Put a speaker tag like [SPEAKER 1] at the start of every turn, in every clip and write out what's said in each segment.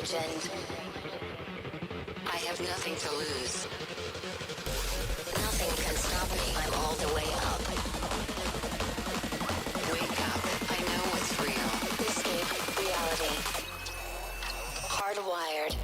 [SPEAKER 1] legend. I have nothing to lose. Nothing can stop me. I'm all the way up. Wake up. I know what's real. Escape reality. Hardwired.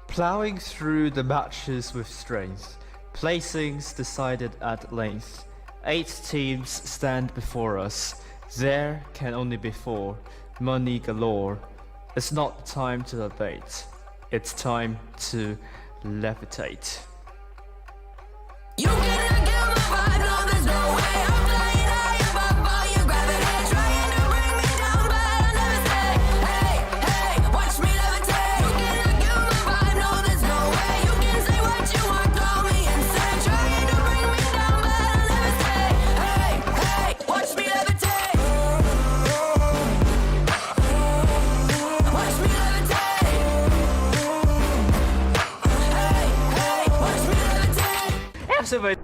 [SPEAKER 2] Plowing through the matches with strength, placings decided at length. 8 teams stand before us, there can only be 4, money galore. It's not time to debate, it's time to levitate.
[SPEAKER 3] You cannot get my vibe, no there's no way. I'm flying high above all your gravity, trying to bring me down, but I'll never stay. Hey, hey, watch me levitate. You cannot get my vibe, no there's no way. You can say what you want, call me insane, trying to bring me down, but I'll never stay. Hey, hey, watch me levitate. Watch me levitate. Hey, hey, watch me levitate.
[SPEAKER 2] Absolutely.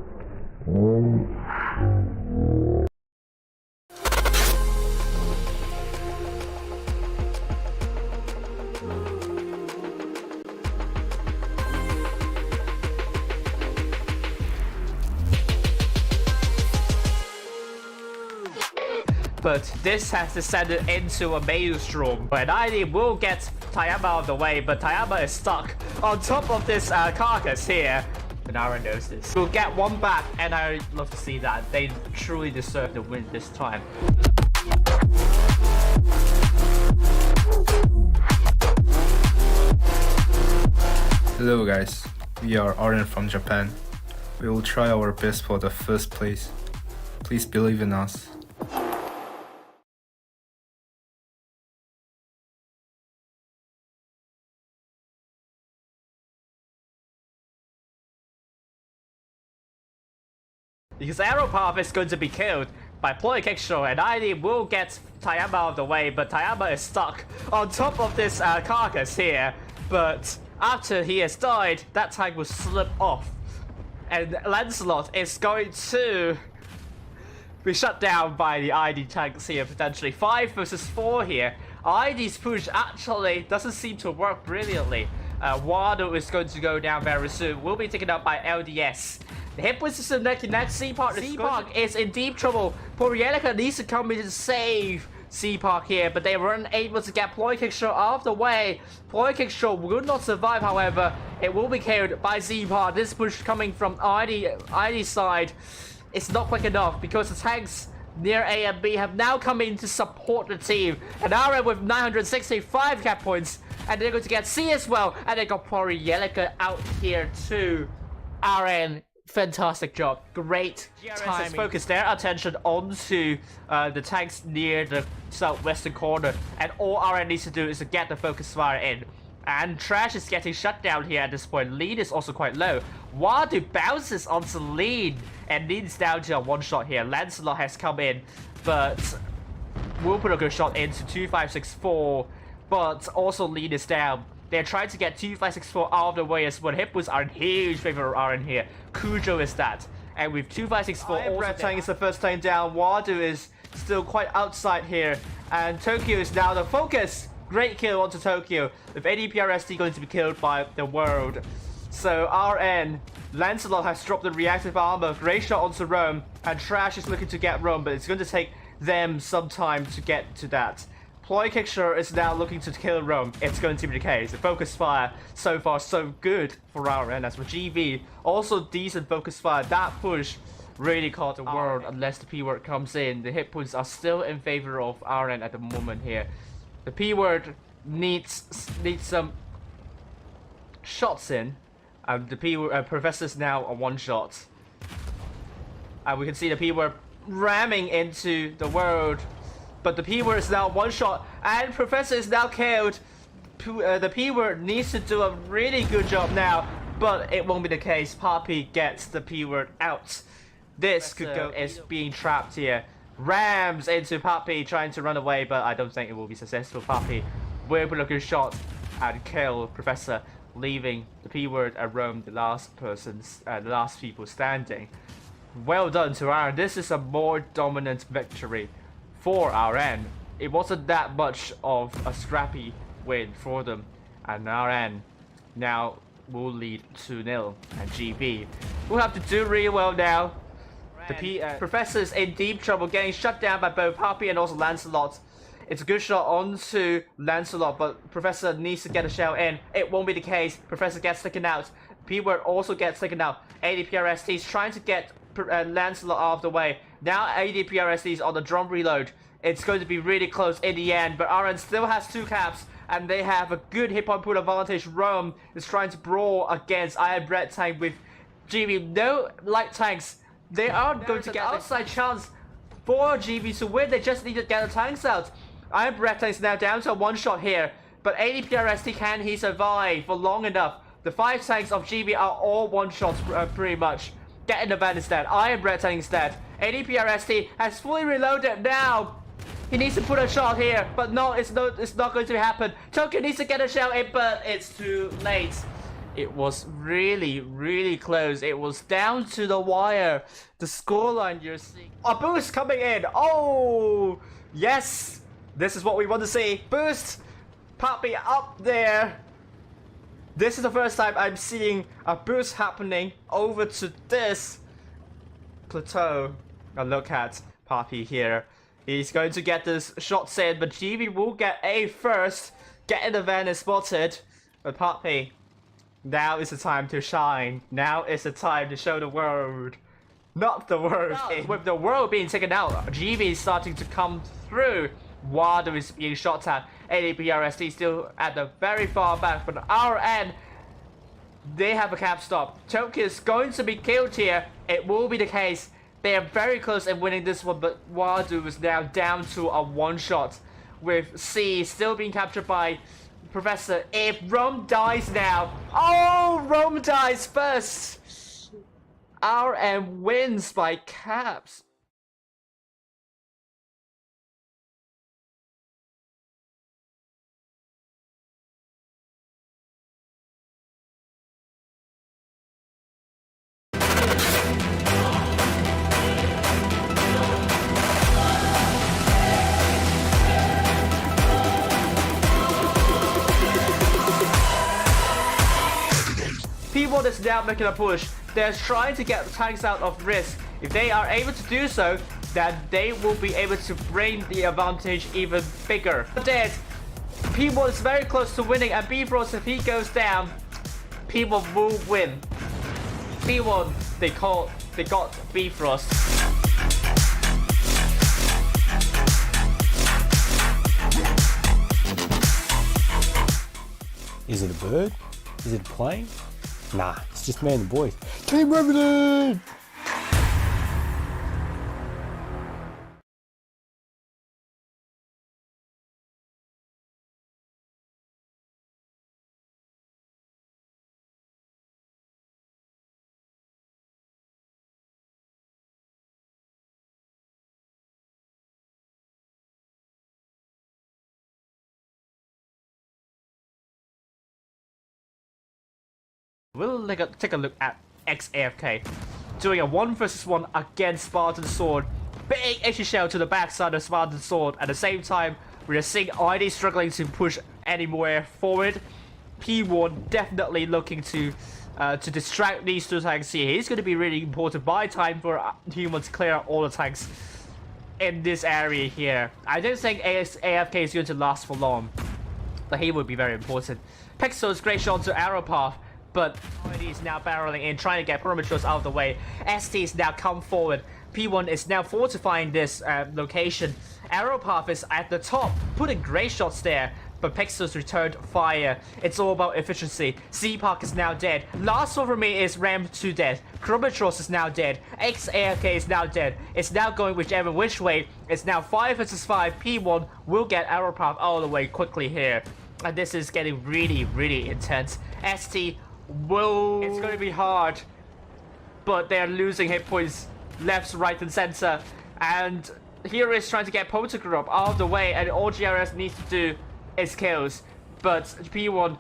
[SPEAKER 2] But this has descended into a maelstrom, and ID will get Tayama out of the way, but Tayama is stuck on top of this carcass here. Nara knows this. We'll get one back, and I love to see that. They truly deserve the win this time.
[SPEAKER 4] Hello guys, we are Arden from Japan. We will try our best for the first place. Please believe in us.
[SPEAKER 2] Because Arrow Path is going to be killed by Ploy Kickshaw, and ID will get Tayama out of the way, but Tayama is stuck on top of this carcass here. But after he has died, that tank will slip off, and Lancelot is going to be shut down by the ID tanks here, potentially. 5 versus 4 here. ID's push actually doesn't seem to work brilliantly. Wado is going to go down very soon. Will be taken up by LDS. The hit points is neck and neck. C-Park is in deep trouble. Porielica needs to come in to save C-Park here, but they weren't able to get Ploy Kickshaw out of the way. Ploy Kickshaw will not survive, however. It will be killed by C-Park. This push coming from ID's side is not quick enough because the tanks near A and B have now come in to support the team. And RM with 965 cap points, and they're going to get C as well, and they got Porielica out here too. RN, fantastic job, great timing. Has focused their attention onto the tanks near the southwestern corner, and all RN needs to do is to get the focus fire in. And Trash is getting shut down here at this point. Lead is also quite low. Wadu bounces onto Lead, and Lead is down to a one-shot here. Lancelot has come in, but will put a good shot into 2564, but also Lead is down. They're trying to get 2564 out of the way as well. Hippos are in huge favor of RN here. Cujo is that. And with 2564 also... Red Tank is the first tank down. Wadu is still quite outside here. And Tokyo is now the focus. Great kill onto Tokyo. With ADPRST going to be killed by the world. So RN, Lancelot has dropped the reactive armor. Great shot onto Rome. And Trash is looking to get Rome, but it's going to take them some time to get to that. Ploy Kicksure is now looking to kill Rome. It's going to be the case. The focus fire so far so good for RN. As for GV, also decent focus fire. That push really caught the world unless the P-word comes in. The hit points are still in favor of RN at the moment here. The P-word needs some shots in. The P-word Professor's now a one-shot. And we can see the P-word ramming into the world. But the P-word is now one shot, and Professor is now killed. The P-word needs to do a really good job now, but it won't be the case. Poppy gets the P-word out. This could go is being trapped here. Rams into Poppy, trying to run away, but I don't think it will be successful. Poppy will put a good shot and kill Professor, leaving the P-word and Rome the last people standing. Well done to RN. This is a more dominant victory for RN. It wasn't that much of a scrappy win for them, and RN now will lead 2-0, and GB will have to do really well now. The Professor's in deep trouble, getting shut down by both Poppy and also Lancelot. It's a good shot onto Lancelot, but Professor needs to get a shell in. It won't be the case. Professor gets taken out. P-word also gets taken out. ADPRST is trying to get Lancelot out of the way. Now ADPRST is on the drum reload. It's going to be really close in the end, but RN still has 2 caps, and they have a good hit-point pool advantage. Rome is trying to brawl against Iron Bread Tank with GB. No light tanks. They aren't going to get outside chance for GB to win. They just need to get the tanks out. Iron Bread Tank is now down to a one-shot here, but ADPRST, can he survive for long enough? The 5 tanks of GB are all one-shots pretty much. Get in the van instead. Iron Bread Tank instead. ADPRST has fully reloaded now. He needs to put a shot here, but no, it's not going to happen. Tokyo needs to get a shell in, but it's too late. It was really, really close. It was down to the wire. The scoreline you're seeing. A boost coming in. Oh, yes. This is what we want to see. Boost. Poppy up there. This is the first time I'm seeing a boost happening over to this plateau. Now look at Poppy here. He's going to get this shots in, but GB will get A first. Get in the van and spotted. But Poppy, now is the time to shine. Now is the time to show the world. Not the world. With the world being taken out, GB is starting to come through. Wadu is being shot at. ADPRST still at the very far back, but RN, they have a cap stop. Tokyo is going to be killed here. It will be the case. They are very close in winning this one, but Wadu is now down to a one-shot, with C still being captured by Professor. If Rome dies now... Oh, Rome dies first! RN wins by caps. P-word is now making a push. They're trying to get the tanks out of RISQ. If they are able to do so, then they will be able to bring the advantage even bigger. Dead. P-word is very close to winning, and Bifrost, if he goes down, P-word will win. P-word, they got Bifrost.
[SPEAKER 5] Is it a bird? Is it a plane? Nah, it's just me and the boys. Team Revenant!
[SPEAKER 2] We'll take a look at XAFK doing a 1 versus 1 against Spartan Sword. Big HE shell to the backside of Spartan Sword. At the same time, we're seeing ID struggling to push anywhere forward. P1 definitely looking to distract these two tanks here. He's going to be really important. Buy time for Human to clear out all the tanks in this area here. I don't think AFK is going to last for long, but he would be very important. Pixel's great shot to arrow path, but ID is now barreling in, trying to get perimeters out of the way. ST is now come forward. P1 is now fortifying this location. Arrow path is at the top, putting great shots there, but Pixel's returned fire. It's all about efficiency. C-Park is now dead. Last one for me is Ram 2 dead. Chromatros is now dead. XAFK is now dead. It's now going whichever which way. It's now 5 versus 5. P1 will get arrow path all the way quickly here. And this is getting really, really intense. ST will... It's going to be hard, but they're losing hit points left, right, and center. And here is trying to get Poltergroup out of the way, and all GRS needs to do is kills. But P1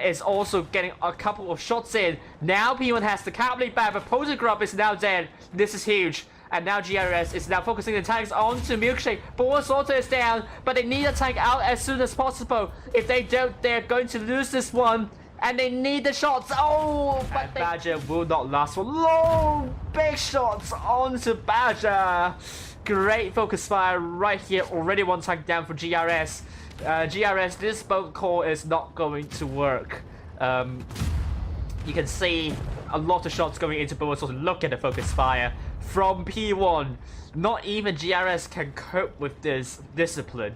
[SPEAKER 2] is also getting a couple of shots in. Now P1 has the Cavalry back, but Poltergroup is now dead. This is huge. And now GRS is now focusing the tanks onto Milkshake. Boa Sorter is down, but they need a tank out as soon as possible. If they don't, they're going to lose this one. And they need the shots. Oh, but Badger will not last for long. Big shots onto Badger. Great focus fire right here. Already one tank down for GRS. GRS, this boat call is not going to work. You can see a lot of shots going into Boa Sorter. Look at the focus fire from P1. Not even GRS can cope with this discipline.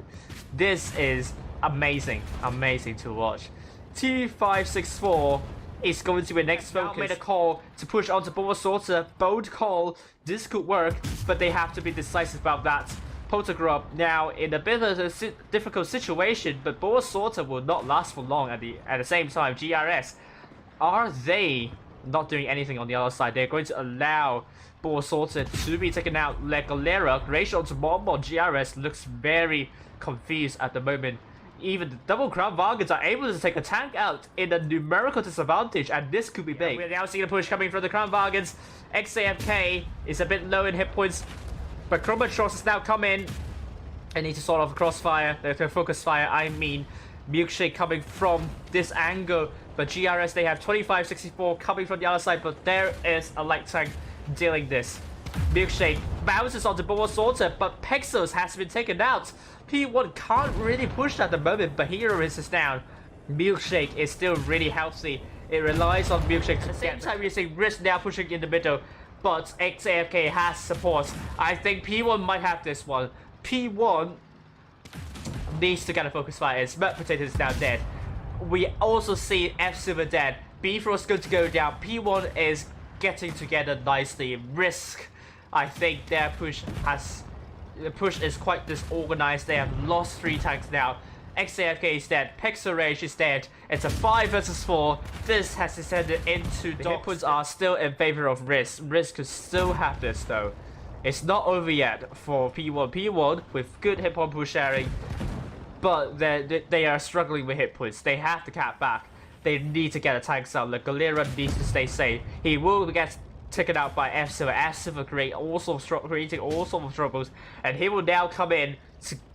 [SPEAKER 2] This is amazing. Amazing to watch. T564 is going to be next focus. Made a call to push onto Boa Sorter. Bold call. This could work, but they have to be decisive about that. Poltergroup now in a bit of a difficult situation, but Boa Sorter will not last for long. At the same time, GRS, are they not doing anything on the other side? They're going to allow Boa Sorter to be taken out. Legalera, great shot to Mombo. GRS looks very confused at the moment. Even the double Crown Vargans are able to take a tank out in a numerical disadvantage, and this could be big. We're now seeing a push coming from the Crown Vargans. XAFK is a bit low in hit points, but Chromatros has now come in. I need to sort of crossfire, the focus fire, I mean. Milkshake coming from this angle, but GRS, they have 2564 coming from the other side, but there is a light tank dealing this. Milkshake bounces onto Boa Sorter, but Pexos has been taken out. P1 can't really push at the moment, but Hero is down. Milkshake is still really healthy. It relies on Milkshake. At the same time, we're seeing RISQ now pushing in the middle, but XAFK has support. I think P1 might have this one. P1 needs to get a focus fire. Smurf Potato is now dead. We also see F Silver dead. Bifrost good to go down. P1 is getting together nicely. RISQ, I think their push is quite disorganized. They have lost 3 tanks now. XAFK is dead. Pixel Rage is dead. It's a 5 versus 4. This has descended into the hit points are still in favor of RISQ. RISQ could still have this though. It's not over yet for P1. P1 with good hit point push sharing, but they are struggling with hit points. They have to cap back. They need to get a tanks out. Like Galera needs to stay safe. He will get taken out by F Silver. F Silver creating all sorts of troubles, and he will now come in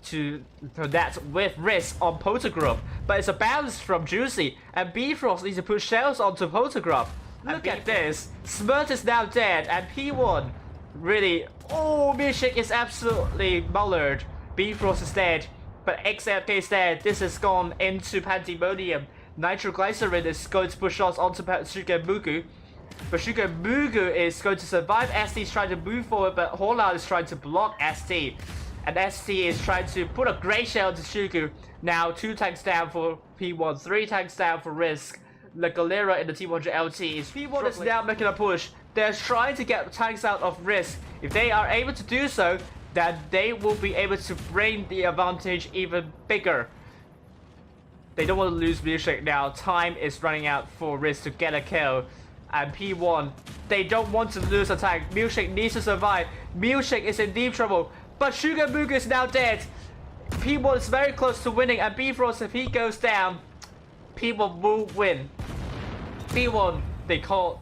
[SPEAKER 2] to that with RISQ on Poltergroup. But it's a bounce from Juicy, and Bifrost needs to push shells onto Poltergroup. Look at this. Smurf is now dead, and P1 really... Oh, Milkshake is absolutely mullered. Bifrost is dead, but XFK is dead. This has gone into Pandemonium. Nitroglycerin is going to push shots onto Suga Mugu. But Suga Mugu is going to survive. ST is trying to move forward, but Horloud is trying to block ST. And ST is trying to put a great shell to Shugu. Now 2 tanks down for P1, 3 tanks down for RISQ. The Galera in the T100 LT is P1 is now making a push. They're trying to get tanks out of RISQ. If they are able to do so, then they will be able to bring the advantage even bigger. They don't want to lose Milkshake now. Time is running out for RISQ to get a kill. And P1, they don't want to lose a tank. Milkshake needs to survive. Milkshake is in deep trouble. But Sugar Mugu is now dead. P1 is very close to winning. And Bifrost, if he goes down, P1 will win. P1 they got.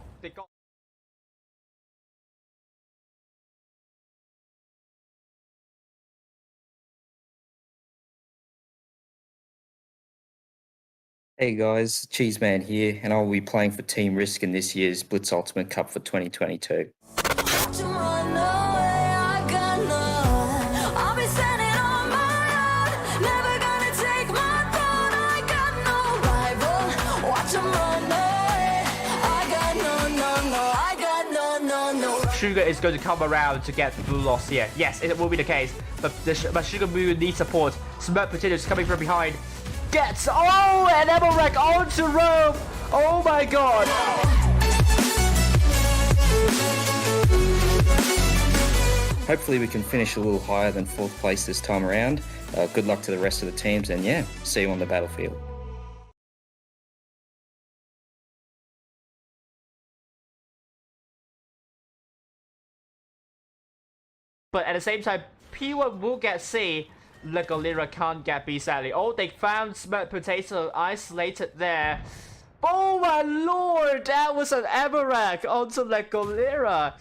[SPEAKER 6] Hey guys, Cheeseman here, and I'll be playing for Team RISQ in this year's Blitz Ultimate Cup for 2022.
[SPEAKER 2] Sugar is going to come around to get the blue loss here. Yes, it will be the case, but Sugar Moon needs support. Smoked Potatoes coming from behind. Gets and Emelrek onto Rome. Oh my god.
[SPEAKER 6] Hopefully we can finish a little higher than 4th place this time around. Good luck to the rest of the teams, and yeah, see you on the battlefield.
[SPEAKER 2] But at the same time, P1 will get C. Legolira can't get B, sadly. Oh, they found Smoked Potato isolated there. Oh my lord, that was an Emelrek onto Legolira.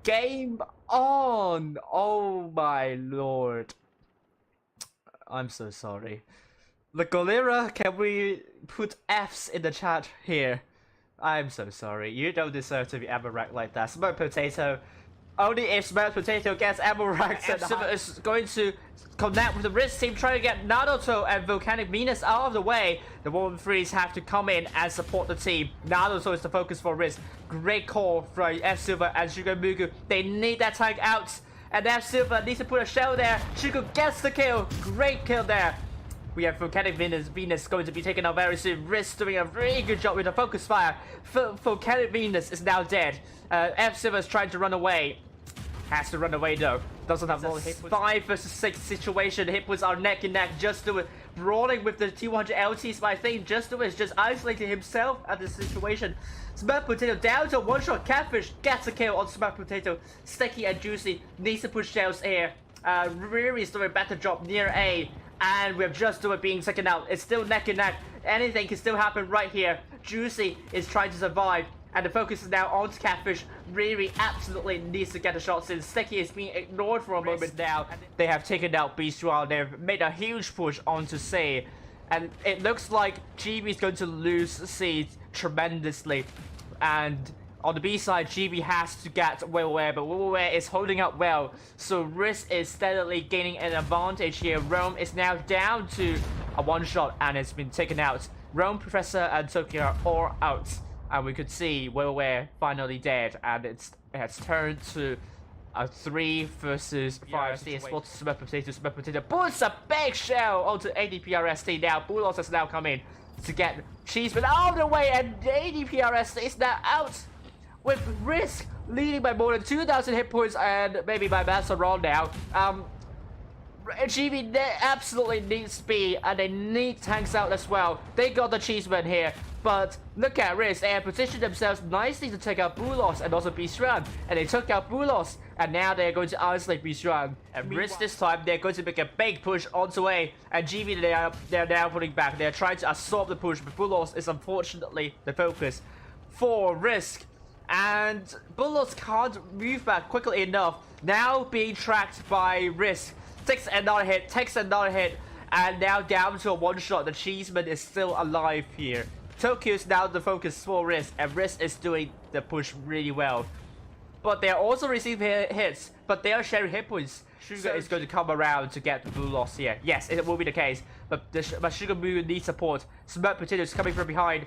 [SPEAKER 2] Game on. Oh my lord. I'm so sorry. Legolira, can we put F's in the chat here? I'm so sorry. You don't deserve to be Emelrek like that. Smoked Potato. Only if Smoked Potato gets Emelrek, F7 is going to connect with the RISQ team, trying to get Naruto and Volcanic Venus out of the way. The 1-3s have to come in and support the team. Naruto is the focus for RISQ. Great call from F-Silver and Sugar Mugu. They need that tank out. And F-Silver needs to put a shell there. Sugar gets the kill. Great kill there. We have Volcanic Venus going to be taken out very soon. RISQ doing a really good job with the focus fire. Volcanic Venus is now dead. F-Silver is trying to run away. Has to run away though. Doesn't have more hit. 5 versus 6 situation. Hitpoints are neck and neck. Just do it. Brawling with the T100 LTs, but I think Just do it is just isolating himself at this situation. Smoked Potato down to one-shot. Catfish gets a kill on Smoked Potato. Sticky and Juicy needs to push shells here. Riri is doing a better job near A. And we have Just Do It being taken out. It's still neck and neck. Anything can still happen right here. Juicy is trying to survive. And the focus is now on Catfish. Riri absolutely needs to get the shots in. Sticky is being ignored for a moment now. They have taken out Bistral. They've made a huge push onto C. And it looks like GB is going to lose C tremendously. And on the B side, GB has to get Willoware, but Willoware is holding up well. So RISQ is steadily gaining an advantage here. Rome is now down to a one-shot and it's been taken out. Rome, Professor, and Tokyo are all out. And we could see Willoware finally dead, and it has turned to a 3 versus 5. Smoked Potato puts a big shell onto ADPRST now. Bulos has now come in to get Cheeseman out of the way, and ADPRST is now out with RISQ leading by more than 2,000 hit points, and maybe by Master Roll now. GB absolutely needs speed, and they need tanks out as well. They got the Cheeseman here. But look at RISQ, they have positioned themselves nicely to take out Bulos and also Bistran. And they took out Bulos, and now they're going to isolate Bistran. And RISQ this time, they're going to make a big push onto A. And GB, they're now putting back. They're trying to absorb the push, but Bulos is unfortunately the focus for RISQ. And Bulos can't move back quickly enough. Now being tracked by RISQ. Takes another hit, and now down to a one-shot. The Cheeseman is still alive here. Tokyo is now the focus for RISQ, and RISQ is doing the push really well. But they are also receiving hits, but they are sharing hit points. Sugar is going to come around to get the blue loss here. Yes, it will be the case, but Sugar Moon needs support. Smoked Potatoes coming from behind.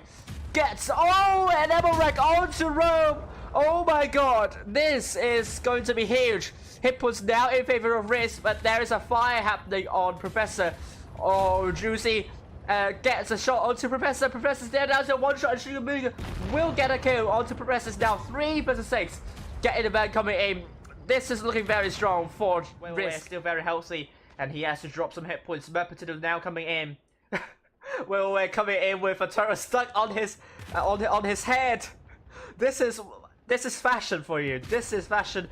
[SPEAKER 2] Gets, and Emelrek onto Rome. Oh my god, this is going to be huge. Hit points now in favor of RISQ, but there is a fire happening on Professor. Oh, Juicy. Gets a shot onto Professor. Professor's there down to one shot, and Sugar Moon will get a kill onto Professor's now 3 versus 6. Getting the man coming in. This is looking very strong for RISQ. Still very healthy, and he has to drop some hit points. Potato now coming in. We're coming in with a turret stuck on his head. This is fashion for you. This is fashion.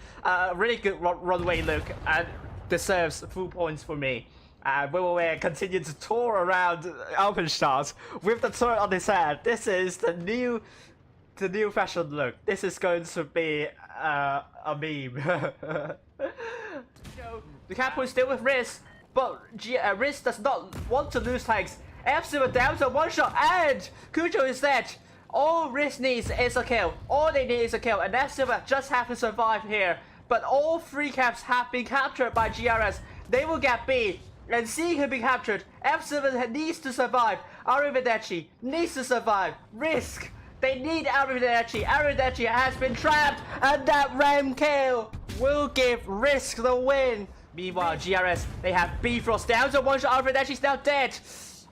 [SPEAKER 2] Really good runway look, and deserves full points for me. Willoware continued to tour around Alpenstadt with the turret on his head. This is the new the new fashion look. This is going to be a meme. The Captain is still with RISQ, but RISQ does not want to lose tanks. F-Silver down to one shot, and Cujo is dead. All RISQ needs is a kill. All they need is a kill, and F-Silver just have to survive here. But all 3 caps have been captured by GRS. They will get B, and C can be captured. F-Silver needs to survive. Arrivederci needs to survive. RISQ, they need Arrivederci. Arrivederci has been trapped, and that ram kill will give RISQ the win. Meanwhile, GRS, they have Bifrost down to one shot. Arrivederci's now dead.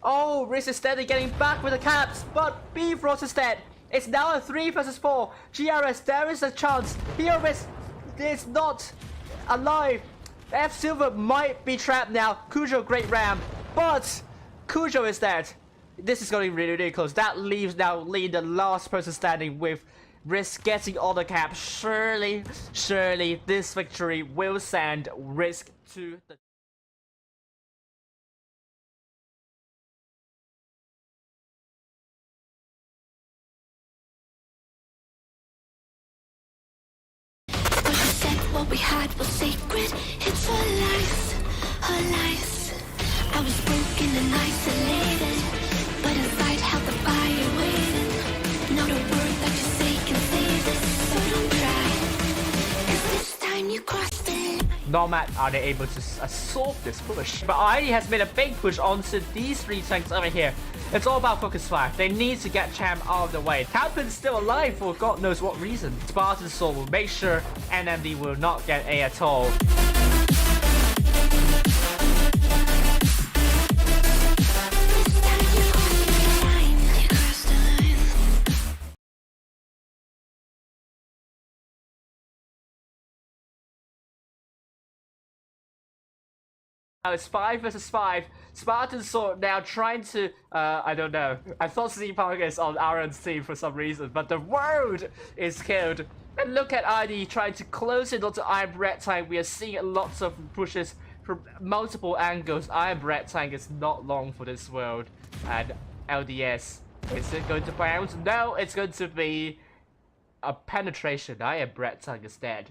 [SPEAKER 2] Oh, RISQ is steadily getting back with the caps, but Bifrost is dead. It's now a 3 versus 4. GRS, there is a chance. Here RISQ is not alive. F-Silver might be trapped now. Cujo, great ram, but Cujo is dead. This is going to be really, really close. That leaves now Lee, the last person standing, with RISQ getting all the caps. Surely this victory will send RISQ to the...
[SPEAKER 3] What we had was sacred. It's our lives. I was broken and isolated, but inside held the fire waiting. Not a word that you say can save this, so don't try. 'Cause this time you crossed it.
[SPEAKER 2] Nomad are they able to solve this push, but ID has made a big push onto these 3 tanks over here. It's all about focus fire. They need to get Champ out of the way. Captain's still alive for God knows what reason. Spartan Soul will make sure NMD will not get A at all. Now it's 5 versus 5. Spartan Sword now trying to, I don't know. I thought Z-Park is on Aaron's team for some reason, but the world is killed. And look at ID trying to close it onto Iron Red Tank. We are seeing lots of pushes from multiple angles. Iron Red Tank is not long for this world. And LDS, is it going to bounce? No, it's going to be a penetration. Iron Red Tank is dead.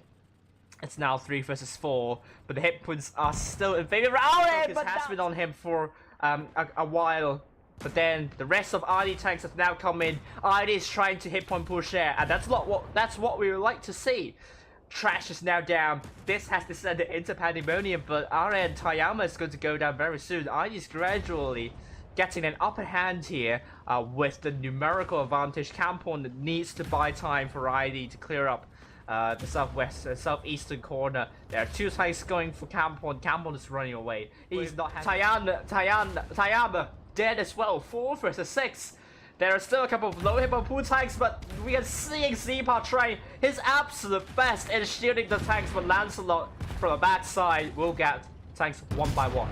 [SPEAKER 2] It's now 3 versus 4, but the hit points are still in favor of Aaron, but has been on him for a while. But then the rest of RD tanks have now come in. RD is trying to hit point push air, and that's what we would like to see. Trash is now down. This has descended into pandemonium, but RN Tayama is going to go down very soon. RD is gradually getting an upper hand here with the numerical advantage. Campon needs to buy time for ID to clear up the southeastern corner. There are 2 tanks going for Campon. Campon is running away. He's not Tayama dead as well. 4 versus 6. There are still a couple of low hit on pool tanks, but we are seeing Z-Park trying his absolute best in shielding the tanks, but Lancelot from the backside will get tanks 1 by 1.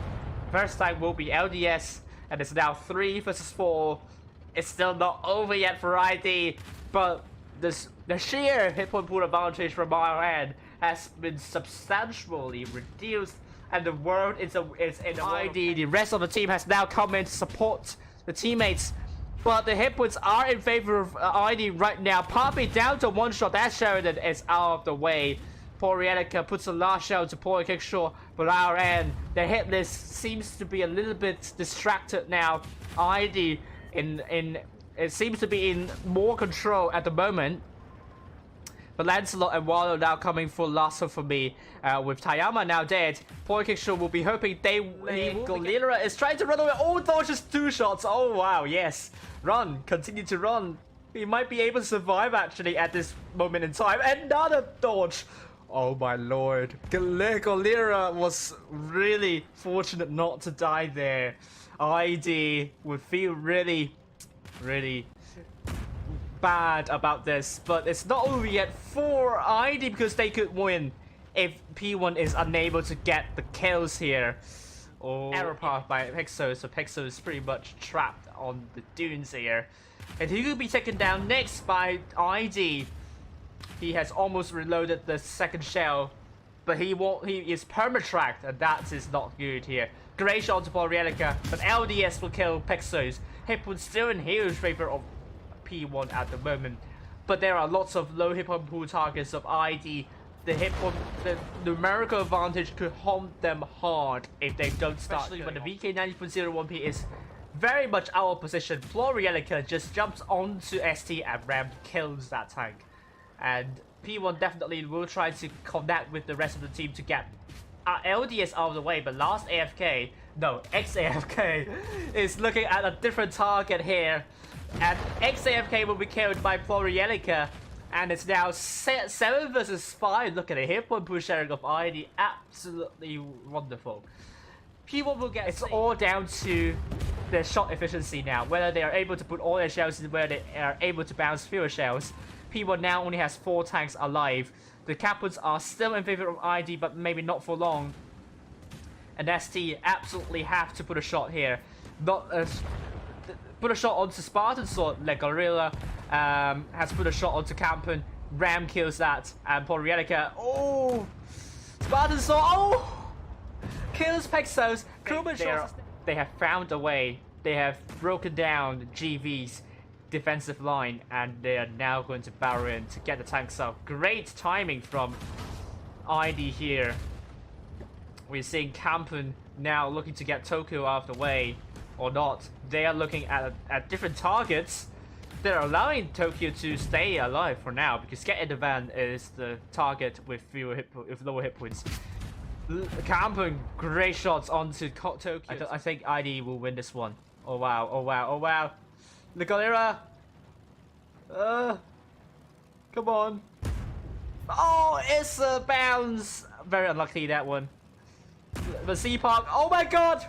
[SPEAKER 2] First tank will be LDS, and it's now 3 versus 4. It's still not over yet for ID, but the sheer hit point pool advantage from our end has been substantially reduced, and the world is in ID. The rest of the team has now come in to support the teammates, but the hit points are in favor of ID right now. Poppy down to 1 shot. That Sheridan is out of the way. Porielica puts a last shell to Poor Kickshaw, but our end, the hit list seems to be a little bit distracted now. ID it seems to be in more control at the moment. But Lancelot and Wallow now coming for Lasso for me. With Tayama now dead, Poor Kickshaw will be hoping they leave. Golira is trying to run away. Oh, dodges 2 shots. Oh, wow, yes. Run. Continue to run. He might be able to survive, actually, at this moment in time. Another dodge. Oh, my lord. Golira was really fortunate not to die there. ID would feel really bad about this, but it's not over yet for ID because they could win if P1 is unable to get the kills here. Oh, error path by Pixel, so Pixel is pretty much trapped on the dunes here, and he could be taken down next by ID. He has almost reloaded the 2nd shell, but he is perma-tracked, and that is not good here. Great shot to Porielica, but LDS will kill Pixels. Hipwood still in huge favor of P1 at the moment. but there are lots of low hit point pool targets of ID. The numerical advantage could haunt them hard if they don't start. Especially when the VK 90.01p is very much out of position. Florielica just jumps onto ST and Ram kills that tank. And P1 definitely will try to connect with the rest of the team to get LDS out of the way, but last AFK, no, XAFK is looking at a different target here. And XAFK will be killed by Florielica. And it's now 7 versus 5. Look at it, hit point push sharing of ID, absolutely wonderful. P1 will get, it's all down to their shot efficiency now, whether they are able to put all their shells in, whether they are able to bounce fewer shells. P1 now only has 4 tanks alive. The Capons are still in favor of ID, but maybe not for long. And ST absolutely have to put a shot here. Put a shot onto Spartan Sword. Legorilla has put a shot onto Campen. Ram kills that. And Florielica. Oh! Spartan Sword. Oh! Kills Pexos. They have found a way. They have broken down GV's defensive line. And they are now going to barrel in to get the tanks up. Great timing from ID here. We're seeing Campen now looking to get Tokyo out of the way. Or not. They are looking at different targets. They're allowing Tokyo to stay alive for now because Get in the Van is the target with lower hit points. Campen, great shots onto Tokyo. I think ID will win this one. Oh wow, oh wow, oh wow. Legolera! Come on. Oh, it's a bounce! Very unlucky, that one. The C-Park, oh my god!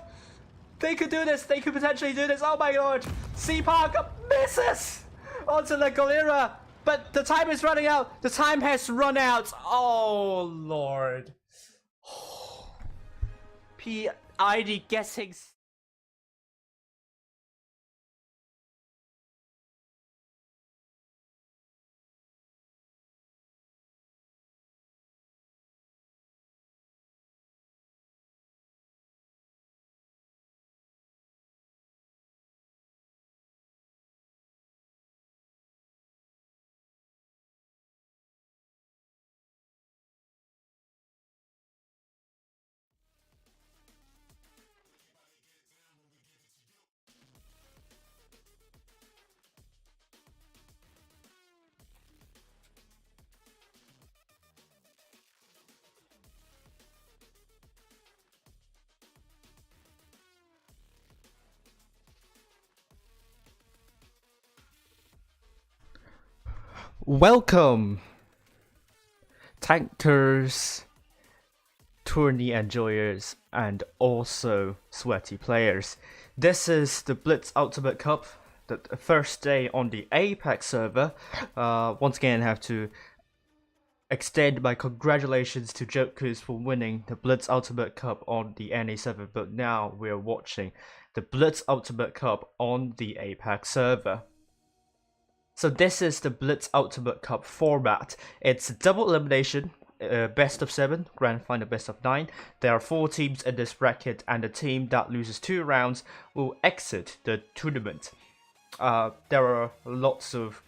[SPEAKER 2] They could do this. They could potentially do this. Oh my lord. C-Park misses onto the Golera. But the time is running out. The time has run out. Oh lord. P.I.D. guessing. Welcome, tankers, tourney enjoyers, and also sweaty players. This is the Blitz Ultimate Cup, the first day on the APAC server. Once again, I have to extend my congratulations to Jokers for winning the Blitz Ultimate Cup on the NA server, but now we're watching the Blitz Ultimate Cup on the APAC server. So this is the Blitz Ultimate Cup format. It's double elimination, best of 7, grand final best of 9. There are 4 teams in this bracket, and the team that loses 2 rounds will exit the tournament. There are lots of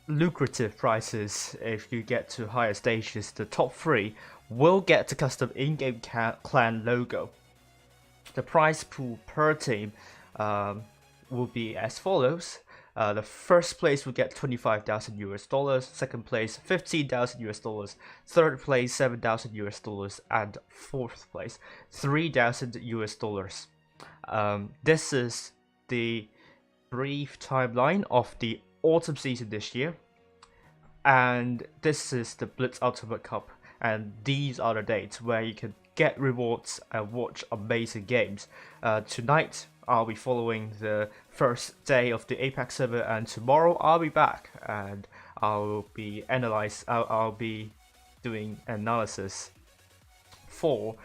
[SPEAKER 2] lucrative prizes if you get to higher stages. The top 3 will get the custom in-game clan logo. The prize pool per team will be as follows. The first place will get $25,000, second place $15,000, third place $7,000, and fourth place $3,000. This is the brief timeline of the autumn season this year, and this is the Blitz Ultimate Cup, and these are the dates where you can get rewards and watch amazing games. Tonight I'll be following the first day of the APAC server, and tomorrow I'll be back and I'll be doing analysis for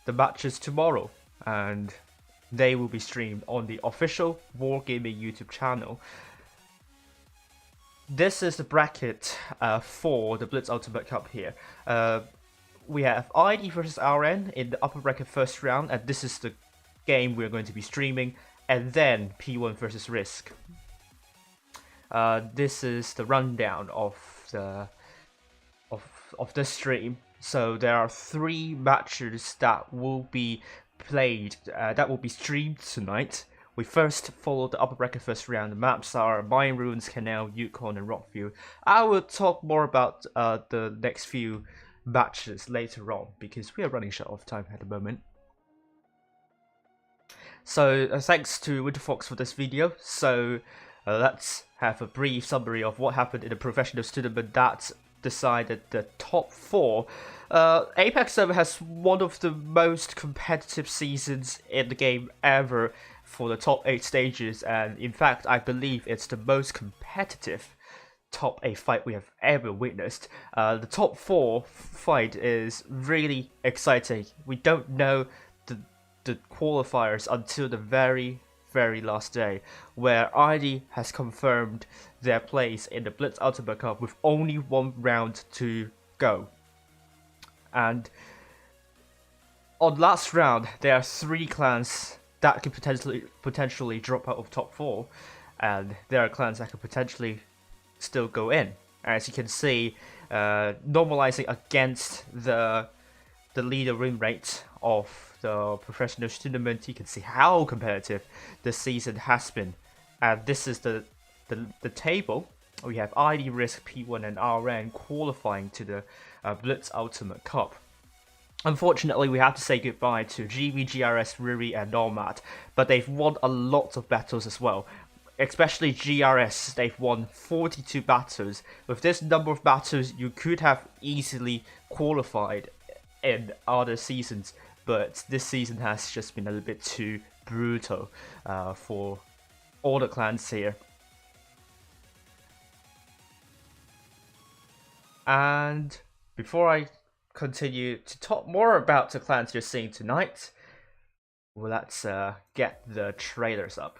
[SPEAKER 2] the matches tomorrow, and they will be streamed on the official Wargaming YouTube channel. This is the bracket for the Blitz Ultimate Cup here. We have ID versus RN in the upper bracket first round, and this is the game we're going to be streaming, and then P1 versus RISQ. this is the rundown of the stream. So there are 3 matches that will be played, that will be streamed tonight. We first follow the upper bracket first round. The maps are Mine Ruins, Canal, Yukon, and Rockview. I will talk more about the next few matches later on because we are running short of time at the moment. So thanks to Winterfox for this video. So let's have a brief summary of what happened in the professional tournament that decided the top 4. APAC server has one of the most competitive seasons in the game ever for the top 8 stages, and in fact I believe it's the most competitive top 8 fight we have ever witnessed. The top 4 fight is really exciting. We don't know the qualifiers until the very last day, where ID has confirmed their place in the Blitz Ultimate Cup with only 1 round to go. And on last round, there are 3 clans that could potentially drop out of top 4, and there are clans that could potentially still go in. As you can see, normalizing against the leader win rate of the professional tournament, you can see how competitive this season has been. And this is the table. We have ID, RISQ, P1, and RN qualifying to the Blitz Ultimate Cup. Unfortunately, we have to say goodbye to GV, GRS, Riri, and Nomad, but they've won a lot of battles as well. Especially GRS, they've won 42 battles. With this number of battles, you could have easily qualified in other seasons, but this season has just been a little bit too brutal for all the clans here. And before I continue to talk more about the clans you're seeing tonight, well, let's get the trailers up.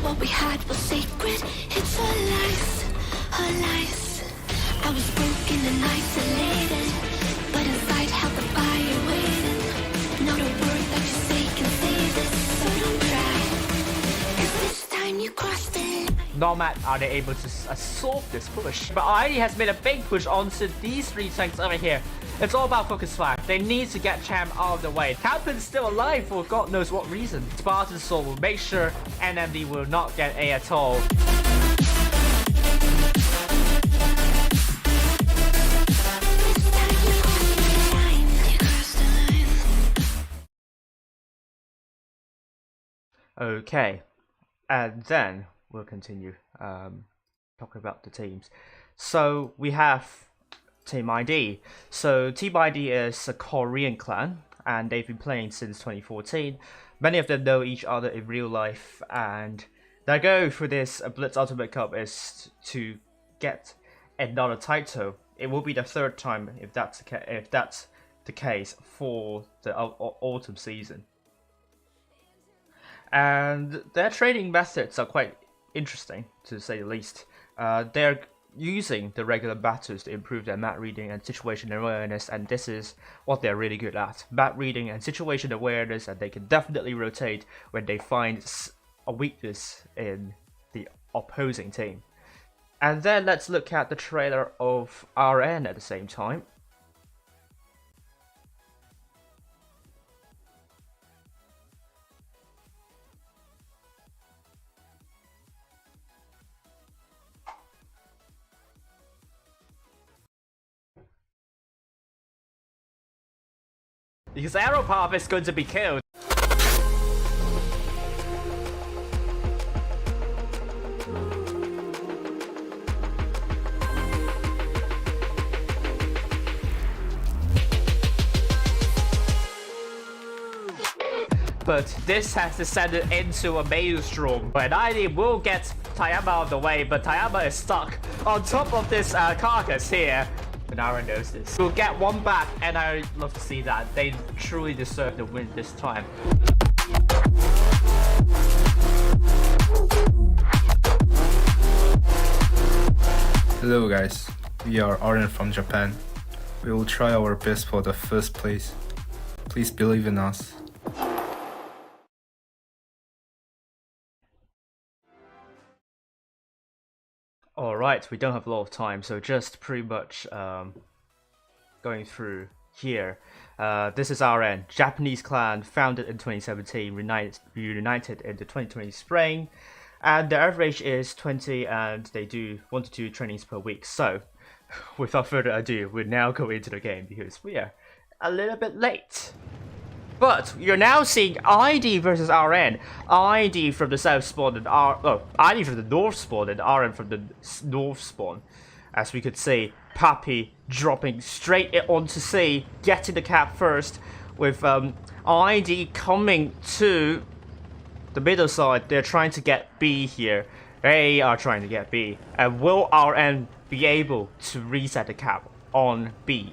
[SPEAKER 3] What we had was sacred. It's our lies, our lies. I was broken and isolated, but inside held the fire waiting. Not a word that you say can save this, so don't try, 'cause this time you crossed it.
[SPEAKER 2] Nomad, are they able to solve this push? But ID has made a big push onto these 3 tanks over here. It's all about focus fire. They need to get Champ out of the way. Captain's still alive for God knows what reason. Spartan Soul will make sure NMD will not get A at all. Okay, and then we'll continue talking about the teams. So we have Team ID. So Team ID is a Korean clan, and they've been playing since 2014. Many of them know each other in real life, and their goal for this Blitz Ultimate Cup is to get another title. It will be the 3rd time if that's the case for the autumn season. And their training methods are quite interesting, to say the least. They're using the regular battles to improve their map reading and situation awareness, and this is what they're really good at. Map reading and situation awareness, and they can definitely rotate when they find a weakness in the opposing team. And then let's look at the trailer of RN at the same time. Because Aeropov is going to be killed. But this has descended into a maelstrom. And ID will get Tayama out of the way, but Tayama is stuck on top of this carcass here. And Aaron knows this. We'll get 1 back, and I'd love to see that. They truly deserve the win this time.
[SPEAKER 4] Hello guys, we are RN from Japan. We will try our best for the first place. Please believe in us.
[SPEAKER 2] Alright, we don't have a lot of time, so just pretty much going through here. This is RN, Japanese clan founded in 2017, reunited in the 2020 spring, and the average is 20 and they do 1 to 2 trainings per week. So, without further ado, we'll now go into the game because we are a little bit late. But you're now seeing ID versus RN. ID from the south spawn and ID from the north spawn and RN from the north spawn. As we could see, Papi dropping straight onto C, getting the cap first, with ID coming to the middle side. They're trying to get B here. They are trying to get B. And will RN be able to reset the cap on B?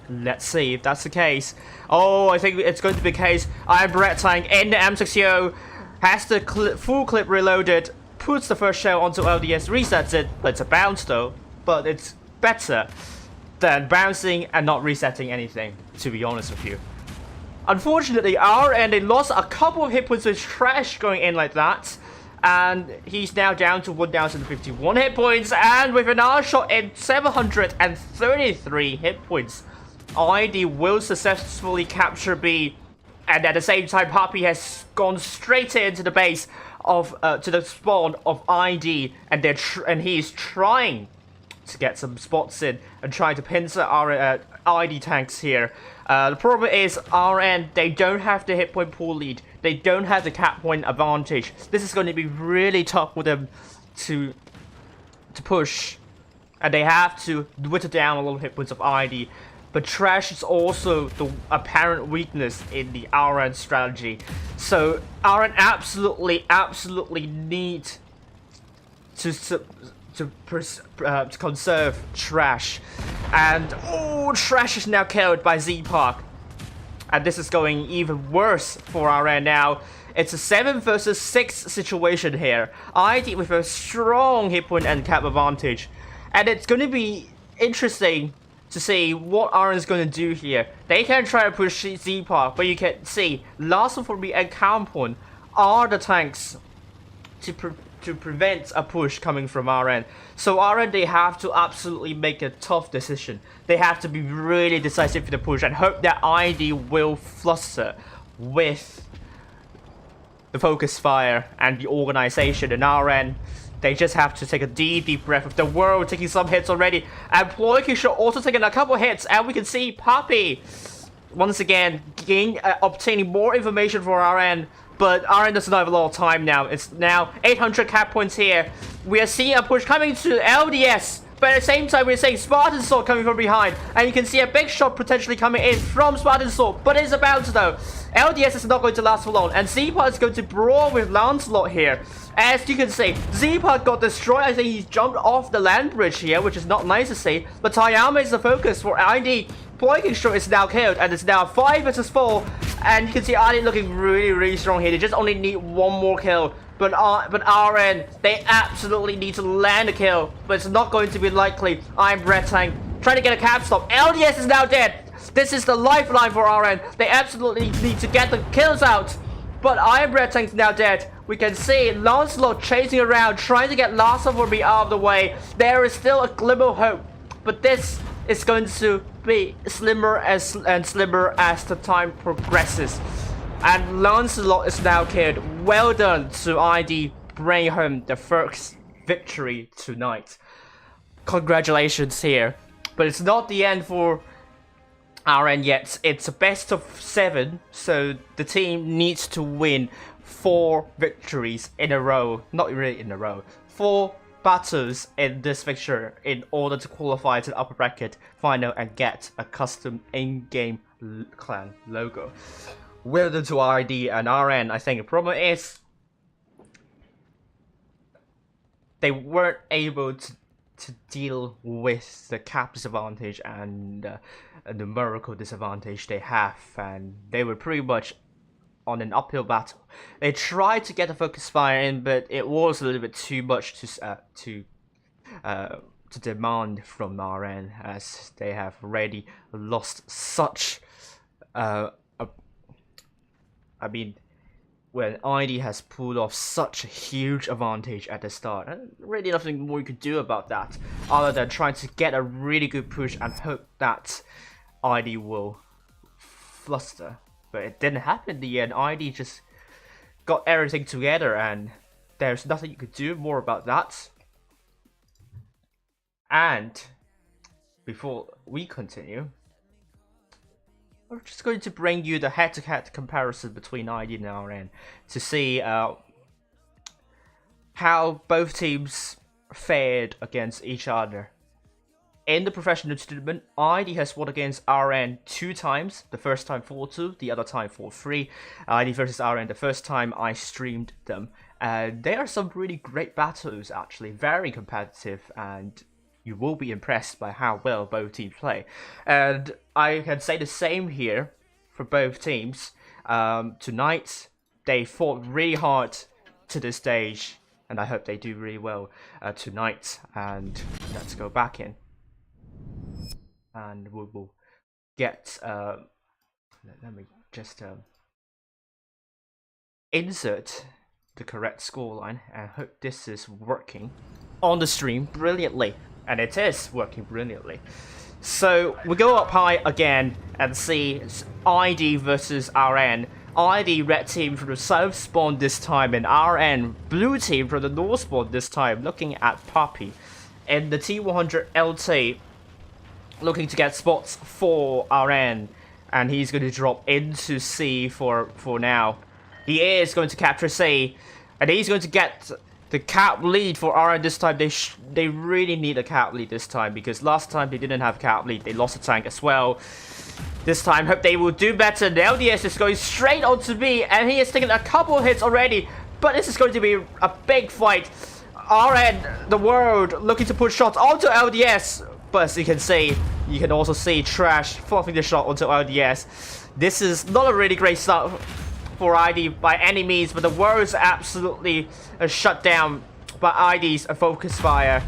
[SPEAKER 2] Let's see if that's the case. Oh, I think it's going to be the case. I'm Brett Tang in the M60, has the full clip reloaded, puts the first shell onto LDS, resets it, but it's a bounce though. But it's better than bouncing and not resetting anything, to be honest with you. Unfortunately, RN, they lost a couple of hit points with trash going in like that. And he's now down to 1051 hit points, and with an R shot in 733 hit points. ID will successfully capture B, and at the same time Papi has gone straight into the base of to the spawn of ID, and he's trying to get some spots in and trying to pincer our ID tanks here. The problem is RN, they don't have the hit point pool lead, they don't have the cap point advantage. This is going to be really tough for them to push, and they have to whittle down a little hit points of ID. But trash is also the apparent weakness in the RN strategy. So RN absolutely need to conserve trash. And oh, trash is now killed by Z-Park. And this is going even worse for RN now. It's a 7 versus 6 situation here. ID with a strong hit point and cap advantage. And it's going to be interesting to see what RN is going to do here. They can try to push Z-Park, but you can see Last of Me and Counterpoint are the tanks to prevent a push coming from RN. So RN, they have to absolutely make a tough decision. They have to be really decisive for the push and hope that ID will fluster with the focus fire and the organization. And RN, they just have to take a deep breath with the world taking some hits already. And Ploikisha also taking a couple hits. And we can see Papi once again obtaining more information for RN. But RN doesn't have a lot of time now. It's now 800 cap points here. We are seeing a push coming to LDS. But at the same time, we're seeing Spartan Sword coming from behind. And you can see a big shot potentially coming in from Spartan Sword. But it's a bounce though. LDS is not going to last for long. And Z-Pod is going to brawl with Lancelot here. As you can see, Z-Pod got destroyed. I think he's jumped off the land bridge here, which is not nice to see. But Tayama is the focus for ID. Ploikisha is now killed. And it's now 5 versus 4. And you can see ID looking really strong here. They just only need one more kill. But RN, they absolutely need to land a kill. But it's not going to be likely. I'm Red Tank trying to get a cap stop. LDS is now dead. This is the lifeline for RN. They absolutely need to get the kills out. But Iron Red Tank's now dead. We can see Lancelot chasing around, trying to get Last of Me out of the way. There is still a glimmer of hope. But this is going to be slimmer and slimmer as the time progresses. And Lancelot is now killed. Well done to ID, bring home the first victory tonight. Congratulations here. But it's not the end for RN yet. It's a best of 7, so the team needs to win 4 victories in a row. Not really in a row. 4 battles in this fixture in order to qualify to the upper bracket final and get a custom in-game clan logo. Well done to ID and RN. I think the problem is they weren't able to deal with the cap disadvantage and a numerical disadvantage they have, and they were pretty much on an uphill battle. They tried to get the focus fire in, but it was a little bit too much to to demand from RN, as they have already lost such I mean, when ID has pulled off such a huge advantage at the start, and really nothing more you could do about that other than trying to get a really good push and hope that ID will fluster. But it didn't happen in the end. ID just got everything together, and there's nothing you could do more about that. And before we continue, we're just going to bring you the head-to-head comparison between ID and RN to see how both teams fared against each other. In the professional tournament, ID has won against RN 2 times. The first time 4-2, the other time 4-3. ID versus RN, the first time I streamed them. And they are some really great battles, actually. Very competitive, and you will be impressed by how well both teams play. And I can say the same here for both teams. Tonight, they fought really hard to this stage, and I hope they do really well tonight. And let's go back in. And we will get... let me just insert the correct scoreline, and hope this is working on the stream brilliantly. And it is working brilliantly. So we go up high again and see ID versus RN. ID red team from the south spawn this time, and RN blue team from the north spawn this time. Looking at Poppy and the T100 LT, looking to get spots for RN, and he's going to drop into C for now. He is going to capture C, and he's going to get the cap lead for RN this time. They really need a cap lead this time, because last time they didn't have cap lead. They lost a tank as well. This time, hope they will do better. The LDS is going straight onto B, and he has taken a couple hits already. But this is going to be a big fight. RN, the world, looking to put shots onto LDS. But as you can see, you can also see Trash fluffing the shot onto LDS. This is not a really great start for ID by any means, but the world is absolutely shut down by ID's focus fire,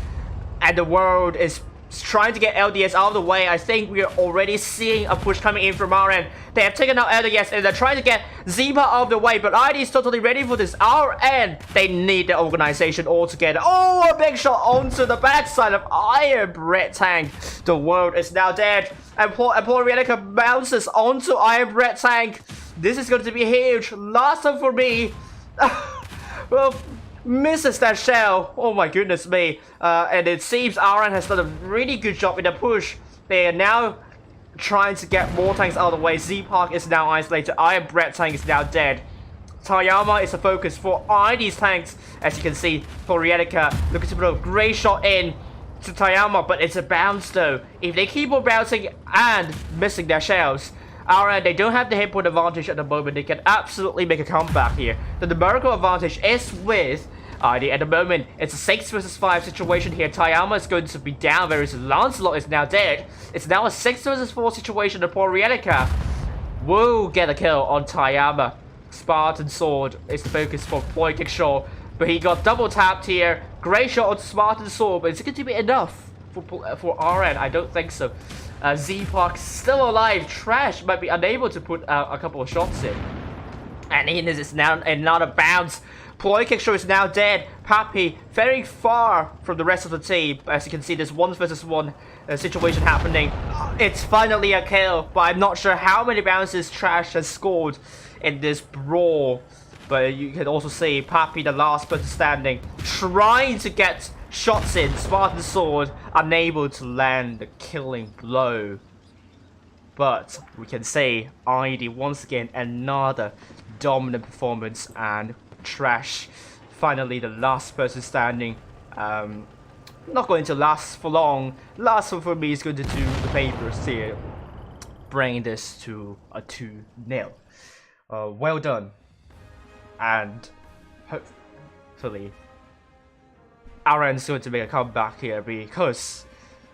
[SPEAKER 2] and the world is trying to get LDS out of the way. I think we are already seeing a push coming in from RN. They have taken out LDS and they're trying to get Zima out of the way, but ID is totally ready for this. RN, they need the organization all together. Oh, a big shot onto the backside of Iron Bread Tank. The world is now dead, and poor Relica bounces onto Iron Bread Tank. This is going to be huge. Last one for me. Well, misses that shell. Oh my goodness me. And it seems RN has done a really good job in the push. They are now trying to get more tanks out of the way. Z-Park is now isolated. Iron Bread Tank is now dead. Tayama is a focus for ID's tanks. As you can see, for Relica looking to put a great shot in to Tayama, but it's a bounce though. If they keep on bouncing and missing their shells, RN, they don't have the hit point advantage at the moment. They can absolutely make a comeback here. The numerical advantage is with ID at the moment. It's a 6 versus 5 situation here. Tayama is going to be down very soon. Lancelot is now dead. It's now a 6 versus 4 situation. The poor Relica will get a kill on Tayama. Spartan Sword is the focus for Ploy Kickshaw, but he got double tapped here. Great shot on Spartan Sword, but it's going to be enough for RN. I don't think so. Z-Park still alive. Trash might be unable to put a couple of shots in. And Ian is now another bounce. Ploy Kickshaw is now dead. Pappy very far from the rest of the team. As you can see, there's 1 versus 1 situation happening. It's finally a kill, but I'm not sure how many bounces Trash has scored in this brawl. But you can also see Pappy, the last person standing, trying to get shots in. Spartan Sword unable to land the killing blow. But we can say ID once again another dominant performance, and Trash finally the last person standing. Not going to last for long. Last one for me is going to do the papers here, bring this to a 2-0. Well done, and hopefully RN's going to make a comeback here, because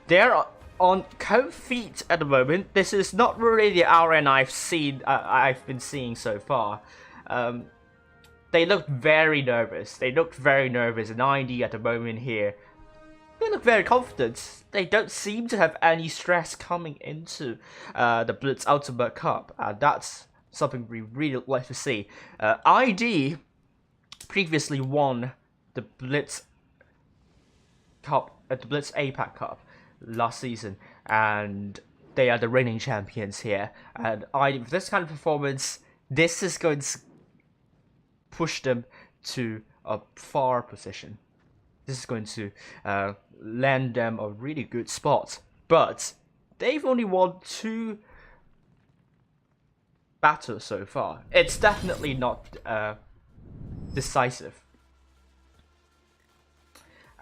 [SPEAKER 2] they're on cold feet at the moment. This is not really the RN I've been seeing so far. They look very nervous. And ID at the moment here they look very confident. They don't seem to have any stress coming into the Blitz Ultimate Cup. That's something we really like to see. ID previously won the Blitz Cup, the Blitz APAC Cup last season, and they are the reigning champions here. And with this kind of performance, this is going to push them to a far position. This is going to land them a really good spot. But they've only won 2 battles so far. It's definitely not decisive.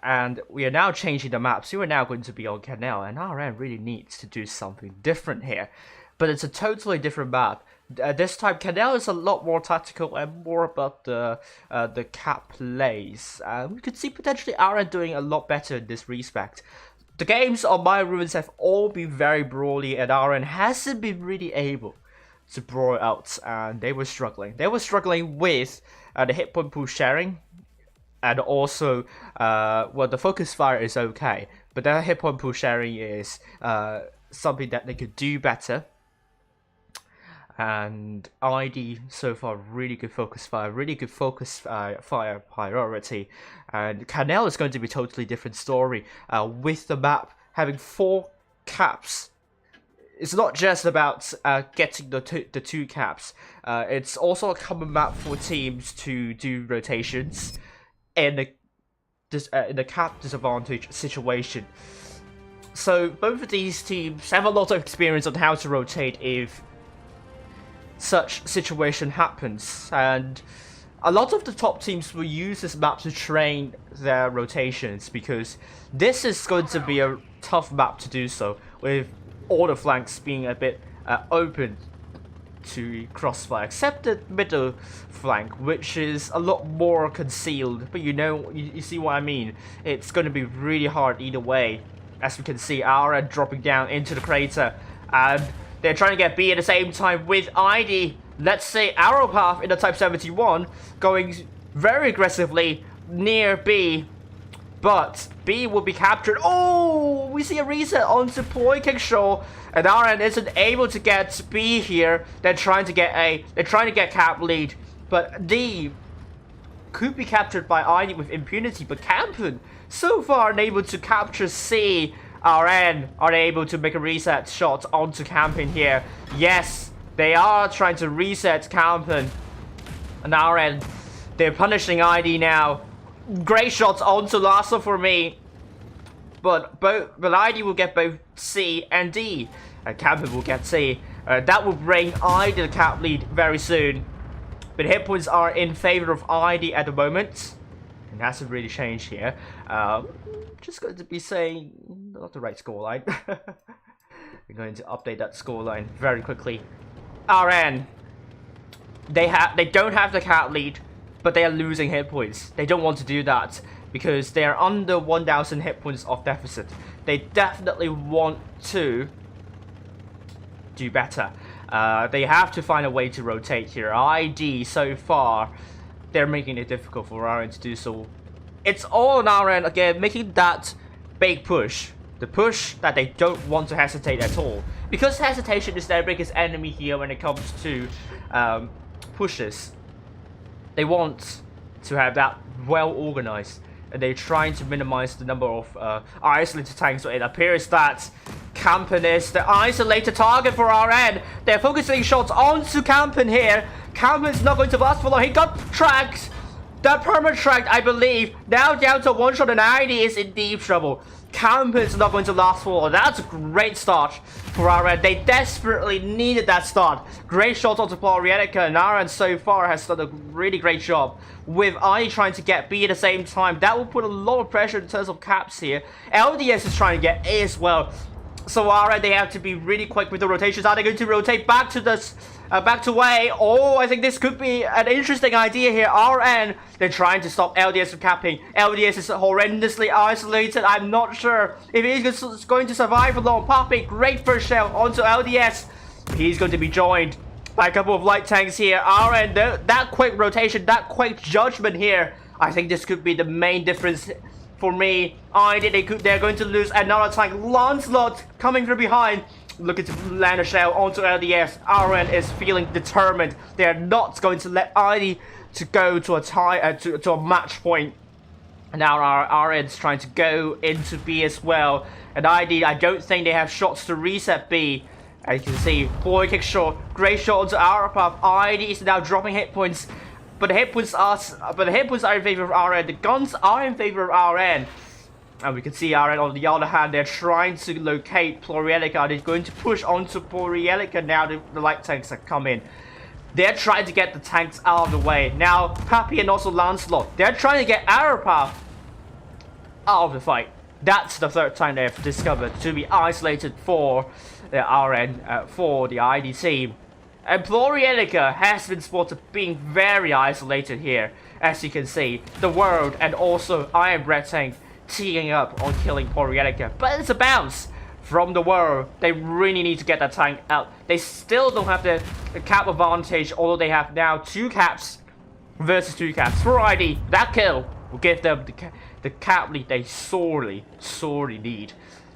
[SPEAKER 2] And we are now changing the map, so we're now going to be on Canal, and RN really needs to do something different here. But it's a totally different map. This time, Canal is a lot more tactical and more about the cap plays. We could see potentially RN doing a lot better in this respect. The games on My Ruins have all been very brawly, and RN hasn't been really able to brawl out, and they were struggling. They were struggling with the hit point pool sharing. And also, well, the focus fire is okay, but their hit point pool sharing is something that they could do better. And ID so far really good focus fire, really good focus fire priority. And Canal is going to be a totally different story with the map having 4 caps. It's not just about getting the two caps. It's also a common map for teams to do rotations in the cap disadvantage situation. So both of these teams have a lot of experience on how to rotate if such situation happens, and a lot of the top teams will use this map to train their rotations, because this is going to be a tough map to do so, with all the flanks being a bit open to crossfire, except the middle flank, which is a lot more concealed. But you see what I mean. It's going to be really hard either way. As we can see, Aura dropping down into the crater, and they're trying to get B at the same time with ID. Let's say Arrow Path in the Type 71 going very aggressively near B, but B will be captured. Oh, we see a reset onto Ploy Kickshaw, and RN isn't able to get B here. They're trying to get cap lead, but D could be captured by ID with impunity. But Campen so far unable to capture C. RN are able to make a reset shot onto Campen here. Yes, they are trying to reset Campen, and RN, they're punishing ID now. Great shots onto Lasso for me, but ID will get both C and D, and Campen will get C. That will bring ID the cap lead very soon, but hit points are in favor of ID at the moment. It hasn't really changed here. Just going to be saying not the right scoreline. We're going to update that scoreline very quickly. RN, they don't have the cap lead, but they are losing hit points. They don't want to do that because they are under 1,000 hit points of deficit. They definitely want to do better. They have to find a way to rotate here. ID so far, they're making it difficult for RN to do so. It's all on RN again, making that big push. The push that they don't want to hesitate at all. Because hesitation is their biggest enemy here when it comes to pushes. They want to have that well organized, and they're trying to minimize the number of isolated tanks. So it appears that Campen is the isolated target for RN. They're focusing shots onto Campen here. Campen's not going to last for long. He got tracked. That perma-tracked, I believe, now down to 1 shot, and ID is in deep trouble. Campen's not going to last for long. That's a great start for RN. They desperately needed that start. Great shot onto Plorietica, and RN so far has done a really great job with ID trying to get B at the same time. That will put a lot of pressure in terms of caps here. LDS is trying to get A as well. So RN, they have to be really quick with the rotations. Are they going to rotate back to this, back to A? Oh, I think this could be an interesting idea here. RN, they're trying to stop LDS from capping. LDS is horrendously isolated. I'm not sure if he's going to survive along. Popping, great first shell onto LDS. He's going to be joined by a couple of light tanks here. RN, that quick rotation, that quick judgment here. I think this could be the main difference for me, they're going to lose another tank. Lancelot coming from behind, looking to land a shell onto LDS. RN is feeling determined. They're not going to let ID to go to a tie to a match point. And now our RN's trying to go into B as well. And ID, I don't think they have shots to reset B. As you can see, boy kick shot, great shot onto our path. ID is now dropping hit points. But the hit points are in favor of RN. The guns are in favor of RN. And we can see RN on the other hand, they're trying to locate Plorielica. They're going to push onto Plorielica now the light tanks have come in. They're trying to get the tanks out of the way. Now, Pappy and also Lancelot, they're trying to get Arapath out of the fight. That's the third time they've discovered to be isolated for the RN, for the ID team. And Plorielica has been spotted being very isolated here. As you can see, the World and also Iron Bread Tank teaming up on killing Plorielica. But it's a bounce from the World. They really need to get that tank out. They still don't have the cap advantage, although they have now 2 caps versus 2 caps. For ID, that kill will give them the cap lead they sorely need.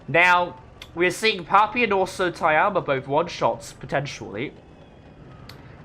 [SPEAKER 2] Now, we're seeing Papi and also Tayama both one-shots, potentially.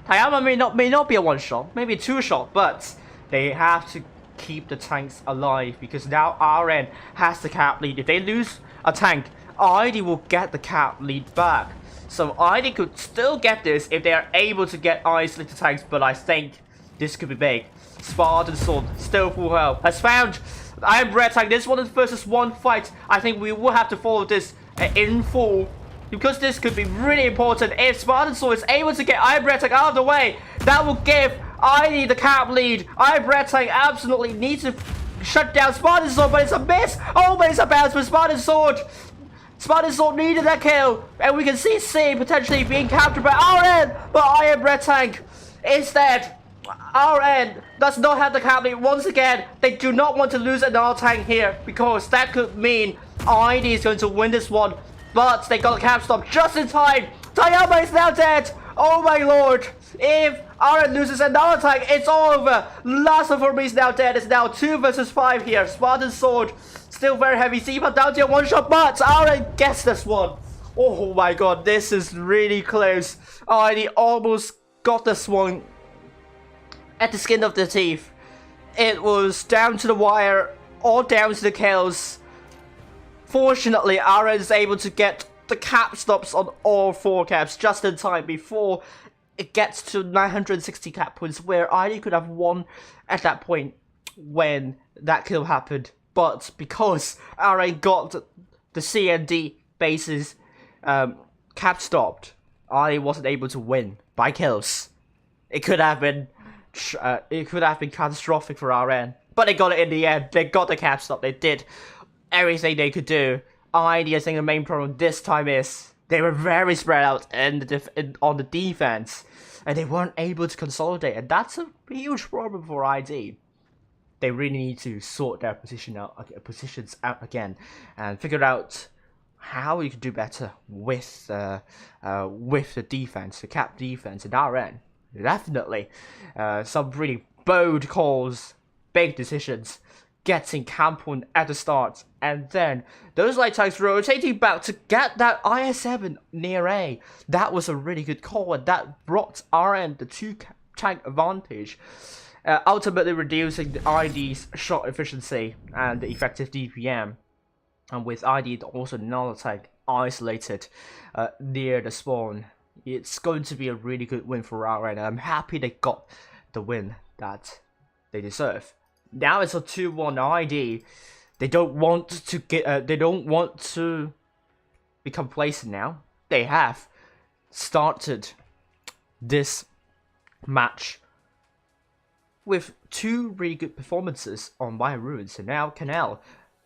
[SPEAKER 2] Tayama may not be a one-shot, maybe a 2-shot, but they have to keep the tanks alive because now RN has the cap lead. If they lose a tank, ID will get the cap lead back. So ID could still get this if they are able to get isolated tanks, but I think this could be big. Spartan Sword, still full health, has found Iron Bread Tank. This one is versus 1 fight. I think we will have to follow this in full, because this could be really important. If Spartan Sword is able to get Iron Bread Tank out of the way, that will give ID the cap lead. Iron Bread Tank absolutely needs to shut down Spartan Sword, but it's a miss. Oh, but it's a bounce for Spartan Sword. Spartan Sword needed that kill, and we can see C potentially being captured by RN, but Iron Bread Tank is dead. RN does not have the cap lead. Once again, they do not want to lose another tank here, because that could mean ID is going to win this one. But they got a cap stop just in time. Tayama is now dead. Oh my lord. If RN loses another tank, it's all over. Last of them is now dead. It's now 2 versus 5 here. Spartan Sword still very heavy. Ziva down to a 1-shot, but RN gets this one. Oh my god, this is really close. ID almost got this one at the skin of their teeth. It was down to the wire, all down to the kills. Fortunately, RN is able to get the cap stops on all 4 caps just in time before it gets to 960 cap points, where ID could have won at that point when that kill happened. But because RN got the C and D bases cap stopped, ID wasn't able to win by kills. It could have been catastrophic for RN, but they got it in the end. They got the cap stop. They did everything they could do. I think the main problem this time is they were very spread out on the defense, and they weren't able to consolidate, and that's a huge problem for ID. They really need to sort their positions out again, and figure out how you can do better with the defense, the cap defense, and RN. Definitely, some really bold calls, big decisions, getting camp point at the start, and then those light tanks rotating back to get that IS-7 near A. That was a really good call, and that brought RN the 2 tank advantage, ultimately reducing the ID's shot efficiency and the effective DPM, and with ID also another tank isolated near the spawn. It's going to be a really good win for RN, and I'm happy they got the win that they deserve. Now it's a 2-1 ID. They don't want to get. They don't want to be complacent now. They have started this match with 2 really good performances on My Ruins, and now Canal.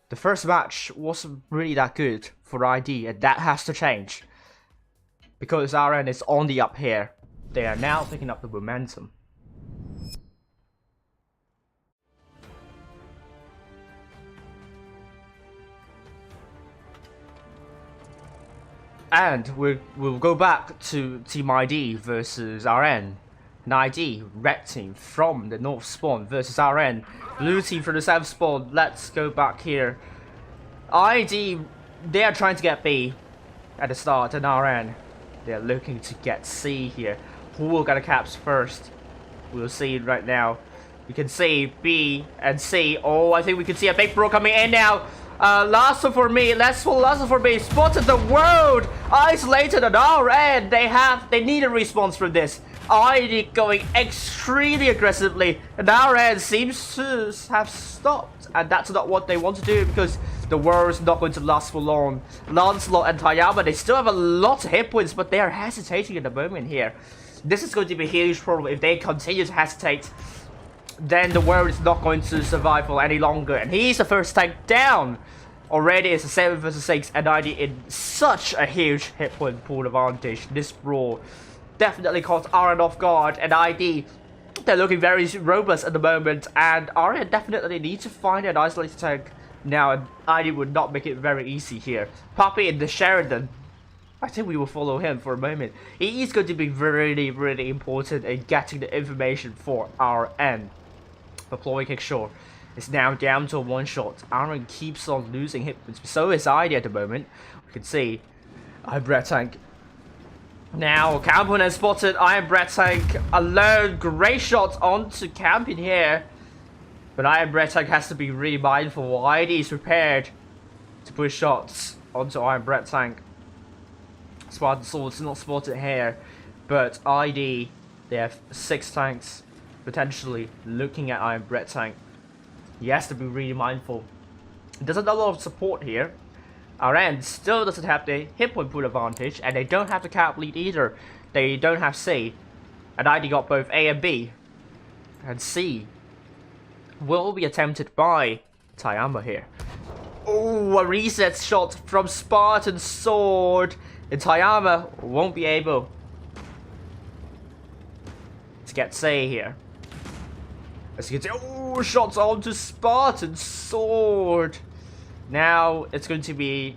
[SPEAKER 2] The first match wasn't really that good for ID, and that has to change, because RN is on the up here. They are now picking up the momentum. And we'll go back to Team ID versus RN. An ID, red team from the north spawn versus RN. Blue team from the south spawn. Let's go back here. ID, they are trying to get B at the start, and RN, they're looking to get C here. Who will get the caps first? We'll see right now. You can see B and C. Oh, I think we can see a big bro coming in now. Last one for me. Last one for me. Spotted the world. Isolated on RN. They need a response from this. ID going extremely aggressively, and RN seems to have stopped, and that's not what they want to do because the war is not going to last for long. Lancelot and Tayama, they still have a lot of hit points, but they are hesitating at the moment here. This is going to be a huge problem. If they continue to hesitate, then the world is not going to survive for any longer, and he's the first tank down. Already it's a 7 versus 6, and ID in such a huge hit point pool advantage. This brawl definitely caught RN off guard, and ID, they're looking very robust at the moment, and RN definitely need to find an isolated tank now, and ID would not make it very easy here. Poppy and the Sheridan, I think we will follow him for a moment. He is going to be really important in getting the information for RN. Deploy kick short. It's now down to a one shot. RN keeps on losing hit points, so is ID at the moment. We can see Iron Breath Tank. Now, Campion has spotted Iron Breath Tank alone. Great shot onto Campion here. But Iron Breath Tank has to be really mindful. ID is prepared to push shots onto Iron Breath Tank. Spartan Sword's not spotted here. But ID, they have 6 tanks potentially looking at Iron Breath Tank. He has to be really mindful. There's a lot of support here. RN still doesn't have the hit point pool advantage, and they don't have the cap lead either. They don't have C, and ID got both A and B, and C will be attempted by Tayama here. Oh, a reset shot from Spartan Sword, and Tayama won't be able to get C here. As you can see, oh, shots onto Spartan Sword. Now it's going to be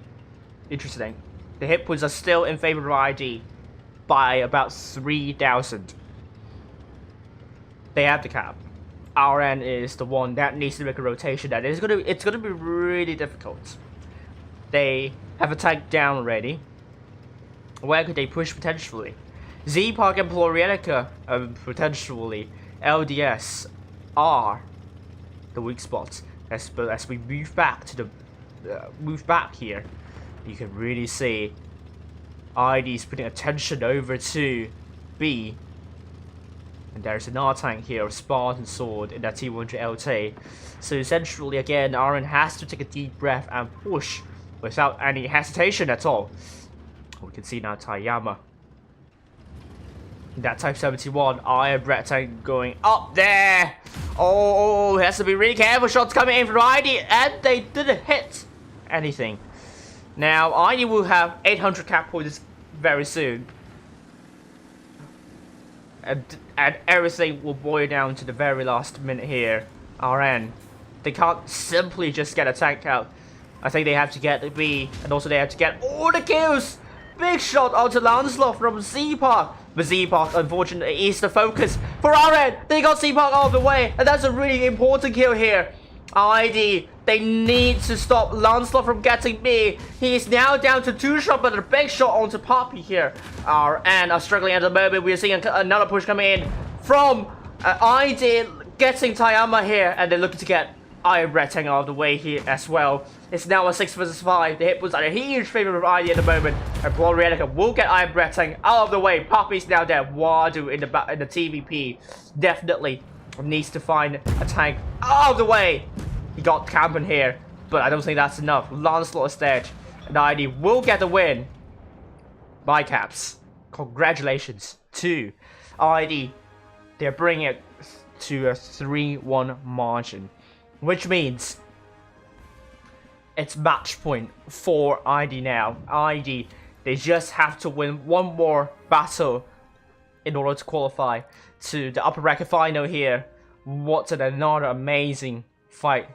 [SPEAKER 2] interesting. The hit points are still in favor of ID by about 3,000. They have the cap. RN is the one that needs to make a rotation. That it's gonna be really difficult. They have a tank down already. Where could they push potentially? Z-Park and Plorienica potentially. LDS are the weak spots. As we move back to the here, you can really see ID's putting attention over to B, and there's an R tank here of Spartan Sword in that T100 LT. So essentially, again, RN has to take a deep breath and push without any hesitation at all. We can see now Tayama. That Type 71 Iron Breath Tank going up there. Oh, has to be really careful. Shots coming in from ID, and they didn't hit anything. Now ID will have 800 cap points very soon, and everything will boil down to the very last minute here. RN, they can't simply just get a tank out. I think they have to get the B, and also they have to get all the kills. Big shot onto Lancelot from Z-Park. But Z-Park, unfortunately, is the focus for RN. They got Z-Park out of the way, and that's a really important kill here. ID, they need to stop Lancelot from getting B. He is now down to 2 shots, but a big shot onto Poppy here. RN are struggling at the moment. We're seeing another push coming in from ID, getting Tayama here, and they're looking to get Iron Breath Tank out of the way here as well. It's now a 6 versus 5. The hit was a huge favor of ID at the moment, and Plorienica will get Iron Breath Tank out of the way. Poppy's now there. Wadu in the TVP definitely needs to find a tank out of the way. He got Campion here, but I don't think that's enough. Lancelot is dead, and ID will get the win by caps. Congratulations to ID. They're bringing it to a 3-1 margin, which means it's match point for ID now. ID, they just have to win one more battle in order to qualify to the upper bracket final here. What another amazing fight.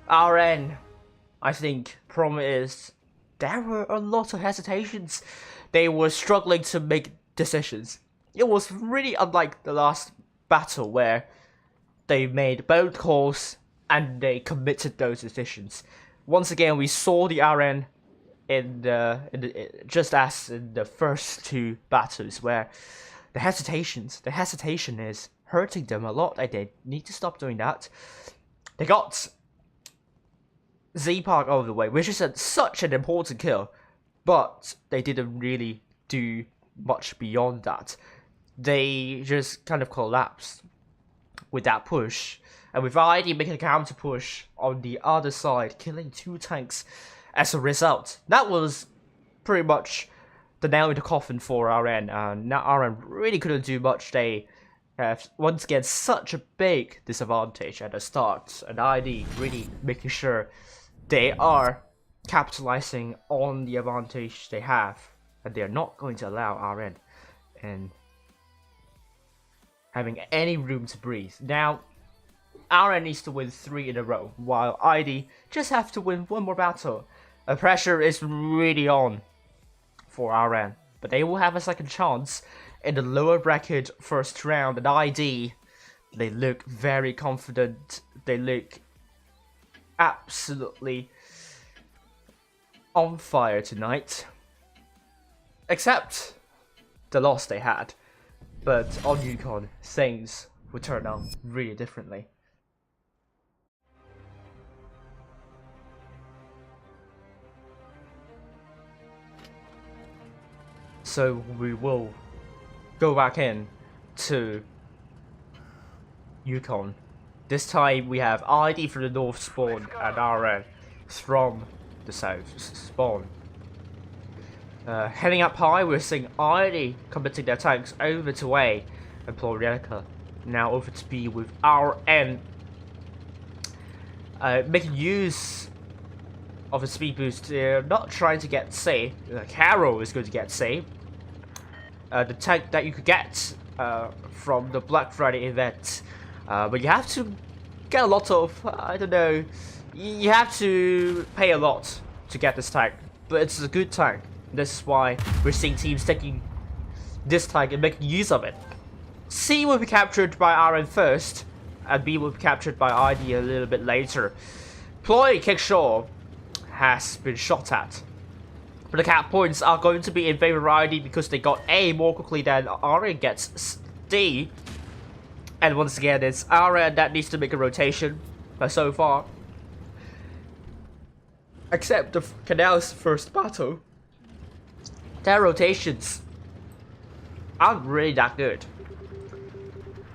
[SPEAKER 2] RN, I think, problem is there were a lot of hesitations. They were struggling to make decisions. It was really unlike the last battle where they made bold calls and they committed those decisions. Once again, we saw the RN just as in the first two battles where the hesitation is hurting them a lot, and they need to stop doing that. They got Z-Park out of the way, which is such an important kill, but they didn't really do much beyond that. They just kind of collapsed with that push, and with ID making a counter push on the other side, killing 2 tanks as a result. That was pretty much the nail in the coffin for RN. Now RN really couldn't do much. They have once again such a big disadvantage at the start, and ID really making sure they are capitalizing on the advantage they have, and they are not going to allow RN and having any room to breathe. Now, RN needs to win 3 in a row, while ID just have to win 1 more battle. The pressure is really on for RN, but they will have a second chance in the lower bracket first round. And ID, they look very confident. They look absolutely on fire tonight, except the loss they had. But on Yukon, things would turn out really differently. So we will go back in to Yukon. This time we have ID from the north spawn and RN from the south spawn. Heading up high, we're seeing ID committing their tanks over to A and Plorianica. Now over to B with RN making use of a speed boost. They're not trying to get C. Carol is going to get C. The tank that you could get from the Black Friday event. But you have to get a lot of, I don't know, you have to pay a lot to get this tank. But it's a good tank. This is why we're seeing teams taking this tank and making use of it. C will be captured by RN first, and B will be captured by ID a little bit later. Ploy Kickshaw has been shot at. But the cap points are going to be in favor of ID because they got A more quickly than RN gets D. And once again, it's RN that needs to make a rotation. But so far, except the Canal's first battle, their rotations aren't really that good.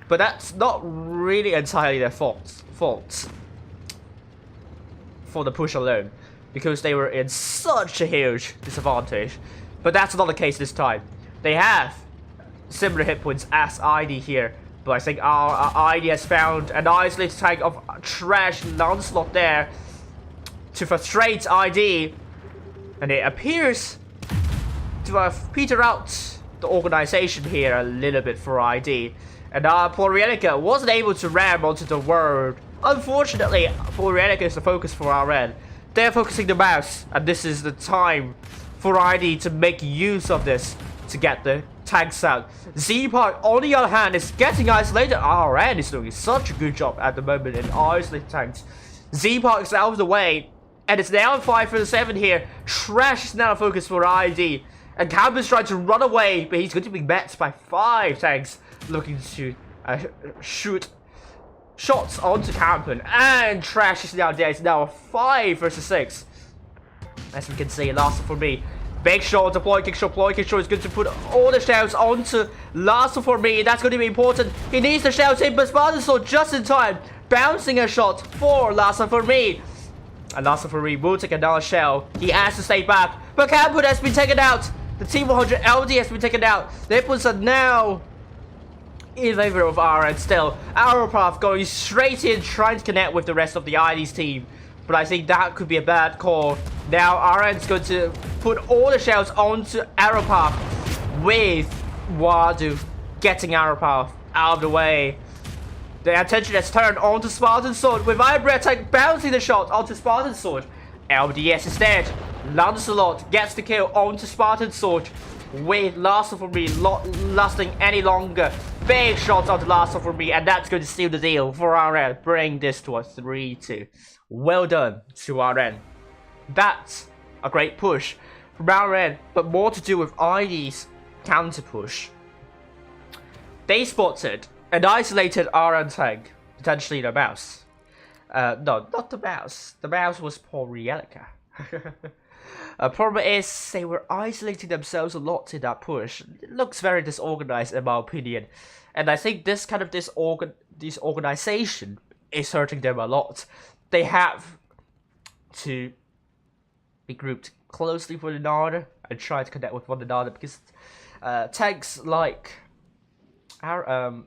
[SPEAKER 2] But that's not really entirely their fault for the push alone, because they were in such a huge disadvantage. But that's not the case this time. They have similar hit points as ID here, but I think our ID has found an isolated tank of trash Lancelot there to frustrate ID, and it appears to have petered out the organization here a little bit for ID. And Plorianica wasn't able to ram onto the word. Unfortunately, Plorianica is the focus for RN. They're focusing the mouse, and this is the time for ID to make use of this to get the tanks out. Z-Park, on the other hand, is getting isolated. RN is doing such a good job at the moment in isolating tanks. Z-Park is out of the way, and it's now 5-7 here. Trash is now focused for ID. And Campus trying to run away, but he's going to be met by 5 tanks looking to shoot shots onto Campen. And Trash is now there. It's now a 5-6. As we can see, last for me. Big shot, deploy Kickshaw. Ploy Kickshaw is going to put all the shells onto last for me. That's going to be important. He needs the shells in, but Spartan Sword just in time. Bouncing a shot for last for me. And last for me will take another shell. He has to stay back. But Campen has been taken out. The T100 LD has been taken out. The Hippos are now in favor of RN still. Arrowpath going straight in, trying to connect with the rest of the ID's team. But I think that could be a bad call. Now RN's going to put all the shells onto Arrowpath, with Wadu getting Arrowpath out of the way. The attention has turned onto Spartan Sword, with Iron Breath Tank bouncing the shot onto Spartan Sword. LDS is dead. Lancelot gets the kill onto Spartan Sword, with Last for me lasting any longer. big shots on the last one for me, and that's going to seal the deal for RN. Bring this to a 3-2. Well done to RN. That's a great push from RN, but more to do with ID's counter push. They spotted and isolated RN tank, potentially the mouse. No, not the mouse. The mouse was Paul Rielica. Problem is, they were isolating themselves a lot in that push. It looks very disorganized in my opinion. And I think this kind of disorganization is hurting them a lot. They have to be grouped closely with one another and try to connect with one another, because tanks like our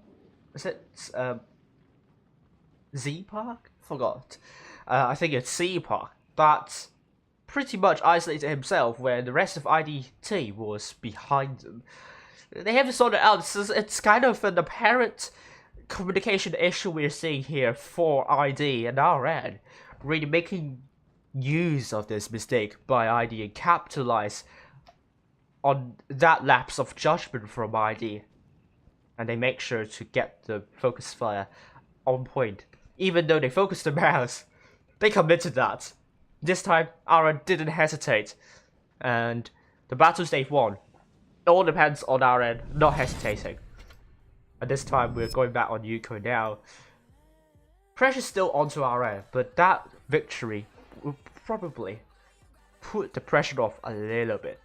[SPEAKER 2] Z-Park? Forgot. I think it's C-Park, but pretty much isolated himself where the rest of IDT was behind them. They have to sort it out. It's kind of an apparent communication issue we're seeing here for ID and RN, really making use of this mistake by ID and capitalize on that lapse of judgment from ID. And they make sure to get the focus fire on point. Even though they focused the mouse, they committed that. This time, RN didn't hesitate, and the battle stage won. It all depends on RN not hesitating. And this time, we're going back on Yukon now. Pressure's still onto RN, but that victory will probably put the pressure off a little bit.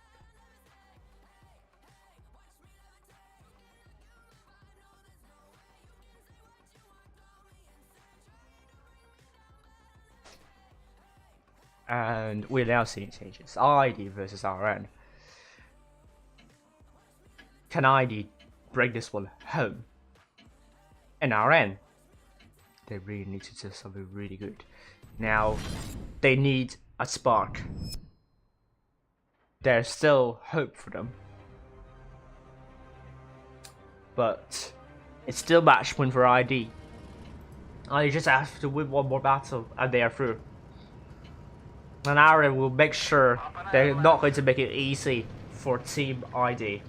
[SPEAKER 2] And we're now seeing changes. ID versus RN. Can ID bring this one home? And RN, they really need to do something really good. Now, they need a spark. There's still hope for them. But it's still match point for ID. ID just have to win one more battle and they are through. And RN will make sure they're not going to make it easy for Team ID.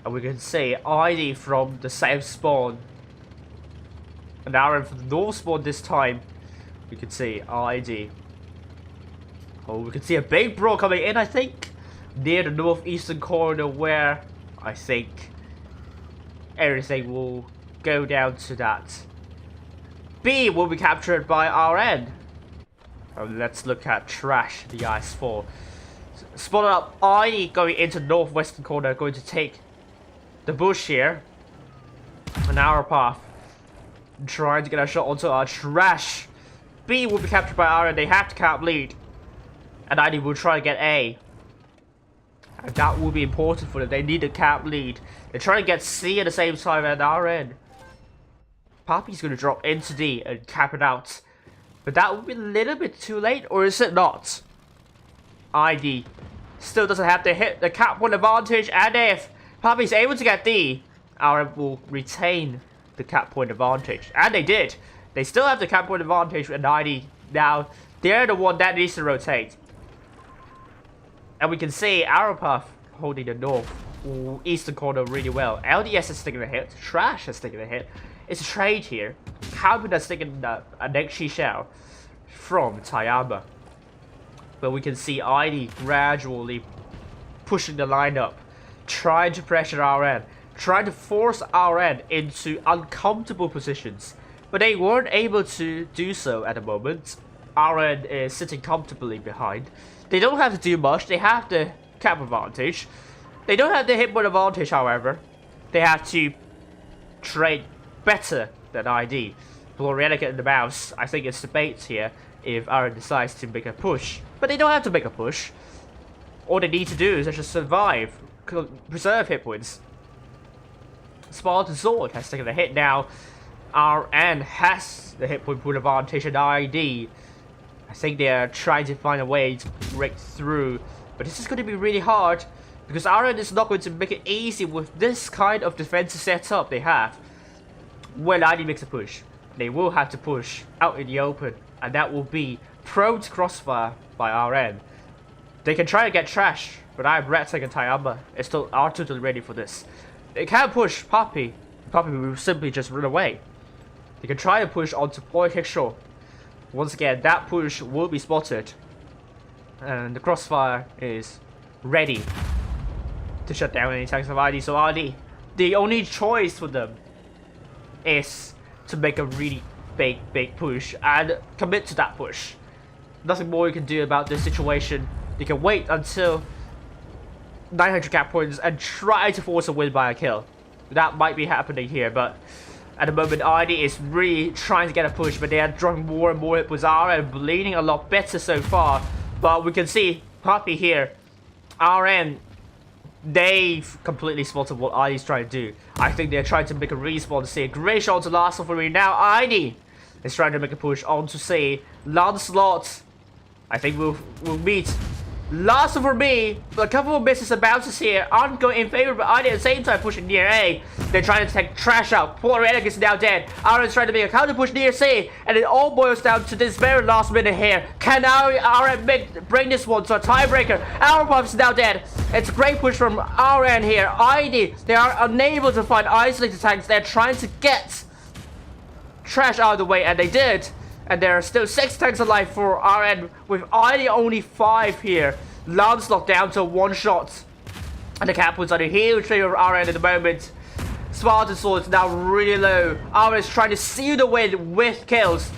[SPEAKER 2] And we can see ID from the south spawn and RN from the north spawn this time. We can see ID. Oh, we can see a big brawl coming in, I think, near the northeastern corner, where I think everything will go down to that. B will be captured by RN. Oh, let's look at Trash, the Ice 4. Spotted up I going into northwestern corner, going to take the bush here. An hour path. Trying to get a shot onto our Trash. B will be captured by RN. They have to cap lead. And ID will try to get A. And that will be important for them. They need a cap lead. They're trying to get C at the same time as RN. Poppy's going to drop into D and cap it out. But that would be a little bit too late, or is it not? ID still doesn't have to hit the cap point advantage, and if Poppy's able to get D, RN will retain the cap point advantage. And they did. They still have the cap point advantage, and ID now, they're the one that needs to rotate. And we can see Arrowpuff holding the north eastern corner really well. LDS is taking a hit. Trash is taking a hit. It's a trade here. Calvin has taken a Nexi shell from Tayama. But we can see ID gradually pushing the lineup, trying to pressure RN, trying to force RN into uncomfortable positions. But they weren't able to do so at the moment. RN is sitting comfortably behind. They don't have to do much. They have the cap advantage. They don't have the hit point advantage, however. They have to trade better than ID. Glorienica and the mouse, I think it's debate here if RN decides to make a push. But they don't have to make a push. All they need to do is just survive, preserve hit points. Spartan Sword has taken a hit now. RN has the hit point advantage and ID. I think they are trying to find a way to break through. But this is going to be really hard, because RN is not going to make it easy with this kind of defensive setup they have. When ID makes a push, they will have to push out in the open, and that will be prone to crossfire by RN. They can try to get trash, but I have Red and Tayama is still are totally ready for this. They can't push Poppy. Poppy will simply just run away. They can try to push onto Boy Kickshaw. Once again, that push will be spotted. And the crossfire is ready to shut down any tanks of ID. So ID, the only choice for them is to make a really big push and commit to that push. Nothing more you can do about this situation. They can wait until 900 cap points and try to force a win by a kill. That might be happening here, but at the moment ID is really trying to get a push, but they are drawing more and more hit with RN and bleeding a lot better so far. But we can see Poppy here, RN, they've completely spotted what ID's trying to do. I think they're trying to make a respawn to see a great shot to last for me. Now ID is trying to make a push on to see Lancelot. I think we'll meet last for me, but a couple of misses and bounces here aren't going in favor, but ID at the same time pushing near A. They're trying to take trash out. Poor Relic is now dead. Aaron's trying to make a counter push near C, and it all boils down to this very last minute here. Can Aaron bring this one to a tiebreaker? Aaron Puff is now dead. It's a great push from RN here. ID, they are unable to find isolated tanks. They're trying to get trash out of the way, and they did. And there are still 6 tanks alive for RN, with ID only 5 here. Lancelot down to 1 shot. And the cap was on a huge favor of RN at the moment. Spartan Sword is now really low. RN is trying to seal the win with kills.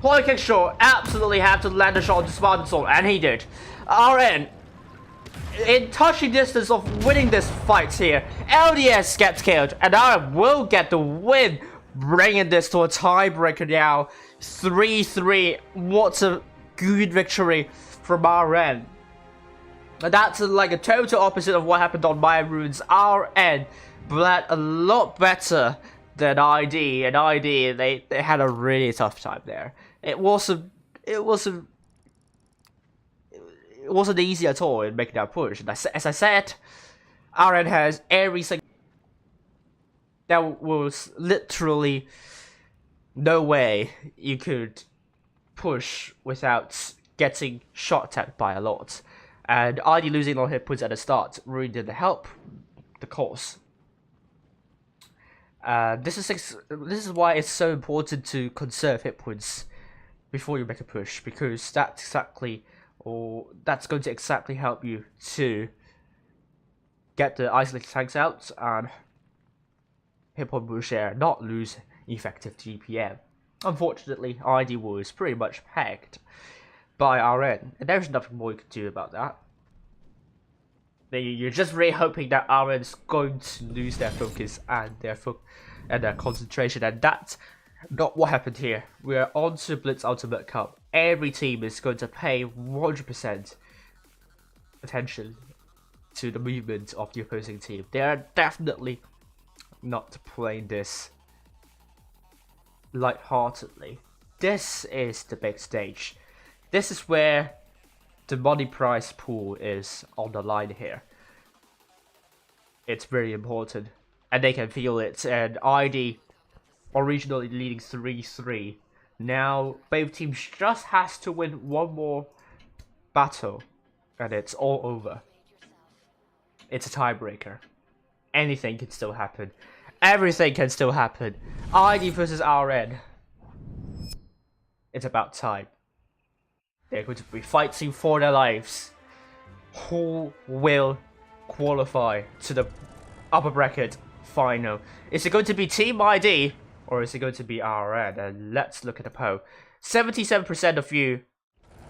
[SPEAKER 2] Ploy Kickshaw absolutely had to land a shot onto Spartan Sword, and he did. RN, in touching distance of winning this fight here, LDS gets killed, and RN will get the win, bringing this to a tiebreaker now. 3-3. What a good victory from RN. And that's like a total opposite of what happened on my runes. RN bled a lot better than ID, and ID they had a really tough time there. It wasn't easy at all in making that push. And as I said, RN has every single. There was literally no way you could push without getting shot at by a lot. And ID losing on hit points at the start really didn't help the cause. This is why it's so important to conserve hit points before you make a push, because that's going to exactly help you to get the isolated tanks out and hit point push share, not lose effective GPM. Unfortunately, ID was pretty much pegged by RN, and there's nothing more you can do about that. You're just really hoping that RN is going to lose their focus and their concentration, and that's not what happened here. We are on to Blitz Ultimate Cup. Every team is going to pay 100% attention to the movement of the opposing team. They are definitely not playing this lightheartedly. This is the big stage. This is where the money prize pool is on the line here. It's very important, and they can feel it. And ID originally leading 3-3. Now both teams just has to win one more battle, and it's all over. It's a tiebreaker. Anything can still happen. Everything can still happen. ID versus RN. It's about time. They're going to be fighting for their lives. Who will qualify to the upper bracket final? Is it going to be Team ID or is it going to be RN? And let's look at the poll. 77% of you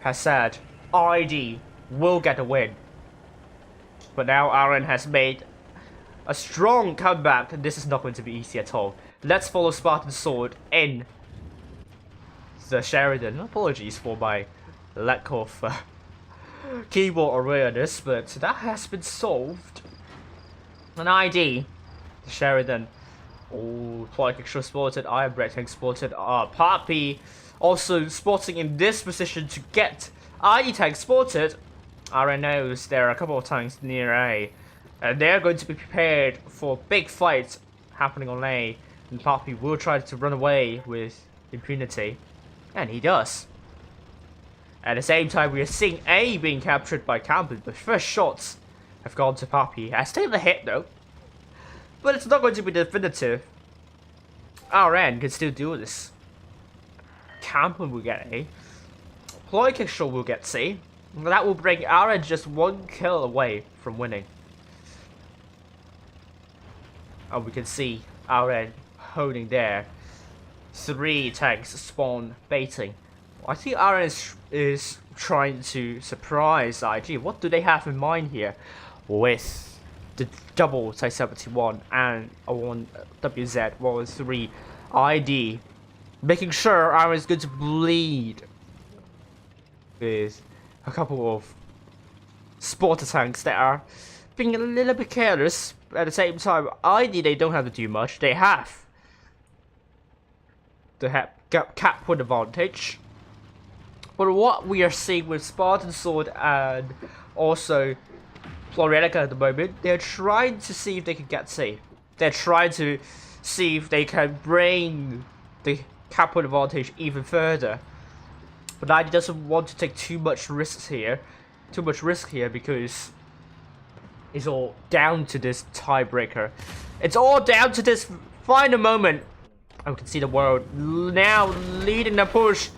[SPEAKER 2] has said ID will get a win. But now RN has made a strong comeback, and this is not going to be easy at all. Let's follow Spartan Sword in the Sheridan. Apologies for my lack of keyboard awareness, but that has been solved. An ID, the Sheridan. Oh, Flying Extra spotted, I am Red Tank spotted, Poppy also spotting in this position to get ID Tank spotted. RN knows there are a couple of tanks near A, and they're going to be prepared for big fights happening on A, and Poppy will try to run away with impunity, and he does. At the same time, we are seeing A being captured by Camden. The first shots have gone to Poppy. I still a hit though, but it's not going to be definitive. RN can still do this. Camden will get A. Ploy Kickshot will get C. That will bring RN just 1 kill away from winning. And we can see RN holding there. 3 tanks spawn baiting. I think RN is trying to surprise IG. What do they have in mind here with the double Type 71 and a 1 WZ 103 ID, making sure RN is going to bleed with a couple of spotter tanks that are being a little bit careless. At the same time, ID they don't have to do much. They have the cap point advantage. But what we are seeing with Spartan Sword and also Florianica at the moment, they're trying to see if they can get safe. They're trying to see if they can bring the cap point advantage even further. But ID doesn't want to take too much risk here because it's all down to this tiebreaker. It's all down to this final moment. And we can see the world now leading the push.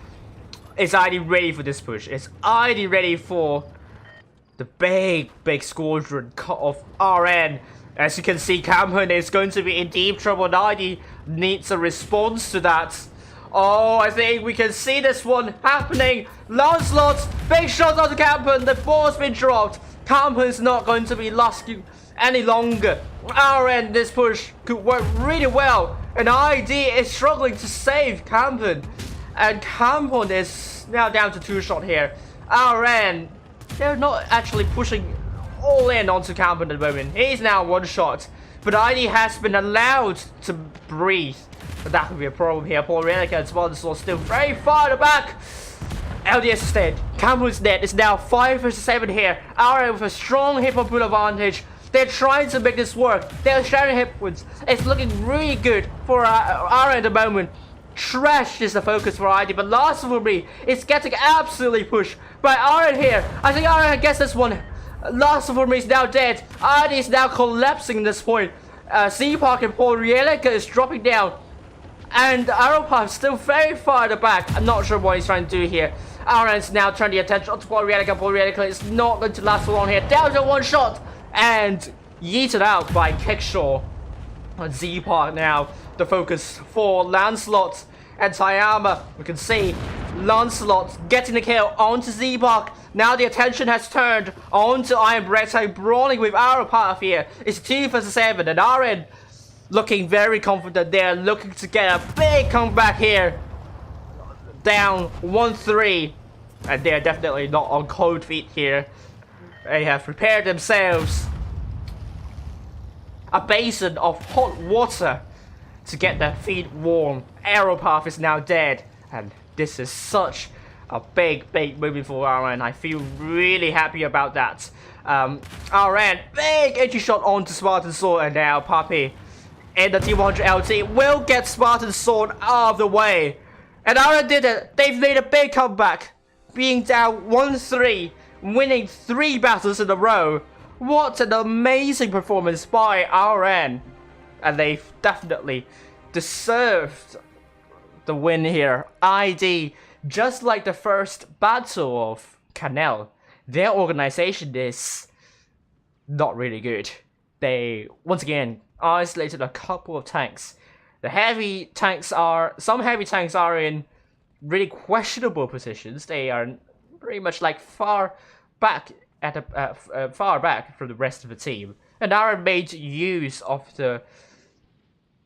[SPEAKER 2] Is ID ready for this push? Is ID ready for the big squadron cut off RN? As you can see, Camden is going to be in deep trouble, and ID needs a response to that. Oh, I think we can see this one happening. Lancelot, big shot onto Camden. The ball's been dropped. Camden's not going to be lost any longer. RN, this push could work really well, and ID is struggling to save Camden. And Camden is now down to 2 shots here. RN, they're not actually pushing all in onto Camden at the moment. He's now 1 shot. But ID has been allowed to breathe. But that could be a problem here. Paul Relica and Spartan Sword still very far at the back. LDS is dead. Camden's dead. It's now 5 versus 7 here. RN with a strong hit point advantage. They're trying to make this work. They're sharing hit points. It's looking really good for RN at the moment. Trash is the focus for ID, but last of me is getting absolutely pushed by RN here. I think RN gets this one. Last of me is now dead. ID is now collapsing at this point. C-Park and Paul Relica is dropping down. And Aeropath is still very far at the back. I'm not sure what he's trying to do here. RN's now turning the attention onto Paul Relica. Paul Relica is not going to last for long here. Down to 1 shot. And yeeted out by Kickshaw. And Z-Park now the focus for Lancelot and Tayama. We can see Lancelot getting the kill onto Z-Park. Now the attention has turned onto Iron Brett, brawling with Aeropath here. It's 2 versus 7, and RN looking very confident. They're looking to get a big comeback here. Down 1-3, and they're definitely not on cold feet here. They have prepared themselves a basin of hot water to get their feet warm. Aeropath is now dead, and this is such a big movie for RN. I feel really happy about that. RN, big edgy shot onto Spartan Sword, and now Poppy in the T100 LT will get Spartan Sword out of the way. And RN did it. They've made a big comeback, being down 1-3, winning 3 battles in a row. What an amazing performance by RN. And they've definitely deserved the win here. ID, just like the first battle of Canal, their organization is not really good. They, once again, isolated a couple of tanks. Some heavy tanks are in really questionable positions. They are pretty much like far back from the rest of the team, and RN made use of the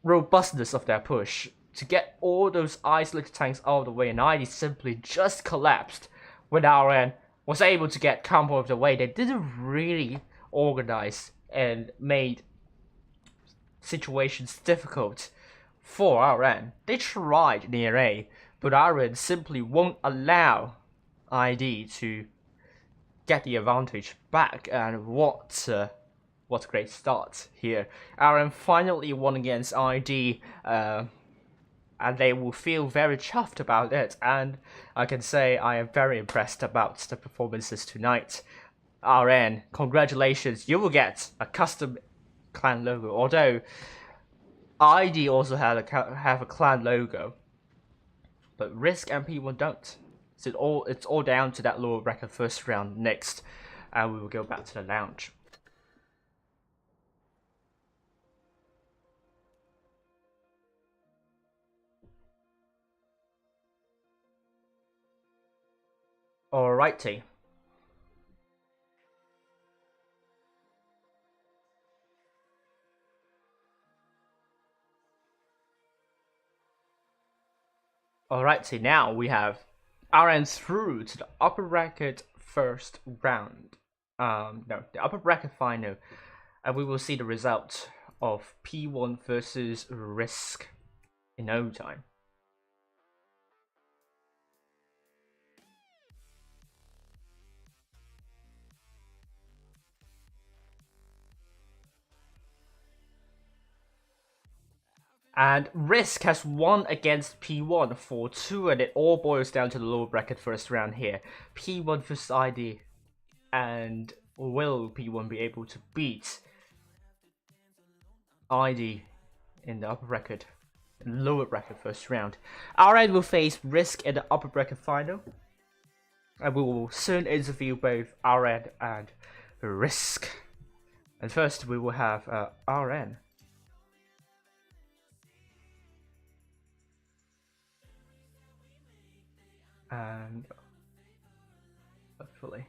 [SPEAKER 2] robustness of their push to get all those isolated tanks out of the way, and ID simply just collapsed when RN was able to get combo of the way. They didn't really organize and made situations difficult for RN. They tried near A, but RN simply won't allow ID to get the advantage back. And what a great start here. RN finally won against ID. and they will feel very chuffed about it. And I can say I am very impressed about the performances tonight. RN, congratulations! You will get a custom clan logo. Although ID also have a clan logo, but RISQ and P1 don't. So it's all down to that lower bracket first round next, and we will go back to the lounge. Alrighty. Alrighty, now we have RN through to the upper bracket first round. No, the upper bracket final, and we will see the result of P1 versus RISQ in no time. And RISQ has won against P1 4-2, and it all boils down to the lower bracket first round here. P1 versus ID, and will P1 be able to beat ID in the upper bracket, lower bracket first round? RN will face RISQ in the upper bracket final, and we will soon interview both RN and RISQ. And first we will have RN. And hopefully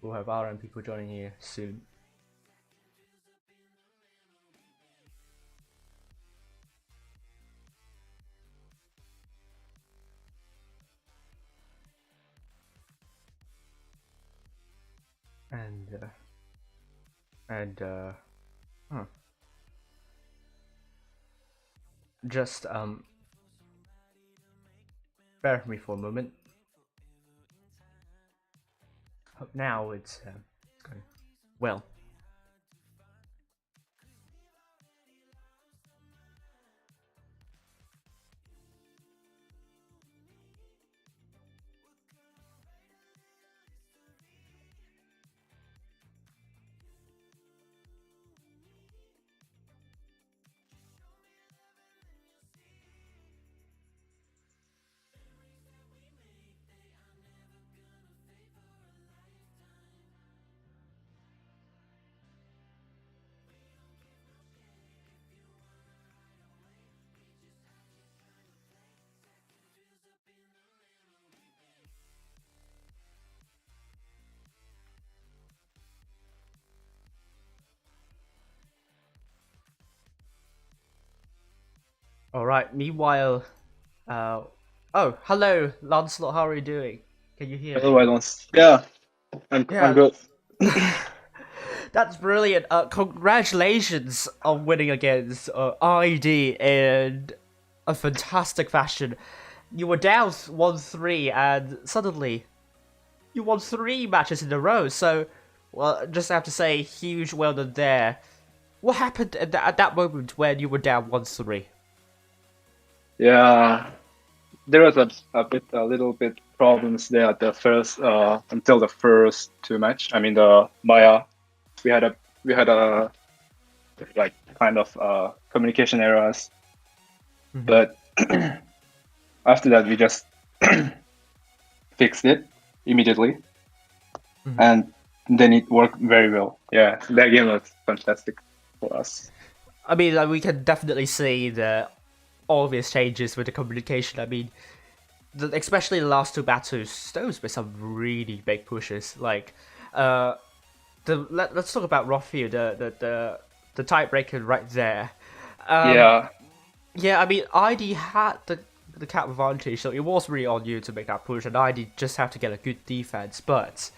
[SPEAKER 2] we'll have RM people joining here soon. Just bear with me for a moment. Hope now it's going well. All right. Meanwhile, oh, hello, Lancelot. How are you doing? Can you hear me?
[SPEAKER 7] Hello, Idons. Yeah, I'm good.
[SPEAKER 2] That's brilliant. Congratulations on winning against ID in a fantastic fashion. You were down 1-3, and suddenly you won 3 matches in a row. So, well, just have to say, huge well done there. What happened at that moment when you were down 1-3?
[SPEAKER 7] Yeah, there was a little bit problems there at the first until the first 2 match. I mean the Maya, we had a like kind of communication errors, but after that we just fixed it immediately, and then it worked very well. Yeah, that game was fantastic for us.
[SPEAKER 2] I mean, we can definitely see the obvious changes with the communication. I mean, especially the last 2 battles, those were some really big pushes. Like, let's talk about Rothfield, the tiebreaker right there.
[SPEAKER 7] Yeah.
[SPEAKER 2] I mean, ID had the cap advantage, so it was really on you to make that push, and ID just have to get a good defense. But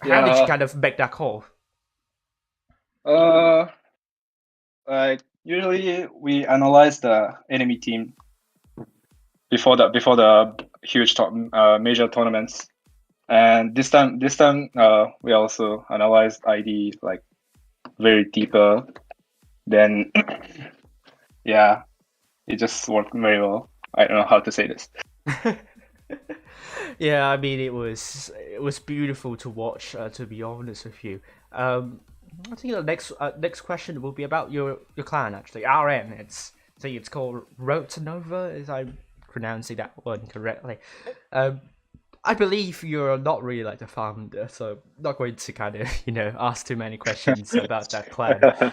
[SPEAKER 2] how did you kind of make that call?
[SPEAKER 7] Like usually we analyze the enemy team before the huge major tournaments, And this time, we also analyzed ID like very deeper. Then, yeah, it just worked very well. I don't know how to say this.
[SPEAKER 2] Yeah, I mean it was beautiful to watch. To be honest with you, I think the next question will be about your clan actually. RN. I think it's called Rotanova. Is I pronouncing that one correctly? I believe you're not really like the founder, so not going to kind of ask too many questions about that clan.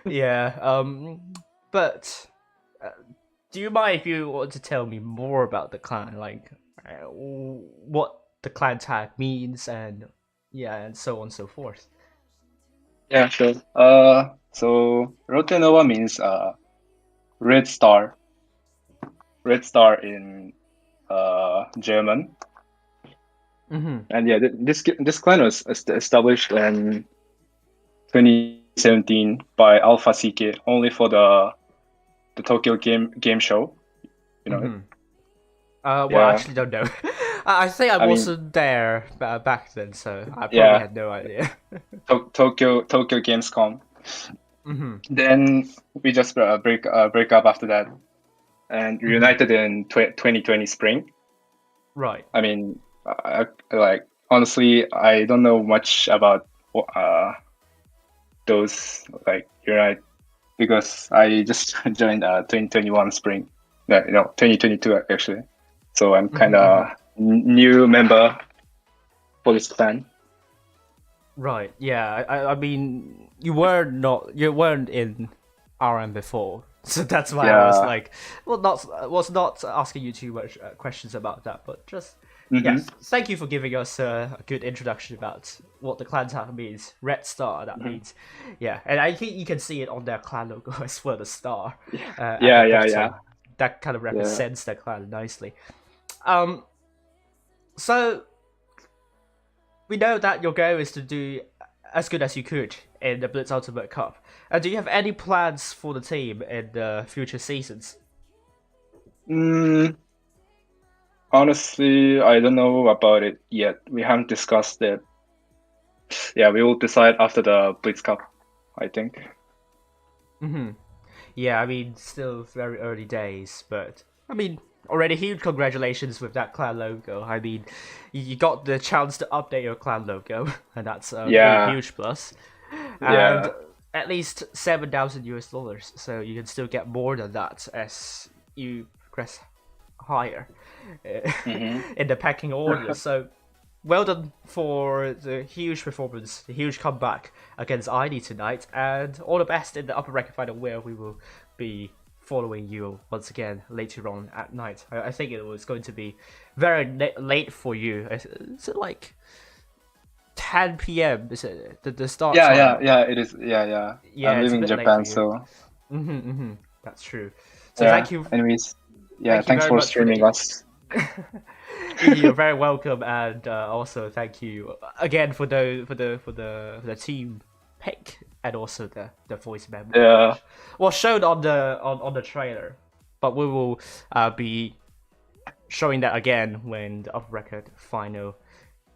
[SPEAKER 2] Yeah. But do you mind if you want to tell me more about the clan, like what the clan tag means, and and so on and so forth?
[SPEAKER 7] Yeah, sure. So Rotenova means red star. Red star in German.
[SPEAKER 2] Mm-hmm.
[SPEAKER 7] And yeah, this clan was established in 2017 by Alpha CK only for the Tokyo game show. You know it?
[SPEAKER 2] Well, I
[SPEAKER 7] Yeah.
[SPEAKER 2] actually don't know. I think I
[SPEAKER 7] mean-
[SPEAKER 2] wasn't there back then, so I probably
[SPEAKER 7] Yeah.
[SPEAKER 2] had no idea.
[SPEAKER 7] Tokyo Gamescom.
[SPEAKER 2] Mm-hmm.
[SPEAKER 7] Then we just break up after that, and reunited in 2020 spring.
[SPEAKER 2] Right.
[SPEAKER 7] I mean, like honestly, I don't know much about those like unite because I just joined 2021 spring. No, 2022 actually. So I'm kind of new member for this clan.
[SPEAKER 2] Right. Yeah. I mean, you weren't in RM before, so that's why I was
[SPEAKER 7] Yeah.
[SPEAKER 2] like, well, was not asking you too much questions about that, but just
[SPEAKER 7] Mhm.
[SPEAKER 2] yes. Thank you for giving us a good introduction about what the clan tag means. Red star. That means, yeah, and I think you can see it on their clan logo as well. The star. At
[SPEAKER 7] Yeah,
[SPEAKER 2] the
[SPEAKER 7] yeah,
[SPEAKER 2] bottom.
[SPEAKER 7] yeah.
[SPEAKER 2] That kind of represents their clan nicely. So we know that your goal is to do as good as you could in the Blitz Ultimate Cup. Do you have any plans for the team in the future seasons?
[SPEAKER 7] Honestly, I don't know about it yet. We haven't discussed it. Yeah, we will decide after the Blitz Cup, I think.
[SPEAKER 2] Yeah, I mean, still very early days, but I mean, already huge congratulations with that clan logo. I mean, you got the chance to update your clan logo, and that's a
[SPEAKER 7] Yeah.
[SPEAKER 2] really huge plus.
[SPEAKER 7] Yeah.
[SPEAKER 2] And at least $7,000, so you can still get more than that as you progress higher in the pecking order. So well done for the huge performance, the huge comeback against ID tonight, and all the best in the upper bracket final where we will be following you once again later on at night. I think it was going to be very late for you. Is it like 10 p.m.? Is it the start
[SPEAKER 7] Yeah,
[SPEAKER 2] time?
[SPEAKER 7] yeah, it is. Yeah.
[SPEAKER 2] Yeah,
[SPEAKER 7] I'm
[SPEAKER 2] it's a
[SPEAKER 7] living in
[SPEAKER 2] bit late
[SPEAKER 7] Japan,
[SPEAKER 2] for you.
[SPEAKER 7] so
[SPEAKER 2] That's true. So
[SPEAKER 7] yeah.
[SPEAKER 2] thank you.
[SPEAKER 7] Anyways, yeah,
[SPEAKER 2] Thank you
[SPEAKER 7] thanks
[SPEAKER 2] very
[SPEAKER 7] for
[SPEAKER 2] much for the-
[SPEAKER 7] streaming us.
[SPEAKER 2] You're very welcome, and also thank you again for the team pick and also the voice memo.
[SPEAKER 7] Yeah.
[SPEAKER 2] Was shown on the trailer, but we will be showing that again when the upper record final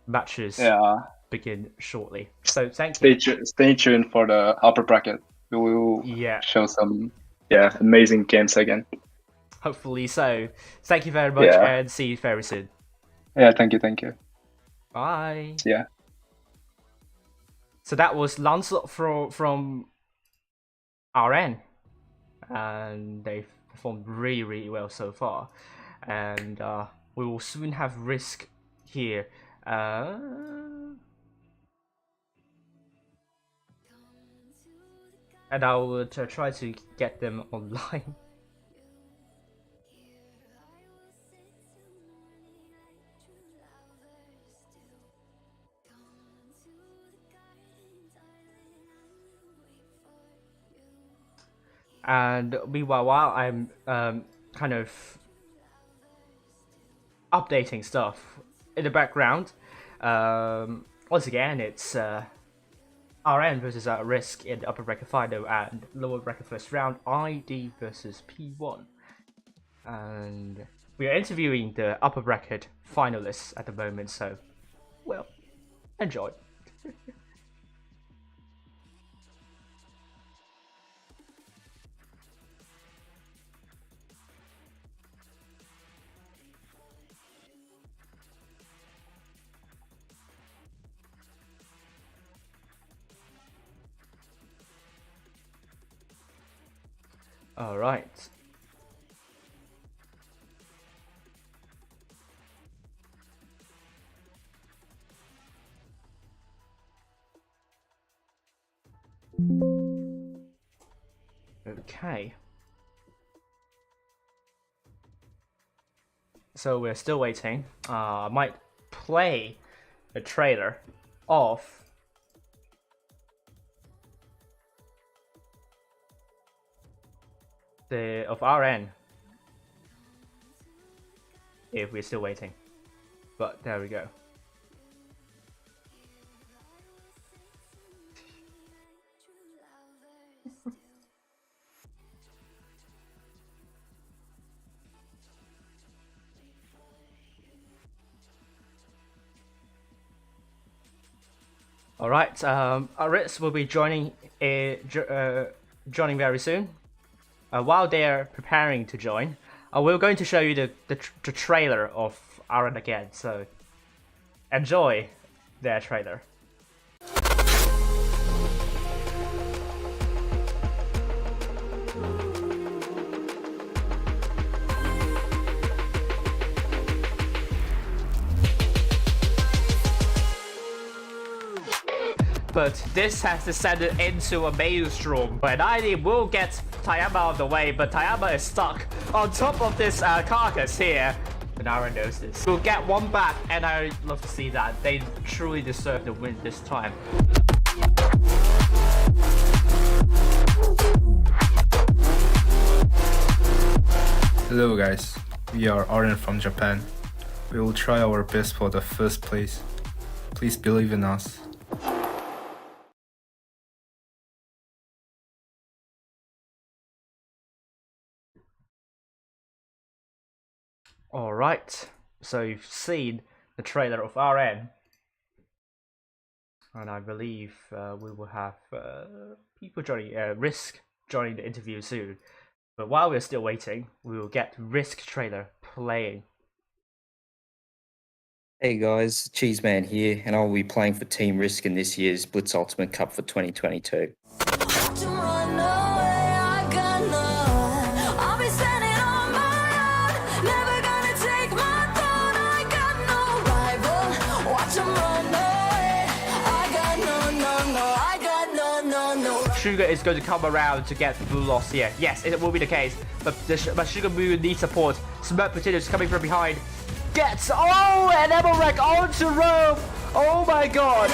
[SPEAKER 2] matches
[SPEAKER 7] Yeah.
[SPEAKER 2] begin shortly. So thank you.
[SPEAKER 7] Stay tuned for the upper bracket. We will
[SPEAKER 2] Yeah.
[SPEAKER 7] show some amazing games again.
[SPEAKER 2] Hopefully so. Thank you very much,
[SPEAKER 7] Yeah.
[SPEAKER 2] and see you very soon.
[SPEAKER 7] Yeah, thank you.
[SPEAKER 2] Bye.
[SPEAKER 7] Yeah.
[SPEAKER 2] So that was Lancelot from RN, and they've performed really well so far. And we will soon have RISQ here. And I will try to get them online. And meanwhile, while I'm kind of updating stuff in the background, once again it's RN versus RISQ in the upper bracket final and lower bracket first round, ID versus P1. And we are interviewing the upper bracket finalists at the moment, so well, enjoy. All right. Okay. So we're still waiting. I might play a trailer of RN if we're still waiting. But there we go. All right, RISQ will be joining very soon. While they're preparing to join, we're going to show you the trailer of RN again. So enjoy their trailer. But this has descended into a maelstrom. And ID will get Tayama out of the way, but Tayama is stuck on top of this carcass here. But Nara knows this. We'll get one back, and I love to see that. They truly deserve the win this time.
[SPEAKER 4] Hello guys, we are Arden from Japan. We will try our best for the first place. Please believe in us.
[SPEAKER 2] Alright, so you've seen the trailer of RN. And I believe we will have people joining, RISQ joining the interview soon. But while we're still waiting, we will get RISQ trailer playing.
[SPEAKER 6] Hey guys, Cheeseman here, and I'll be playing for Team RISQ in this year's Blitz Ultimate Cup for 2022.
[SPEAKER 3] To run away, I got none. I'll be standing on my own. Never gonna take my throne. I got no rival. Watch 'em run away. I got no. I got no.
[SPEAKER 2] Sugar is going to come around to get the blue loss here. Yes, it will be the case. But Sugar Moon needs support. Smurf Potatoes coming from behind. Gets an Emerald Wreck onto Rome. Oh my god.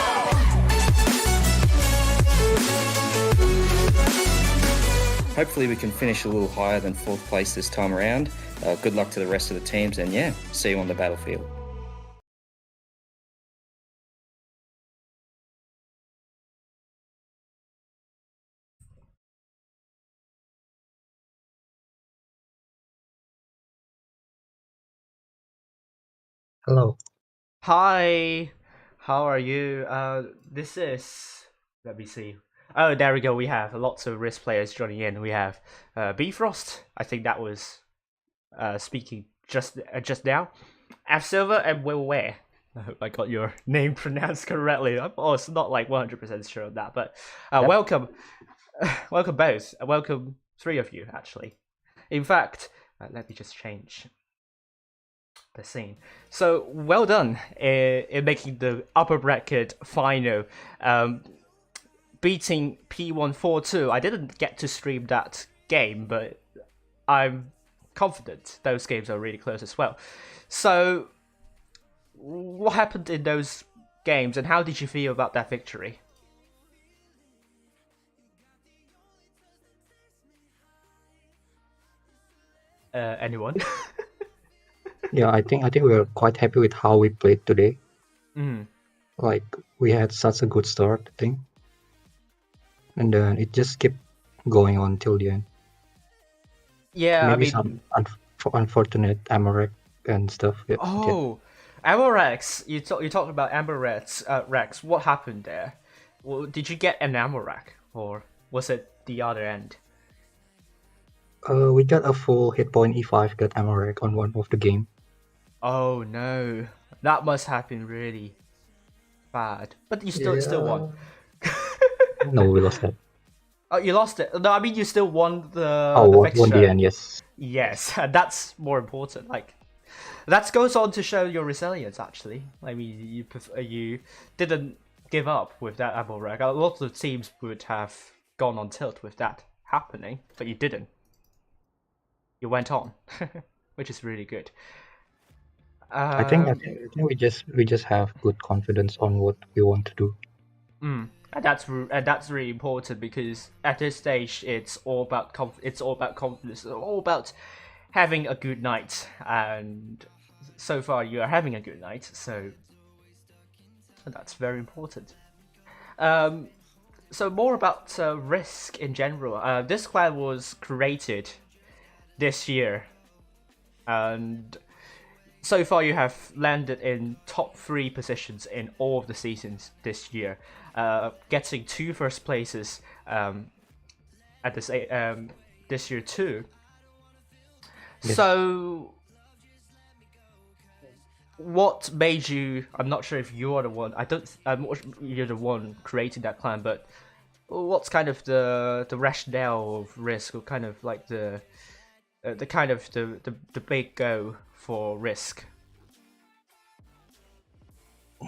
[SPEAKER 6] Hopefully we can finish a little higher than 4th place this time around. Good luck to the rest of the teams, and yeah, see you on the battlefield.
[SPEAKER 8] Hello.
[SPEAKER 2] Hi. How are you? This is... Let me see. Oh, there we go. We have lots of RISQ players joining in. We have Bifrost. I think that was speaking just now. F Silver and Will Ware. I hope I got your name pronounced correctly. I'm also not like 100% sure of that, but
[SPEAKER 8] Yep.
[SPEAKER 2] welcome. Welcome both. Welcome 3 of you, actually. In fact, let me just change the scene. So, well done in making the upper bracket final. Beating P142. I didn't get to stream that game, but I'm confident those games are really close as well. So, what happened in those games, and how did you feel about that victory? Anyone?
[SPEAKER 8] Yeah, I think we were quite happy with how we played today.
[SPEAKER 2] Mm.
[SPEAKER 8] Like we had such a good start, I think, and then it just kept going on till the end.
[SPEAKER 2] Yeah,
[SPEAKER 8] Maybe
[SPEAKER 2] I mean,
[SPEAKER 8] some unfortunate Amarek and stuff. Yeah,
[SPEAKER 2] oh, Amber Rex, you talked about Amber Rex. Rex, what happened there? Well, did you get an Amber Rex, or was it the other end?
[SPEAKER 8] We got a full hit point E5 got Amarek on one of the game.
[SPEAKER 2] Oh no, that must have been really bad. But you still won.
[SPEAKER 8] No, we lost that.
[SPEAKER 2] Oh, you lost it. No, I mean you still won the
[SPEAKER 8] Won
[SPEAKER 2] fixture.
[SPEAKER 8] the end, yes.
[SPEAKER 2] Yes, and that's more important. Like, that goes on to show your resilience. Actually, I mean, you didn't give up with that Amber Rex. A lot of teams would have gone on tilt with that happening, but you didn't. You went on, which is really good.
[SPEAKER 8] I think we just have good confidence on what we want to do.
[SPEAKER 2] And that's really important, because at this stage it's all about confidence. It's all about having a good night, and so far you are having a good night. So that's very important. So more about RISQ in general. This clan was created this year, and so far you have landed in top 3 positions in all of the seasons this year, getting 2 first places at this year too. Yes. So what made you? I'm not sure if you are the one. I'm not sure you're the one creating that clan, but what's kind of the rationale of RISQ, or kind of like the big go for RISQ?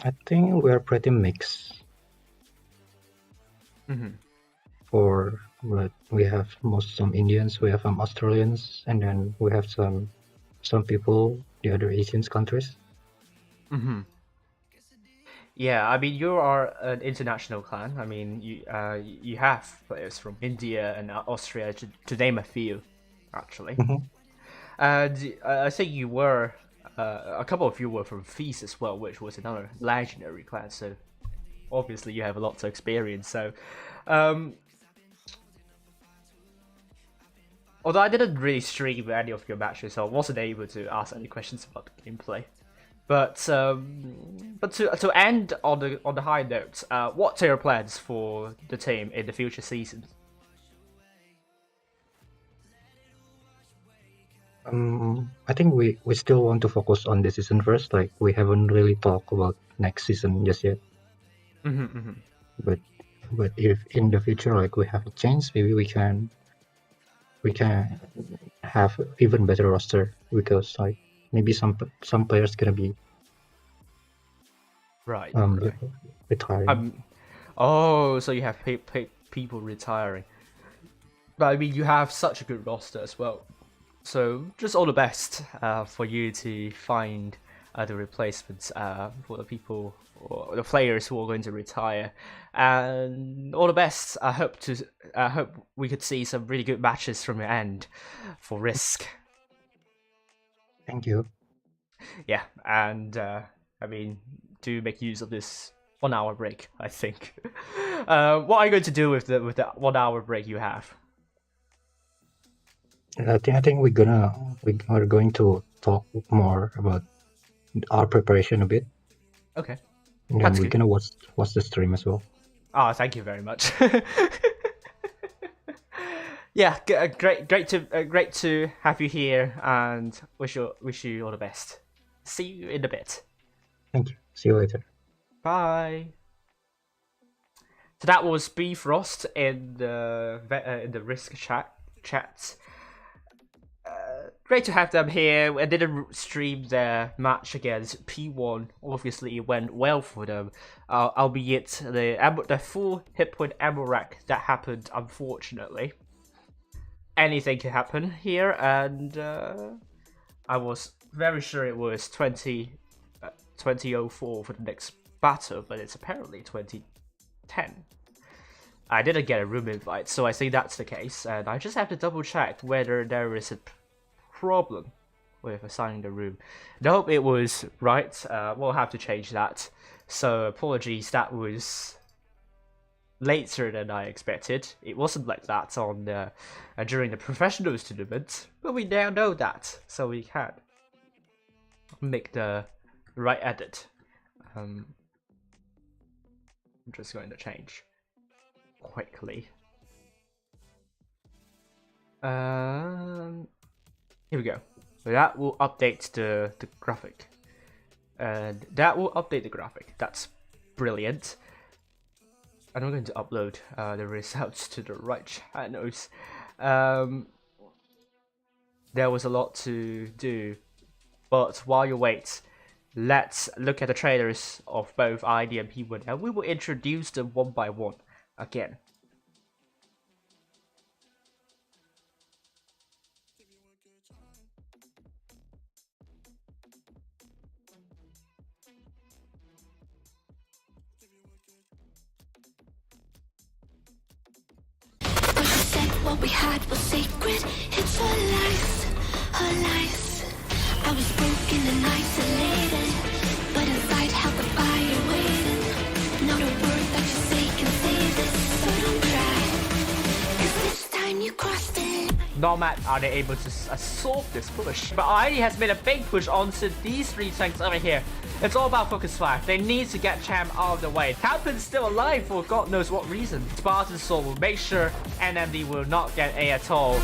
[SPEAKER 8] I think we're pretty mixed. We have some Indians, we have some Australians, and then we have some people the other Asian countries.
[SPEAKER 2] Yeah, I mean, you are an international clan. I mean, you have players from India and Austria, to name a few, actually. And I think you were a couple of you were from Feast as well, which was another legendary clan. So obviously you have a lot of experience. So although I didn't really stream any of your matches, so I wasn't able to ask any questions about the gameplay. But to end on the high note, what are your plans for the team in the future seasons?
[SPEAKER 8] I think we still want to focus on this season first. Like, we haven't really talked about next season just yet. But if in the future, like, we have a chance, maybe we can have even better roster, because like maybe some players gonna be
[SPEAKER 2] right.
[SPEAKER 8] retiring.
[SPEAKER 2] Oh, so you have people retiring. But I mean, you have such a good roster as well. So just all the best for you to find the replacements for the people or the players who are going to retire, and all the best. I hope we could see some really good matches from your end for RISQ.
[SPEAKER 8] Thank you.
[SPEAKER 2] Yeah, and I mean, do make use of this 1 hour break, I think. What are you going to do with the 1 hour break you have?
[SPEAKER 8] I think we are going to talk more about our preparation a bit.
[SPEAKER 2] Okay.
[SPEAKER 8] And then we're gonna watch the stream as well.
[SPEAKER 2] Oh, thank you very much. Yeah, great to have you here, and wish you all the best. See you in a bit.
[SPEAKER 8] Thank you. See you later.
[SPEAKER 2] Bye. So that was B Frost in the RISQ chat. Great to have them here. I didn't stream their match against P1. Obviously, it went well for them, albeit the full hit point ammo rack that happened, unfortunately. Anything can happen here, and I was very sure it was 2004 for the next battle, but it's apparently 2010. I didn't get a room invite, so I think that's the case, and I just have to double check whether there is a problem with assigning the room. Nope, it was right. We'll have to change that. So apologies, that was later than I expected. It wasn't like that on during the professionals tournament, but we now know that, so we can make the right edit. I'm just going to change quickly. Here we go. So that will update the graphic. And that will update the graphic. That's brilliant. And I'm going to upload the results to the right channels. There was a lot to do, but while you wait, let's look at the trailers of both ID and P1, and we will introduce them one by one again.
[SPEAKER 3] But she said what we had was sacred. It's her lies, her lies. I was broken and isolated, but inside held the fire waiting. Not a word that you say can save this, so don't cry, 'cause this time you crossed it.
[SPEAKER 2] Nomad are they able to solve this push, but ID has made a big push onto these three tanks over here. It's all about focus fire. They need to get Champ out of the way. Talpan's still alive for God knows what reason. Spartan Soul will make sure NMD will not get A at all.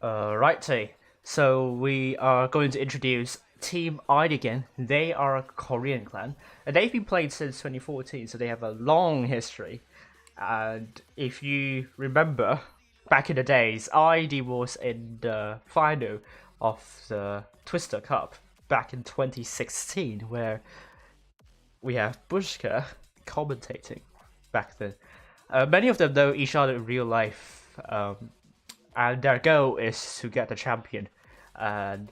[SPEAKER 2] Righty, so we are going to introduce Team ID again. They are a Korean clan, and they've been playing since 2014, so they have a long history. And if you remember, back in the days, ID was in the final of the Twister Cup back in 2016, where we have Bushka commentating back then. Many of them know each other in real life. And their goal is to get the champion, and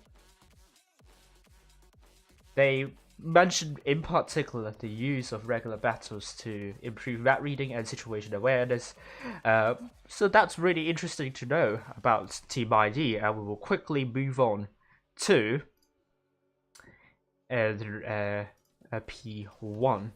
[SPEAKER 2] they mentioned in particular the use of regular battles to improve map reading and situation awareness. So that's really interesting to know about Team ID, and we will quickly move on to P1.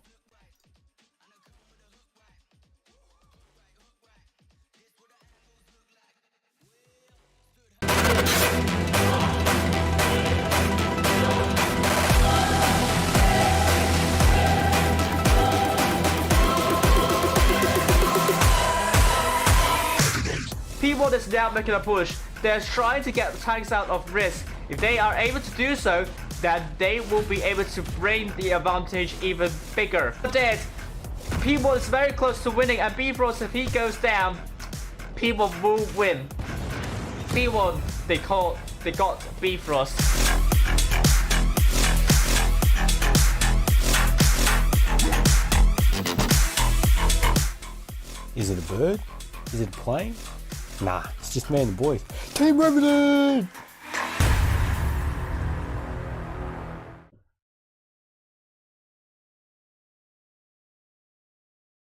[SPEAKER 2] P1 is now making a push. They're trying to get the tanks out of RISQ. If they are able to do so, then they will be able to bring the advantage even bigger. Dead. P1 is very close to winning, and Bifrost, if he goes down, P1 will win. P1, they got Bifrost.
[SPEAKER 5] Is it a bird? Is it a plane? Nah, it's just me and the boys. Team Revenant!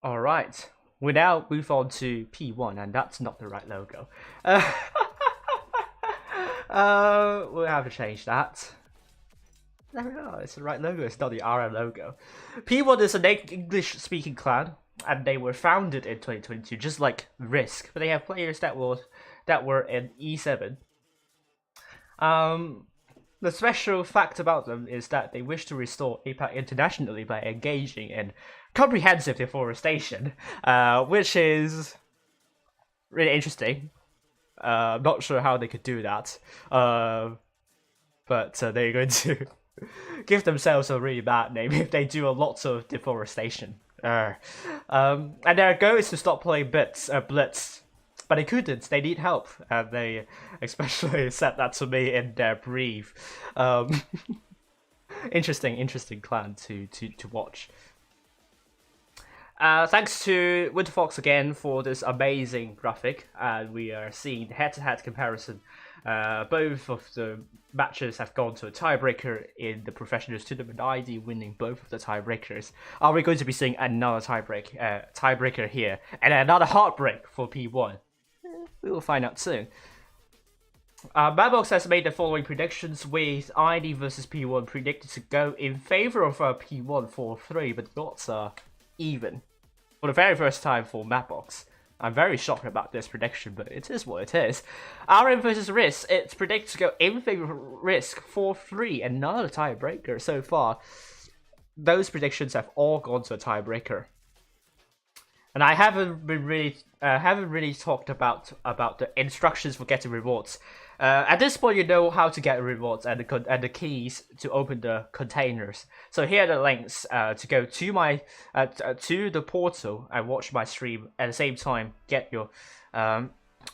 [SPEAKER 2] Alright, we now move on to P1, and that's not the right logo. We'll have to change that. There we go, it's the right logo, it's not the RM logo. P1 is an English-speaking clan, and they were founded in 2022, just like RISQ, but they have players that were in E7. The special fact about them is that they wish to restore APAC internationally by engaging in comprehensive deforestation, which is really interesting. I'm not sure how they could do that, but they're going to give themselves a really bad name if they do a lot of deforestation. And their goal is to stop playing Blitz, but they couldn't. They need help, and they especially said that to me in their brief. Interesting clan to watch. Thanks to Winterfox again for this amazing graphic, and we are seeing head-to-head comparison Both of the matches have gone to a tiebreaker in the professionals tournament. ID winning both of the tiebreakers. Are we going to be seeing another tiebreaker here, and another heartbreak for P1? We will find out soon. Madbox has made the following predictions, with ID versus P1 predicted to go in favor of P1 4-3, but the odds are even for the very first time for Madbox. I'm very shocked about this prediction, but it is what it is. RM versus RISQ, it's predicted to go in favor of RISQ 4-3, another tiebreaker. So far, those predictions have all gone to a tiebreaker. And I haven't really talked about the instructions for getting rewards. At this point, you know how to get rewards and the keys to open the containers. So here are the links to go to my to the portal and watch my stream at the same time. Get your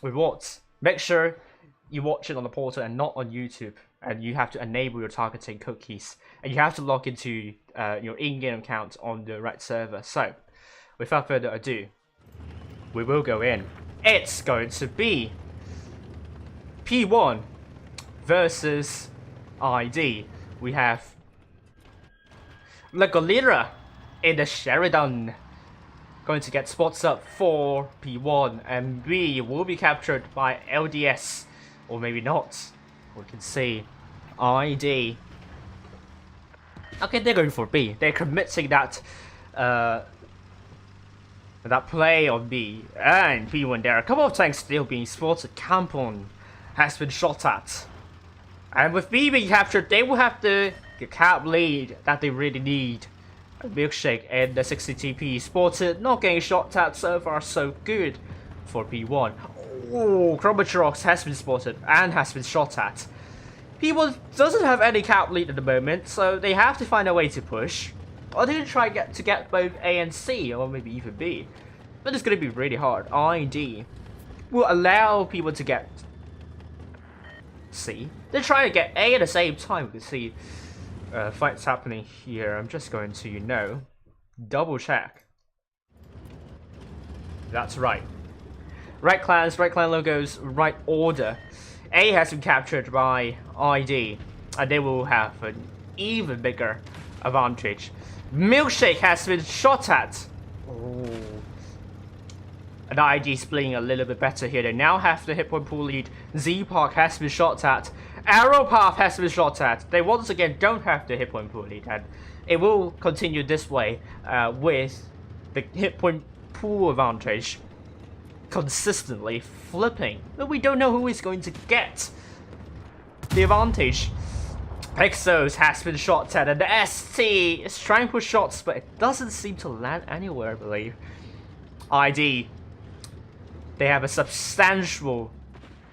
[SPEAKER 2] rewards. Make sure you watch it on the portal and not on YouTube. And you have to enable your targeting cookies, and you have to log into your in-game account on the right server. So, without further ado, we will go in. It's going to be P1 versus ID. We have Legolira in the Sheridan going to get spots up for P1, and B will be captured by LDS, or maybe not. We can see ID. Okay, they're going for B. They're committing that that play on B, and P1 there. A couple of tanks still being spotted. Campon has been shot at, and with B being captured, they will have the cap lead that they really need. A milkshake and the 60 TP spotted, not getting shot at. So far so good for P1. Oh, Chromatrox has been spotted and has been shot at. P1 doesn't have any cap lead at the moment, so they have to find a way to push. Or they can try to get both A and C, or maybe even B. But it's going to be really hard. ID will allow people to get C. They're trying to get A at the same time. We can see fights happening here. I'm just going to, double check. That's right. Right clans, right clan logos, right order. A has been captured by ID, and they will have an even bigger advantage. Milkshake has been shot at. Oh. And ID splitting a little bit better here. They now have the hit point pool lead. Z-Park has been shot at. Arrow Path has been shot at. They once again don't have the hit point pool lead, and it will continue this way with the hit point pool advantage consistently flipping. But we don't know who is going to get the advantage. Exos has been shot at, and the ST is trying to push shots, but it doesn't seem to land anywhere, I believe. ID, they have a substantial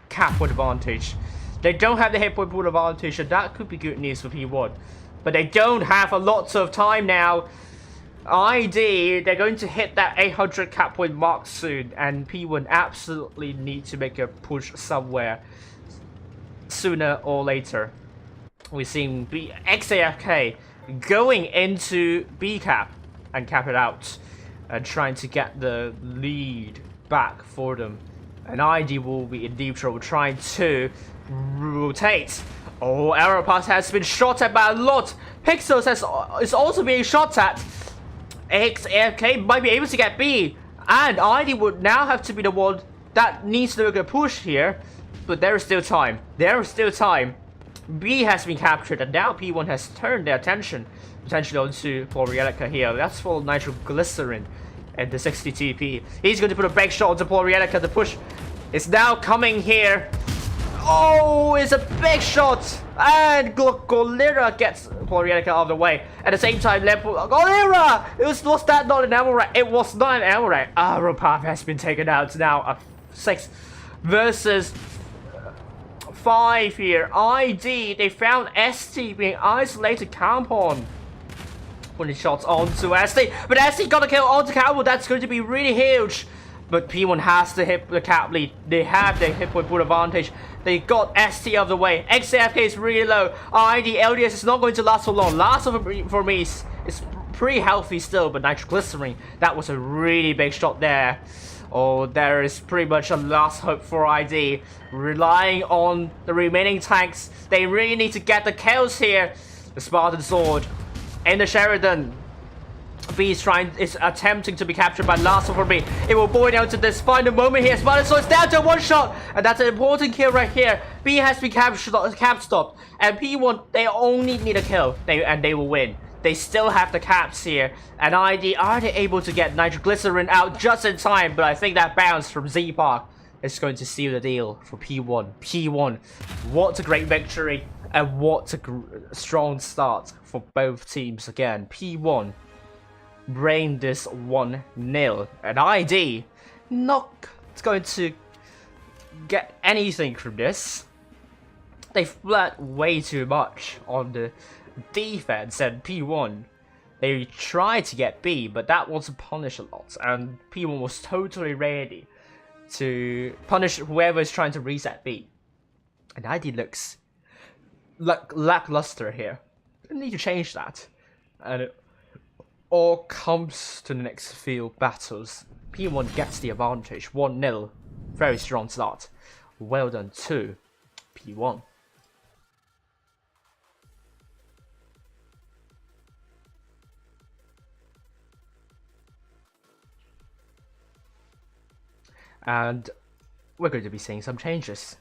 [SPEAKER 2] cap point advantage. They don't have the hit point pool advantage, and that could be good news for P1. But they don't have a lot of time now. ID, they're going to hit that 800 cap point mark soon, and P1 absolutely need to make a push somewhere sooner or later. We're seeing XAFK going into B cap and cap it out and trying to get the lead back for them. And ID will be in deep trouble trying to rotate. Oh, Aeropass has been shot at by a lot. Pixels is also being shot at. XAFK might be able to get B, and ID would now have to be the one that needs to make a push here. But there is still time. There is still time. B has been captured, and now P1 has turned their attention potentially onto Florielica here. That's for nitroglycerin and the 60 TP. He's going to put a big shot onto Florielica. The push is now coming here. Oh, it's a big shot, and Golira gets Florielica out of the way. At the same time, Golira! Was that not an ammo rack? It was not an ammo rack. Ropath has been taken out now. A 6 versus 5 here. ID, they found ST being isolated. Campon putting shots onto ST, but ST got a kill onto Campon. That's going to be really huge. But P1 has to hit the cap lead. They have the hit point pool advantage. They got ST out of the way. XAFK is really low. ID, LDS is not going to last so long. Last for me is pretty healthy still, but nitroglycerin, that was a really big shot there. Oh, there is pretty much a last hope for ID. Relying on the remaining tanks. They really need to get the kills here. The Spartan Sword and the Sheridan. B is attempting to be captured by last for B. It will boil down to this final moment here. Spartan Sword is down to one shot. And that's an important kill right here. B has been cap stopped. And P1, they only need a kill. And they will win. They still have the caps here, and ID are they able to get nitroglycerin out just in time, but I think that bounce from Z-Park is going to seal the deal for P1. P1, what a great victory, and what a strong start for both teams again. P1 bring this 1-0, and ID not going to get anything from this. They flat way too much on the defense, and P1 they tried to get B, but that wasn't punished a lot, and P1 was totally ready to punish whoever is trying to reset B. And ID looks lackluster here. They need to change that, and it all comes to the next few battles. P1 gets the advantage, 1-0, very strong start. Well done to P1. And we're going to be seeing some changes.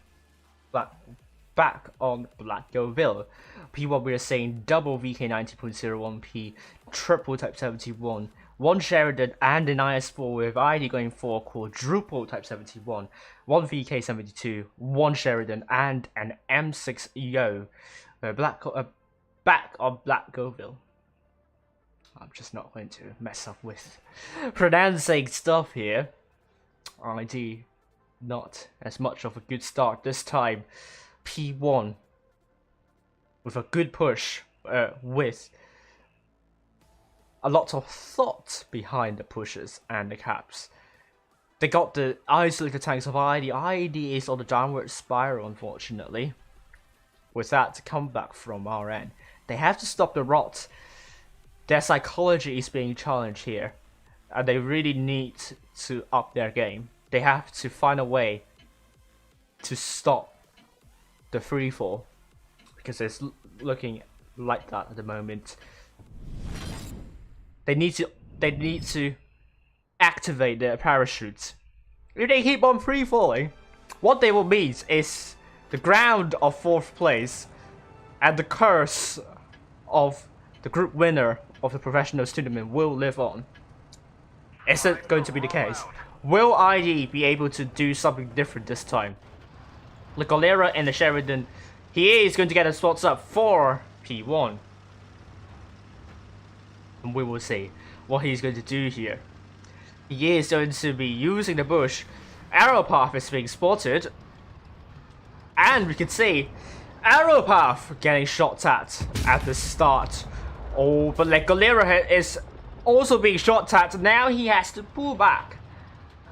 [SPEAKER 2] Back on Blackgoville, P1 we are seeing double VK 90.01p, triple Type 71, one Sheridan and an IS4 with ID going for quadruple Type 71, one VK 72, one Sheridan and an M6 Yo. Back on Blackgoville. I'm just not going to mess up with pronouncing stuff here. ID not as much of a good start this time. P1 with a good push, with a lot of thought behind the pushes and the caps. They got the isolated tanks of ID. ID is on the downward spiral, unfortunately. With that comeback from our end, they have to stop the rot. Their psychology is being challenged here, and they really need to up their game. They have to find a way to stop the free fall, because it's looking like that at the moment. They need to activate their parachutes. If they keep on free falling, what they will meet is the ground of 4th place and the curse of the group winner of the professional tournament will live on. Is it going to be the case? Will ID be able to do something different this time? The Galera and the Sheridan, he is going to get his spots up for P1. And we will see what he's going to do here. He is going to be using the bush. Arrow path is being spotted. And we can see Arrow path getting shot at the start. Oh, but like Galera is also being shot at. Now he has to pull back.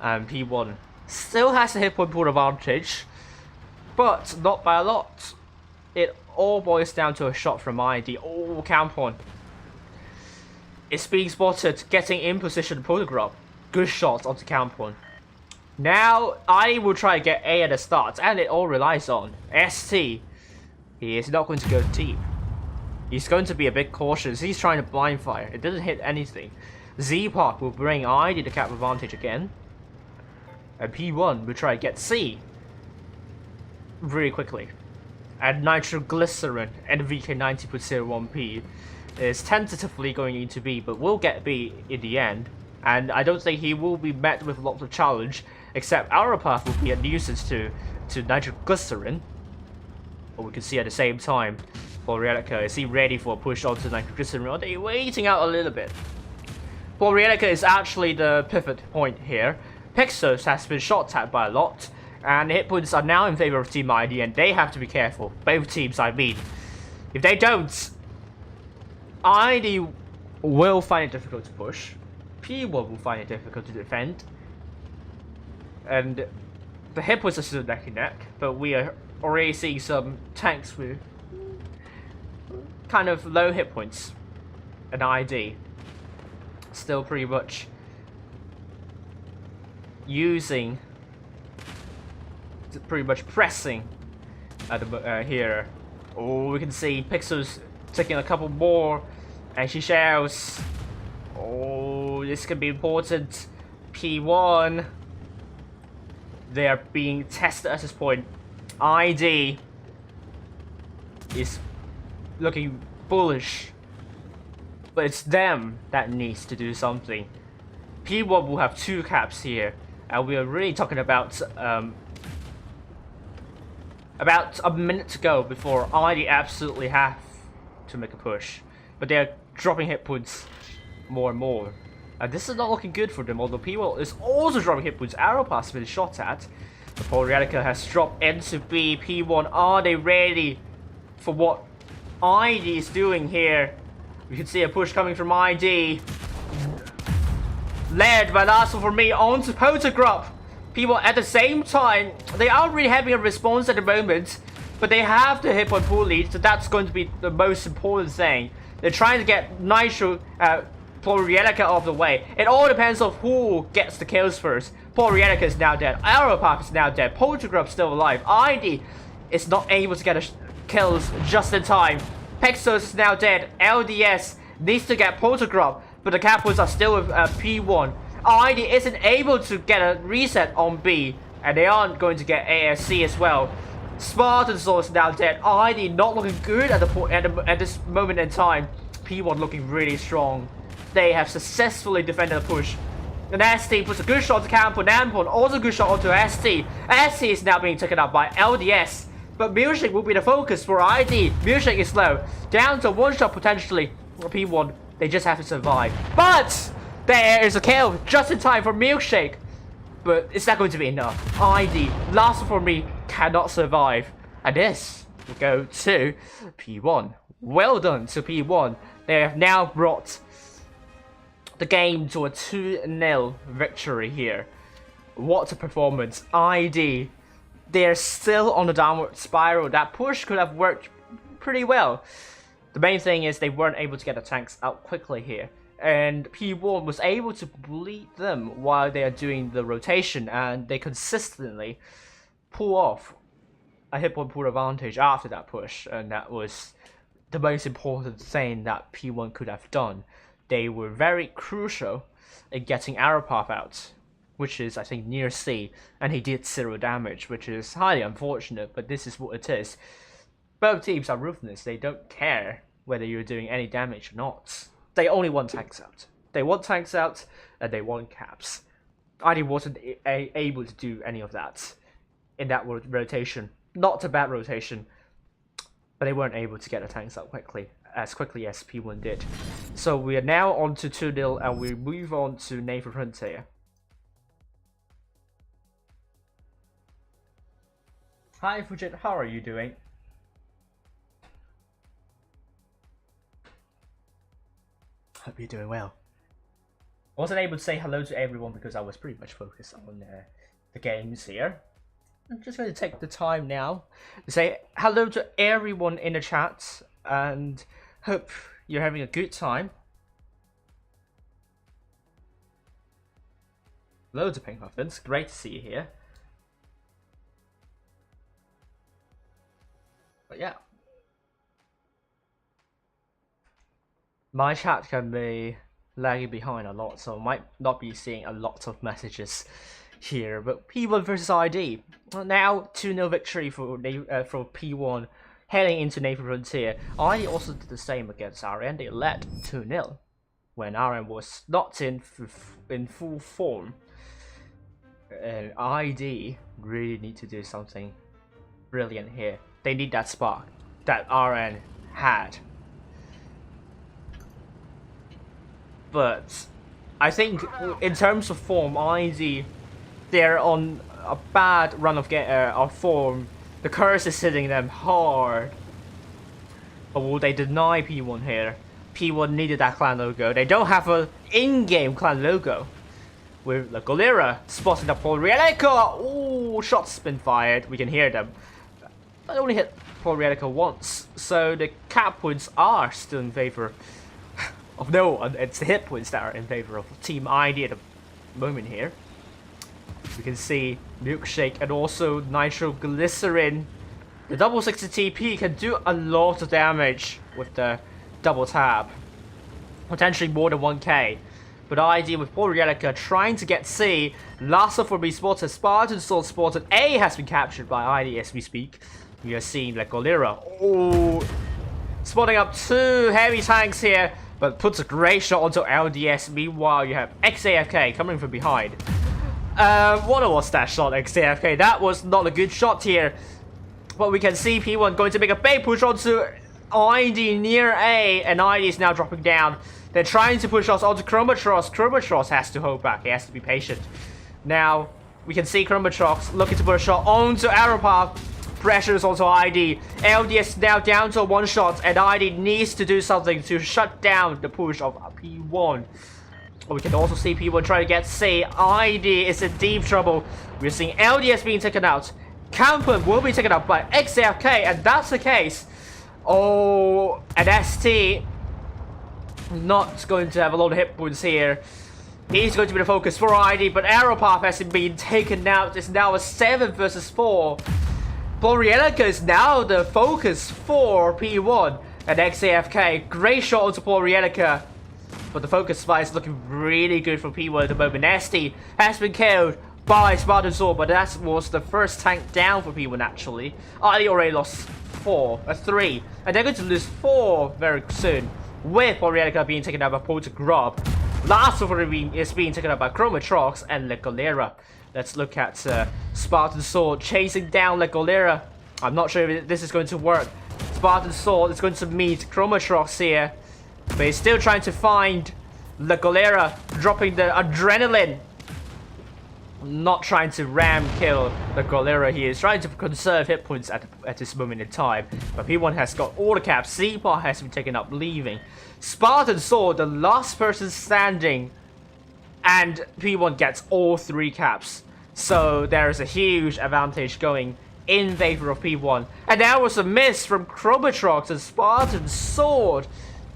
[SPEAKER 2] And P1 still has a hit point pool advantage, but not by a lot. It all boils down to a shot from ID. Oh, camp on. It's being spotted, getting in position photograph. Good shot onto camp on. Now, ID will try to get A at the start, and it all relies on ST. He is not going to go deep. He's going to be a bit cautious. He's trying to blind fire. It doesn't hit anything. Z-Park will bring ID the cap advantage again. And P1 will try to get C really quickly. And nitroglycerin and VK 90.01p is tentatively going into B, but will get B in the end. And I don't think he will be met with lots of challenge, except our path will be a nuisance to nitroglycerin. But we can see at the same time, Florielica, is he ready for a push onto nitroglycerin, or are they waiting out a little bit? Florielica is actually the pivot point here. Pixos has been shot at by a lot, and hit points are now in favor of Team ID, and they have to be careful. Both teams, I mean. If they don't, ID will find it difficult to push. P1 will find it difficult to defend. And the hit points are still neck and neck, but we are already seeing some tanks with kind of low hit points. And ID still pretty much using, pretty much pressing at the here. Oh, we can see Pixels taking a couple more, and she shells. Oh, this could be important. P1. They are being tested at this point. ID is looking bullish, but it's them that needs to do something. P1 will have 2 caps here, and we are really talking about a minute to go before ID absolutely have to make a push, but they're dropping hit points more and more. And this is not looking good for them, although P1 is also dropping hit points. Arrow pass has been shot at. The Polarica has dropped into B. P1, are they ready for what ID is doing here? We can see a push coming from ID. Led by last one for me onto Photograph. People at the same time, they aren't really having a response at the moment, but they have the hit on pool lead, so that's going to be the most important thing. They're trying to get Nitro Polarica off the way. It all depends on who gets the kills first. Polarica is now dead. Aeropop is now dead. Photograph still alive. ID is not able to get kills just in time. Pexos is now dead. LDS needs to get Photograph, but the Capos are still with P1. ID isn't able to get a reset on B, and they aren't going to get ASC as well. Spartan Soul is now dead. ID not looking good at this moment in time. P1 looking really strong. They have successfully defended the push. And ST puts a good shot to Campo. Nampon also a good shot onto ST. ST is now being taken up by LDS. But Milkshake will be the focus for ID. Milkshake is low. Down to 1 shot potentially. P1, they just have to survive. But there is a kill just in time for Milkshake. But it's not going to be enough. ID, last one for me, cannot survive. And this will go to P1. Well done to P1. They have now brought the game to a 2-0 victory here. What a performance. ID, they're still on the downward spiral. That push could have worked pretty well. The main thing is they weren't able to get the tanks out quickly here. And P1 was able to bleed them while they are doing the rotation, and they consistently pull off a hit point pool advantage after that push, and that was the most important thing that P1 could have done. They were very crucial in getting Arapov out, which is I think near C, and he did 0 damage, which is highly unfortunate, but this is what it is. Both teams are ruthless. They don't care whether you're doing any damage or not. They only want tanks out. They want tanks out, and they want caps. ID wasn't able to do any of that in that rotation. Not a bad rotation, but they weren't able to get the tanks out as quickly as P1 did. So we are now on to 2-0, and we move on to Naval Frontier. Hi Fujit, how are you doing? Hope you're doing well. I wasn't able to say hello to everyone because I was pretty much focused on the games here. I'm just going to take the time now to say hello to everyone in the chat and hope you're having a good time. Loads of pink muffins, great to see you here. But yeah. My chat can be lagging behind a lot, so I might not be seeing a lot of messages here. But P1 versus ID. Now 2-0 victory for P1 heading into Naval Frontier. ID also did the same against RN. They led 2-0 when RN was not in full form. And ID really need to do something brilliant here. They need that spark that RN had. But I think in terms of form, ID, they're on a bad run of form. The curse is hitting them hard. But will they deny P1 here? P1 needed that clan logo. They don't have an in-game clan logo. With the Golera spotting the Polarica. Ooh, shots been fired. We can hear them. I only hit Polarica once, so the cap points are still in favor of no one. It's the hit points that are in favor of Team ID at the moment here. We can see Milkshake and also Nitroglycerin. The double 60 TP can do a lot of damage with the double tap. Potentially more than 1k. But ID with Poor Relica trying to get C. Last of will be spotted. Spartan Sword spotted. A has been captured by ID as we speak. We are seeing Legolira. Oh, spotting up 2 heavy tanks here, but puts a great shot onto LDS. Meanwhile, you have XAFK coming from behind. What was that shot, XAFK? That was not a good shot here. But we can see P1 going to make a big push onto ID near A, and ID is now dropping down. They're trying to push us onto Chromatros. Chromatros has to hold back. He has to be patient. Now, we can see Chromatros looking to put a shot onto Arrowpath. Pressures onto ID. LDS now down to 1 shot, and ID needs to do something to shut down the push of P1. We can also see P1 trying to get C. ID is in deep trouble. We're seeing LDS being taken out. Campen will be taken out by XAFK, and that's the case. Oh, and ST not going to have a lot of hit points here. He's going to be the focus for ID, but Arrowpath has been taken out. It's now a 7 versus 4. Blorielica is now the focus for P1 and XAFK. Great shot onto Blorielica, but the focus fight is looking really good for P1 at the moment. Nasty has been killed by Spartan Sword, but that was the first tank down for P1 actually. ID already lost 3, and they're going to lose 4 very soon, with Blorielica being taken out by Porter Grub. Last of it is being taken up by Chromatrox and Legolera. Let's look at Spartan Sword chasing down Legolera. I'm not sure if this is going to work. Spartan Sword is going to meet Chromatrox here, but he's still trying to find Legolera, dropping the adrenaline. Not trying to ram kill Legolera here. He's trying to conserve hit points at this moment in time. But P1 has got all the caps. Seapar has been taken up, leaving. Spartan Sword, the last person standing, and P1 gets all 3 caps. So there is a huge advantage going in favor of P1. And there was a miss from Chromatrox and Spartan Sword.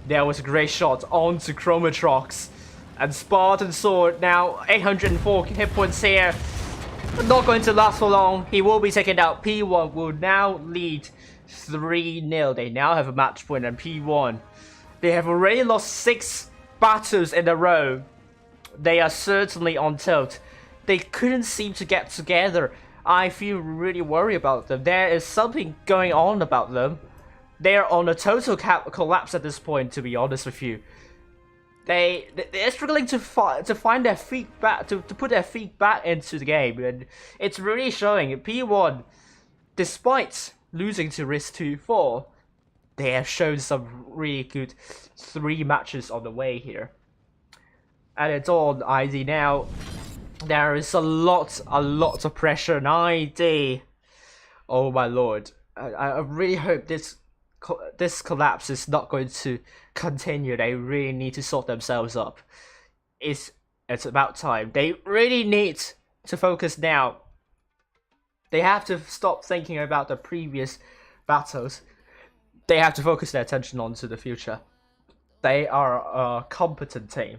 [SPEAKER 2] There was a great shot onto Chromatrox. And Spartan Sword now 804 hit points here. Not going to last for long. He will be taken out. P1 will now lead 3-0. They now have a match point, and P1, they have already lost 6 battles in a row. They are certainly on tilt. They couldn't seem to get together. I feel really worried about them. There is something going on about them. They are on a total collapse at this point, to be honest with you. They're struggling to find their feet back, to put their feet back into the game, and it's really showing. P1, despite losing to RISQ 2-4, they have shown some really good 3 matches on the way here. And it's on ID now. There is a lot of pressure on ID. Oh my lord. I really hope this collapse is not going to continue. They really need to sort themselves up. It's about time. They really need to focus now. They have to stop thinking about the previous battles. They have to focus their attention onto the future. They are a competent team,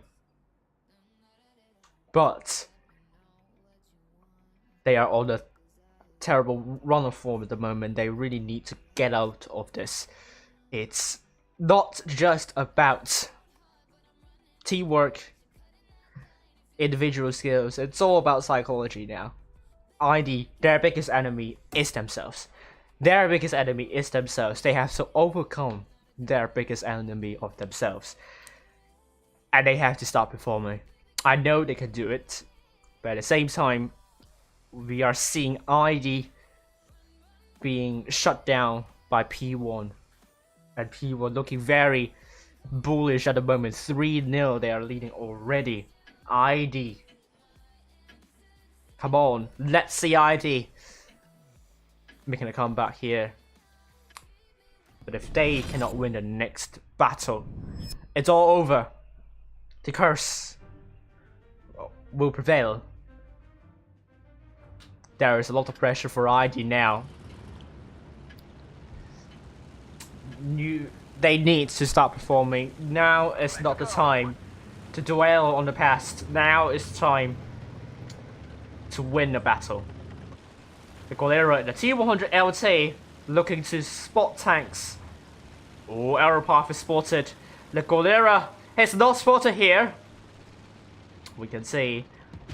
[SPEAKER 2] but they are on a terrible run of form at the moment. They really need to get out of this. It's not just about teamwork, individual skills. It's all about psychology now. ID, their biggest enemy is themselves. Their biggest enemy is themselves. They have to overcome their biggest enemy of themselves. And they have to start performing. I know they can do it, but at the same time, we are seeing ID being shut down by P1. And P1 looking very bullish at the moment. 3-0, they are leading already. ID. Come on, let's see ID making a comeback here. But if they cannot win the next battle, it's all over. The curse will prevail. There is a lot of pressure for ID now. They need to start performing. Now is not the time to dwell on the past. Now is time to win the battle. The Golera and the T100 LT looking to spot tanks. Oh, Aeropath is spotted. The Golera has not spotted here. We can see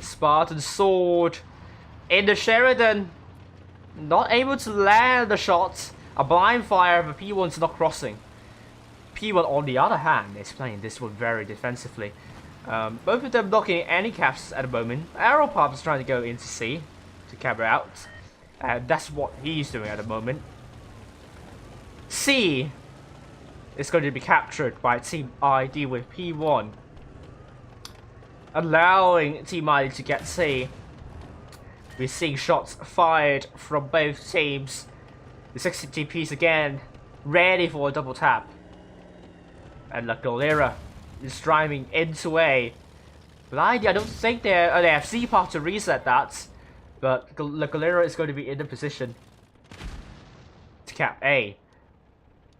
[SPEAKER 2] Spartan Sword in the Sheridan. Not able to land the shot. A blind fire, but P1's not crossing. P1 on the other hand is playing this one very defensively. Both of them not getting any caps at the moment. Aeropath is trying to go into C to cap her out. That's what he's doing at the moment. C is going to be captured by Team ID with P1. Allowing Team ID to get C. We're seeing shots fired from both teams. The 60 piece again, ready for a double tap. And La Golera is driving into A. But I don't think they have Z-Park to reset that. But La Golera is going to be in the position to cap A.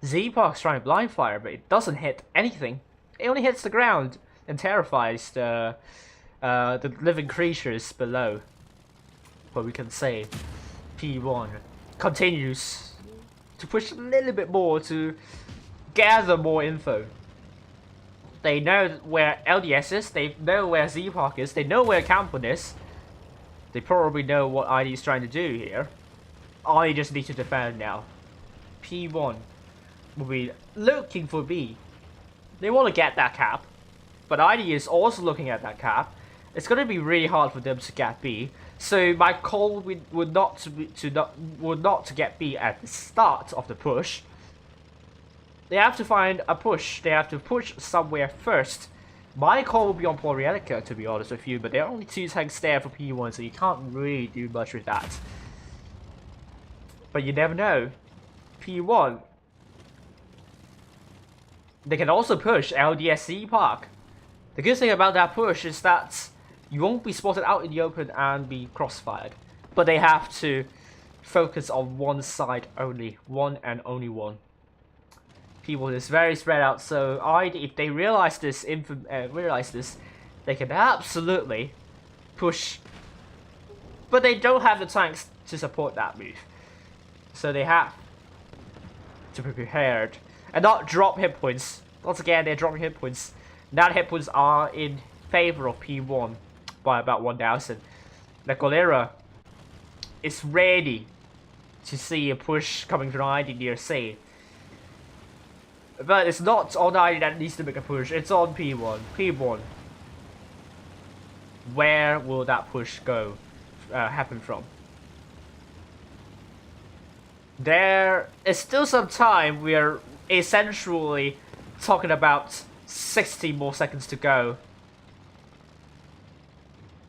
[SPEAKER 2] Z-Park's trying blind fire, but it doesn't hit anything. It only hits the ground and terrifies the living creatures below. But we can say P1 continues to push a little bit more to gather more info. They know where LDS is, they know where Z-Park is, they know where Campen is. They probably know what ID is trying to do here. I just need to defend now. P1 will be looking for B. They want to get that cap, but ID is also looking at that cap. It's going to be really hard for them to get B. So my call would not to get B at the start of the push. They have to find a push. They have to push somewhere first. My call will be on Plorielica, to be honest with you, but there are only 2 tanks there for P1, so you can't really do much with that. But you never know. P1, they can also push LDSC Park. The good thing about that push is that you won't be spotted out in the open and be crossfired. But they have to focus on one side only. One and only one. P1 is very spread out, so if they realize this, they can absolutely push. But they don't have the tanks to support that move. So they have to be prepared and not drop hit points. Once again, they're dropping hit points. Now the hit points are in favor of P1 by about 1,000. The Golera is ready to see a push coming from ID near C. But it's not on ID that needs to make a push, it's on P1. P1. Where will that push go? Happen from? There is still some time. We are essentially talking about 60 more seconds to go.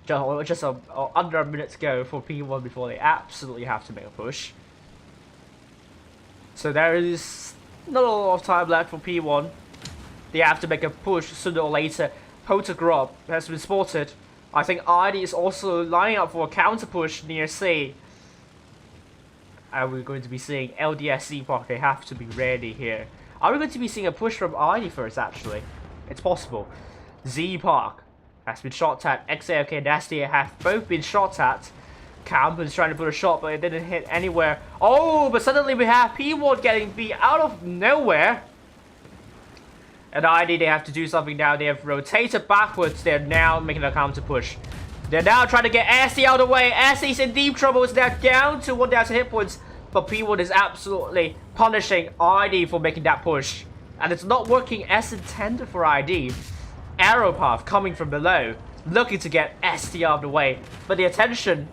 [SPEAKER 2] Just under a minute to go for P1 before they absolutely have to make a push. So there is not a lot of time left for P1. They have to make a push sooner or later. Potagrop has been spotted. I think ID is also lining up for a counter push near C. And we're going to be seeing LDS Park. They have to be ready here. Are we going to be seeing a push from ID first, actually? It's possible. Z Park has been shot at. XAFK and Nasty have both been shot at. Campen's trying to put a shot, but it didn't hit anywhere. Oh, but suddenly we have P1 getting beat out of nowhere. And ID, they have to do something now. They have rotated backwards. They're now making a counter push. They're now trying to get SC out of the way. SC's in deep trouble. It's now down to 1,000 hit points. But P1 is absolutely punishing ID for making that push. And it's not working as intended for ID. Aeropath coming from below, looking to get ST out of the way. But the attention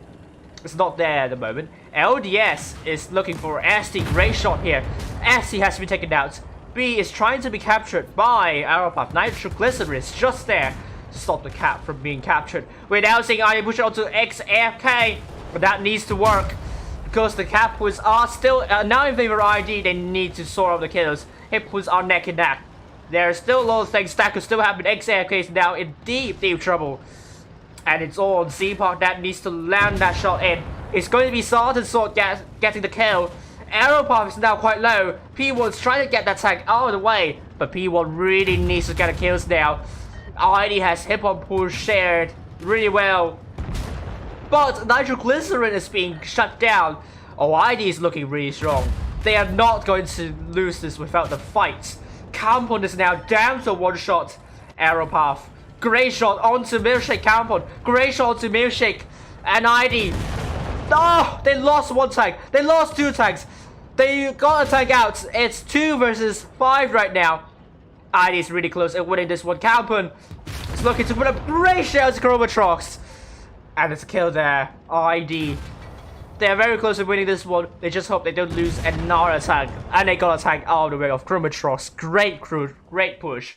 [SPEAKER 2] is not there at the moment. LDS is looking for ST. Great shot here. ST has been taken out. B is trying to be captured by Aeropath. Nitroglycerin is just there to stop the cap from being captured. We're now seeing ID push it onto XAFK, but that needs to work because the cap points are still now in favor of ID. They need to sort out the kills. Hit points are neck and neck. There are still a lot of things that could still happen. XAFK is now in deep trouble. And it's all on Z-Park that needs to land that shot in. It's going to be Spartan Sword getting the kill. Aeropath is now quite low. P1's trying to get that tank out of the way, but P1 really needs to get the kills now. ID has hip-hop push shared really well. but nitroglycerin is being shut down. Oh, ID is looking really strong. They are not going to lose this without the fight. Kampon is now down to one shot. Arrow path. Great shot onto Milkshake Kampon. Great shot onto Milkshake. And ID. Oh, they lost one tank. They lost two tanks. They got a tank out. It's 2 versus 5 right now. ID is really close at winning this one. Kampon is looking to put up great shots to Chromatrox. And it's a kill there. ID. They're very close to winning this one. They just hope they don't lose another tank. And they got a tank out of the way of Chromatrox. Great crew. Great push.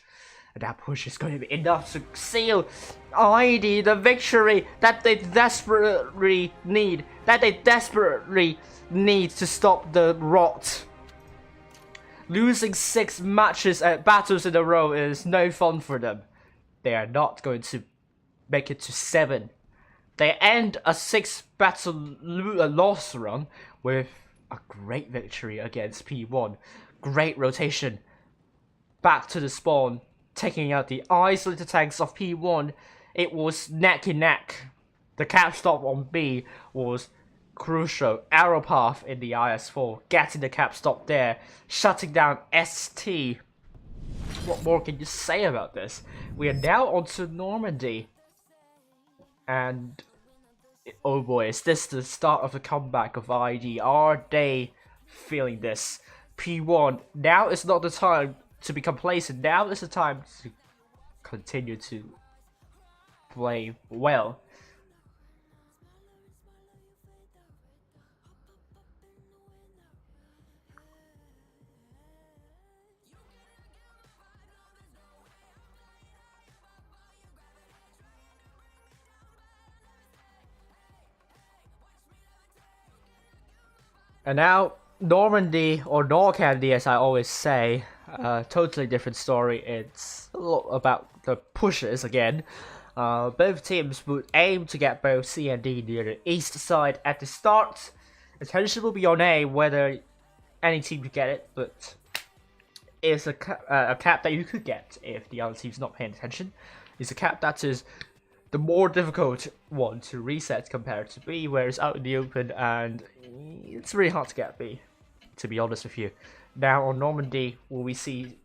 [SPEAKER 2] And that push is going to be enough to seal ID the victory that they desperately need. That they desperately need to stop the rot. Losing 6 matches at battles in a row is no fun for them. They are not going to make it to 7. They end a 6 battle loss run with a great victory against P1. Great rotation. Back to the spawn. Taking out the isolated tanks of P1. It was neck and neck. The cap stop on B was crucial. Arrow path in the IS4. Getting the cap stop there. Shutting down ST. What more can you say about this? We are now on to Normandy. And oh boy, is this the start of the comeback of ID? Are they feeling this? P1, now is not the time to be complacent. Now is the time to continue to play well. And now, Normandy, or Norcandy as I always say, totally different story. It's a lot about the pushes again. Both teams would aim to get both C and D near the east side at the start. Attention will be on A whether any team could get it, but it's a cap that you could get if the other team's not paying attention. It's a cap that is the more difficult one to reset compared to B, where it's out in the open and it's really hard to get B, to be honest with you. Now on Normandy, will we see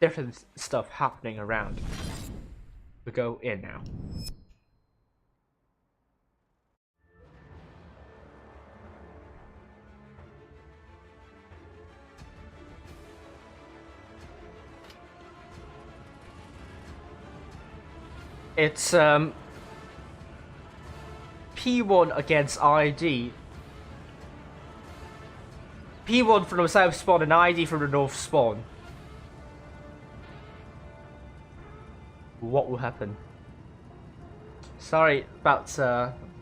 [SPEAKER 2] different stuff happening around? We go in now. It's P1 against ID. P1 from the south spawn and ID from the north spawn. What will happen? Sorry about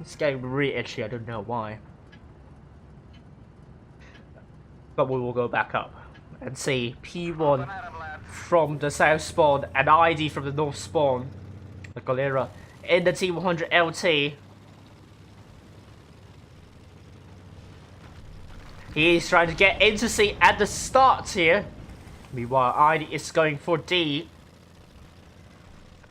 [SPEAKER 2] it's getting really itchy, I don't know why. But we will go back up and see P1 from the south spawn and ID from the north spawn. The Galera in the T100 LT. He's trying to get into C at the start here. Meanwhile, ID is going for D.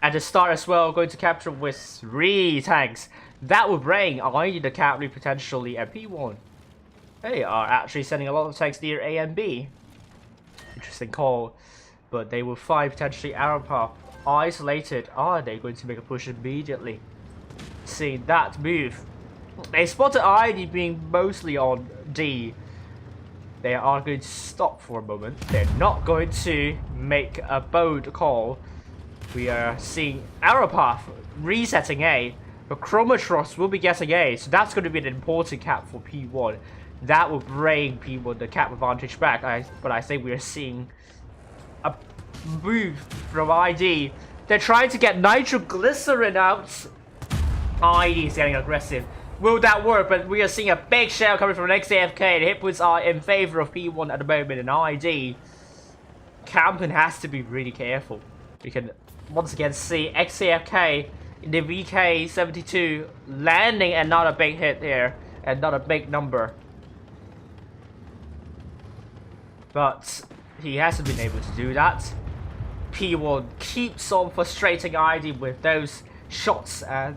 [SPEAKER 2] At the start as well, going to capture with 3 tanks. That will bring ID the cavalry potentially at P1. They are actually sending a lot of tanks near A and B. Interesting call. But they will find potentially arrow path. Isolated. Are they going to make a push immediately? Seeing that move. They spotted ID being mostly on D. They are going to stop for a moment. They're not going to make a bold call. We are seeing arrow path resetting A. But Chromatrox will be getting A. So that's going to be an important cap for P1. That will bring P1 the cap advantage back. But I think we are seeing a move from ID. They're trying to get nitroglycerin out. ID is getting aggressive. Will that work? But we are seeing a big shell coming from XAFK. The hit points are in favor of P1 at the moment. And ID, Kampon has to be really careful. We can once again see XAFK in the VK72 landing another big hit here. Another big number. But he hasn't been able to do that. P1 keeps on frustrating ID with those shots, and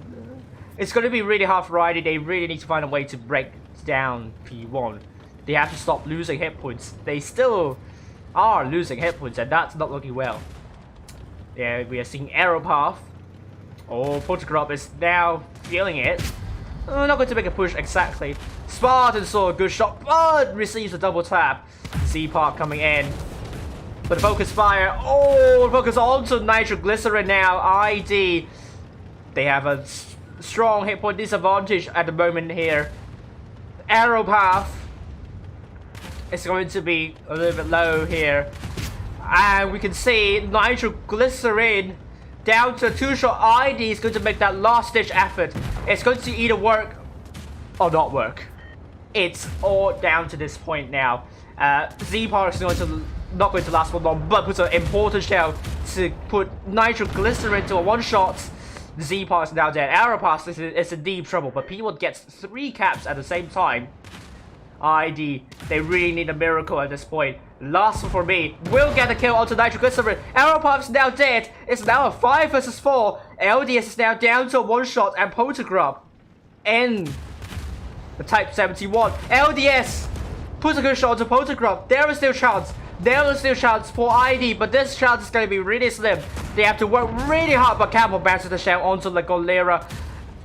[SPEAKER 2] It's going to be really hard for ID. They really need to find a way to break down P1. They have to stop losing hit points. They still are losing hit points, and that's not looking well. Yeah, we are seeing arrow path. Oh, Photograph is now feeling it. Not going to make a push exactly. Spartan saw a good shot, but receives a double tap. Z-Park coming in. But the focus fire. Oh, focus onto nitroglycerin now. ID. They have a strong hit point disadvantage at the moment here. Arrow path. It's going to be a little bit low here. And we can see nitroglycerin down to a 2-shot. ID is going to make that last ditch effort. It's going to either work or not work. It's all down to this point now. Z-Park is not going to last for long, but puts an important shell to put nitroglycerin to a 1-shot. Z-Park is now dead. Arrow Pass is in deep trouble, but P1 gets 3 caps at the same time. ID, they really need a miracle at this point. Last one for me, will get a kill onto nitroglycerin. Arrow Pass is now dead. It's now a 5 versus 4. LDS is now down to a 1-shot, and Photograph in the Type 71. LDS puts a good shot onto Photograph. There is still chance. There is still chance for ID, but this chance is going to be really slim. They have to work really hard, but Campbell bounces the shell onto the Golera.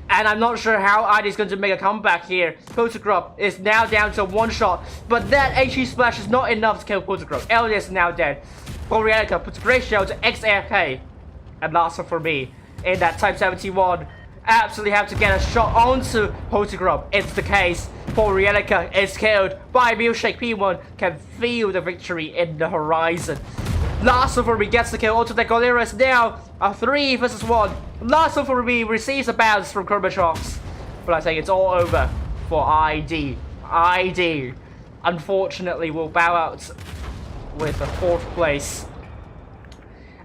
[SPEAKER 2] And I'm not sure how ID is going to make a comeback here. Photograph is now down to 1-shot, but that HE splash is not enough to kill Photograph. Elias is now dead. Borealica puts a great shell to XAFK. And last one for me in that Type 71. Absolutely have to get a shot onto Photograph. It's the case. Borealica is killed by Milkshake. P1 can feel the victory in the horizon. Last one for me gets the kill onto the Golera. Is now a 3 versus 1. Last one for me receives a bounce from Chromatrox. But I think it's all over for ID. ID, unfortunately, will bow out with a 4th place.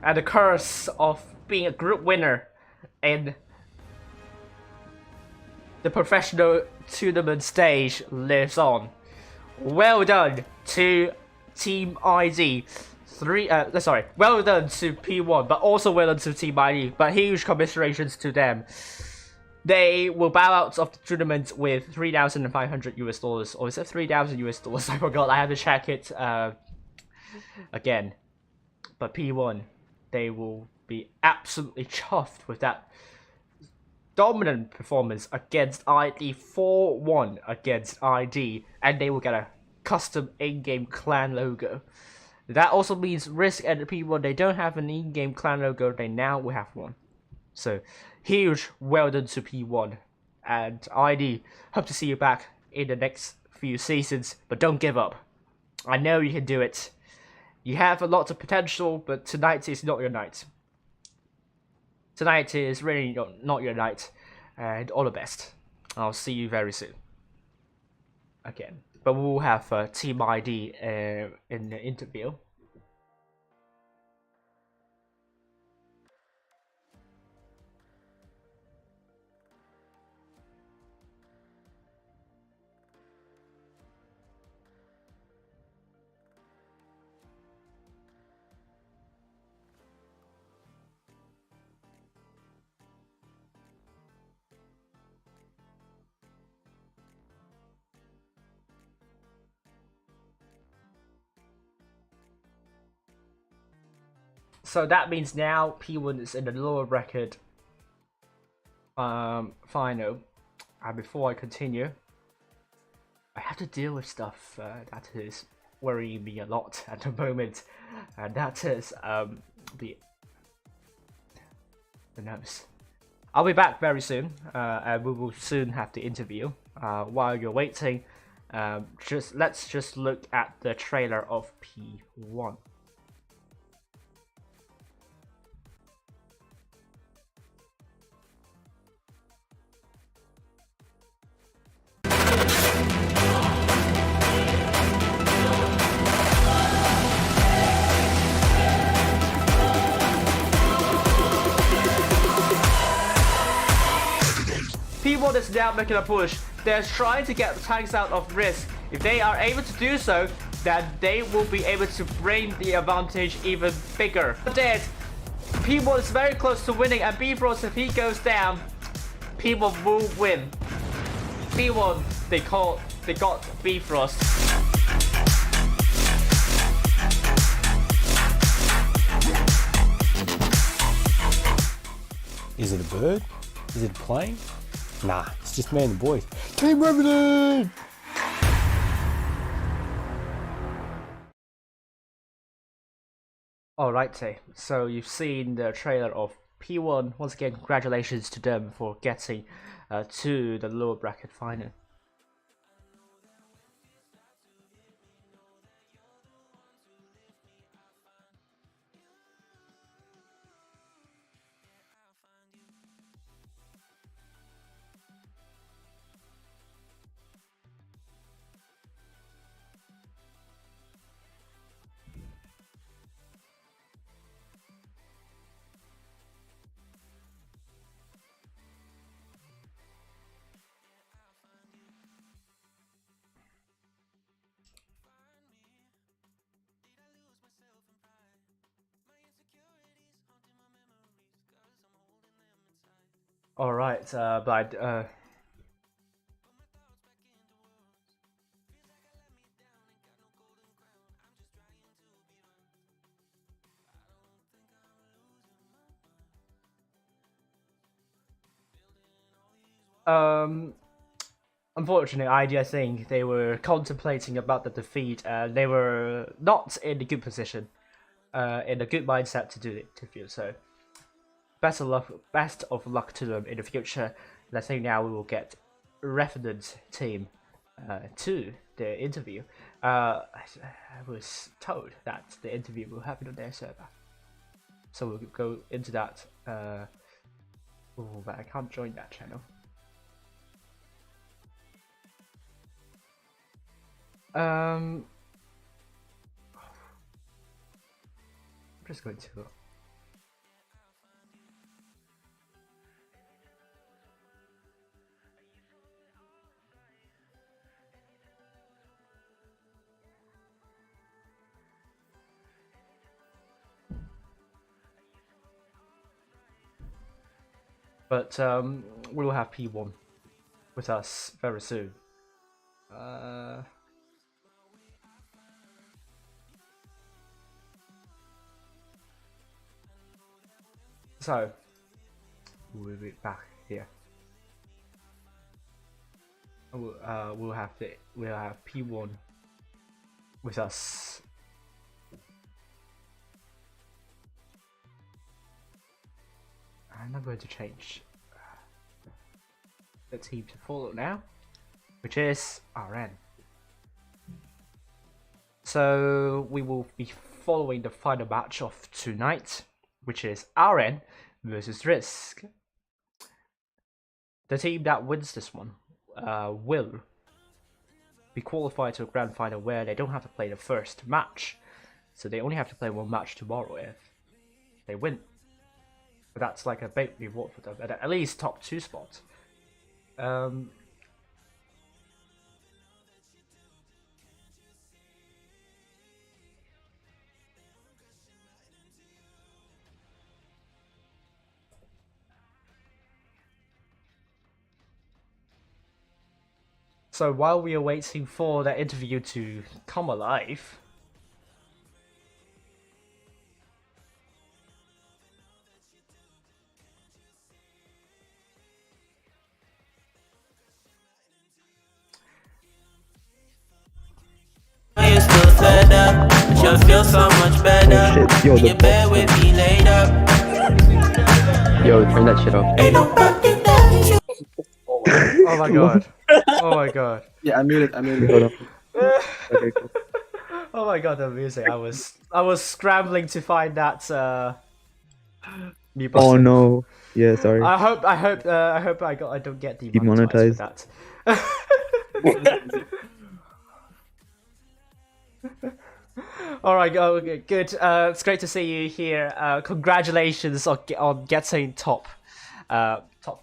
[SPEAKER 2] And the curse of being a group winner in the professional tournament stage lives on. Well done to Team ID. Well done to P1, but also well done to Team ID. But huge commiserations to them. They will bow out of the tournament with $3,500 or is it $3,000? I forgot. I have to check it again. But P1, they will be absolutely chuffed with that dominant performance against ID, 4-1 against ID, and they will get a custom in-game clan logo. That also means RISQ and P1, they don't have an in-game clan logo, they now will have one. So, huge well done to P1 and ID. Hope to see you back in the next few seasons, but don't give up. I know you can do it. You have a lot of potential, but tonight is not your night. Tonight is really not your night, and all the best. I'll see you very soon. Again. But we'll have Team ID in the interview. So that means now P1 is in the lower bracket final. And before I continue, I have to deal with stuff that is worrying me a lot at the moment, and that is the nose. I'll be back very soon, and we will soon have the interview. While you're waiting, let's just look at the trailer of P1. P1 is now making a push. They're trying to get the tanks out of RISQ. If they are able to do so, then they will be able to bring the advantage even bigger. Dead. P1 is very close to winning, and Bifrost, if he goes down, P1 will win. P1 they got Bifrost.
[SPEAKER 5] Is it a bird? Is it a plane? Nah, it's just me and the boys. Team revenue!
[SPEAKER 2] Alrighty, so you've seen the trailer of P1. Once again, congratulations to them for getting to the lower bracket final. Alright, but unfortunately, I think they were contemplating about the defeat, and they were not in a good position, in a good mindset to do the interview. So, best of luck to them in the future. And I think now we will get Revenant team to the interview. I was told that the interview will happen on their server, so we'll go into that. Oh, but I can't join that channel. I'm just going to. But we will have P1 with us very soon. So we'll be back here. We'll have P1 with us. I'm not going to change the team to follow now, which is RN. So we will be following the final match of tonight, which is RN versus RISQ. The team that wins this one will be qualified to a grand final where they don't have to play the first match. So they only have to play one match tomorrow if they win. But that's like a big reward for them, at least top 2 spots. So while we are waiting for the interview to come alive,
[SPEAKER 9] You still fed up, you'll feel so much better.
[SPEAKER 10] Yo,
[SPEAKER 9] when you bed with me laid up.
[SPEAKER 10] Yo, turn that shit off.
[SPEAKER 9] Ain't nobody there.
[SPEAKER 2] oh my god, oh my god,
[SPEAKER 10] Yeah, I muted. Hold on. Okay, cool.
[SPEAKER 2] oh my god, the music! I was scrambling to find that mute button.
[SPEAKER 10] Oh no. Yeah, sorry.
[SPEAKER 2] I hope I don't get
[SPEAKER 10] Demonetized.
[SPEAKER 2] demonetized for that. All right, okay, good. It's great to see you here. Congratulations on getting top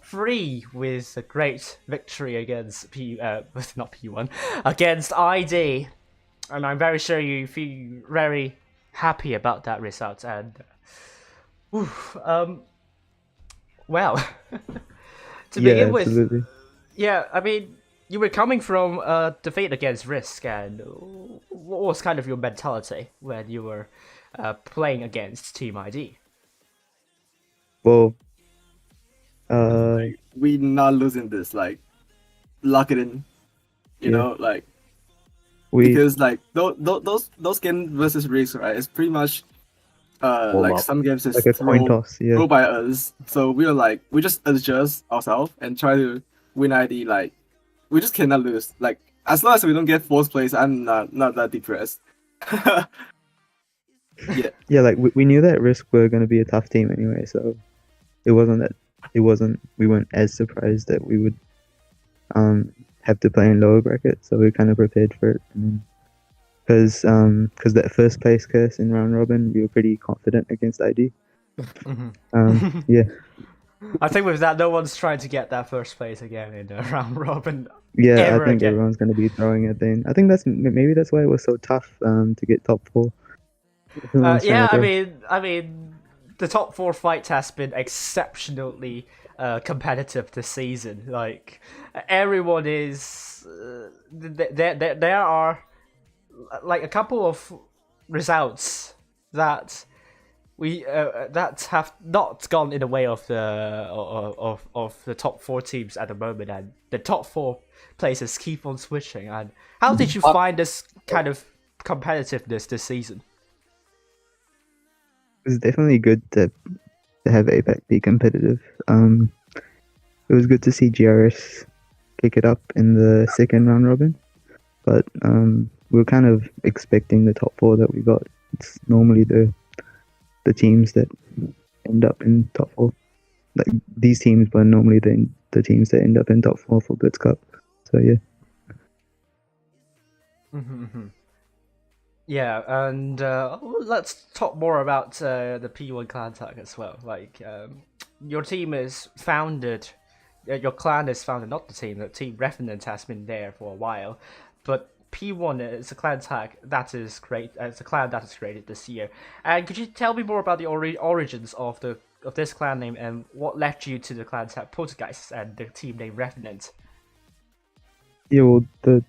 [SPEAKER 2] 3 with a great victory against not P1 against ID, and I'm very sure you feel very happy about that result. And well, To
[SPEAKER 10] Yeah,
[SPEAKER 2] begin with,
[SPEAKER 10] absolutely.
[SPEAKER 2] yeah, I mean, you were coming from a defeat against RISQ, and what was kind of your mentality when you were playing against Team ID?
[SPEAKER 10] Well,
[SPEAKER 11] We not losing this. Like, lock it in. You
[SPEAKER 10] Yeah.
[SPEAKER 11] know, like
[SPEAKER 10] we
[SPEAKER 11] because like those games versus RISQ, right? It's pretty much
[SPEAKER 10] Warm
[SPEAKER 11] like
[SPEAKER 10] up.
[SPEAKER 11] some games is
[SPEAKER 10] Like a coin toss, yeah.
[SPEAKER 11] throw by us. So we were like we just adjust ourselves and try to win ID. Like we just cannot lose. Like as long as we don't get fourth place, I'm not that depressed. Yeah.
[SPEAKER 10] Yeah, like we knew that RISQ were going to be a tough team anyway, so we weren't as surprised that we would have to play in lower bracket, so we kind of prepared for it. Because that first place curse in round robin, we were pretty confident against ID. Yeah.
[SPEAKER 2] I think with that, no one's trying to get that first place again in the round robin.
[SPEAKER 10] Yeah,
[SPEAKER 2] ever
[SPEAKER 10] I think
[SPEAKER 2] again.
[SPEAKER 10] everyone's going to be throwing it in. I think maybe that's why it was so tough to get top 4. Everyone's trying
[SPEAKER 2] Yeah,
[SPEAKER 10] to
[SPEAKER 2] I mean, the top 4 fight has been exceptionally competitive this season. Like everyone is, there are like a couple of results that we that have not gone in the way of the top 4 teams at the moment, and the top 4 places keep on switching. And how did you find this kind of competitiveness this season?
[SPEAKER 10] It was definitely good to have APAC be competitive. It was good to see GRS kick it up in the second round robin, but we were kind of expecting the top 4 that we got. It's normally the teams that end up in top 4. Like these teams were normally the teams that end up in top 4 for Blitz Cup. So yeah.
[SPEAKER 2] Yeah, and let's talk more about the P1 clan tag as well. Like, your team is founded, your clan is founded, not the Team Revenant has been there for a while, but P1 is a clan tag that is great. It's a clan that is created this year. And could you tell me more about the origins of this clan name and what led you to the clan tag Poltergeist and the team name Revenant?
[SPEAKER 10] Yeah, well, the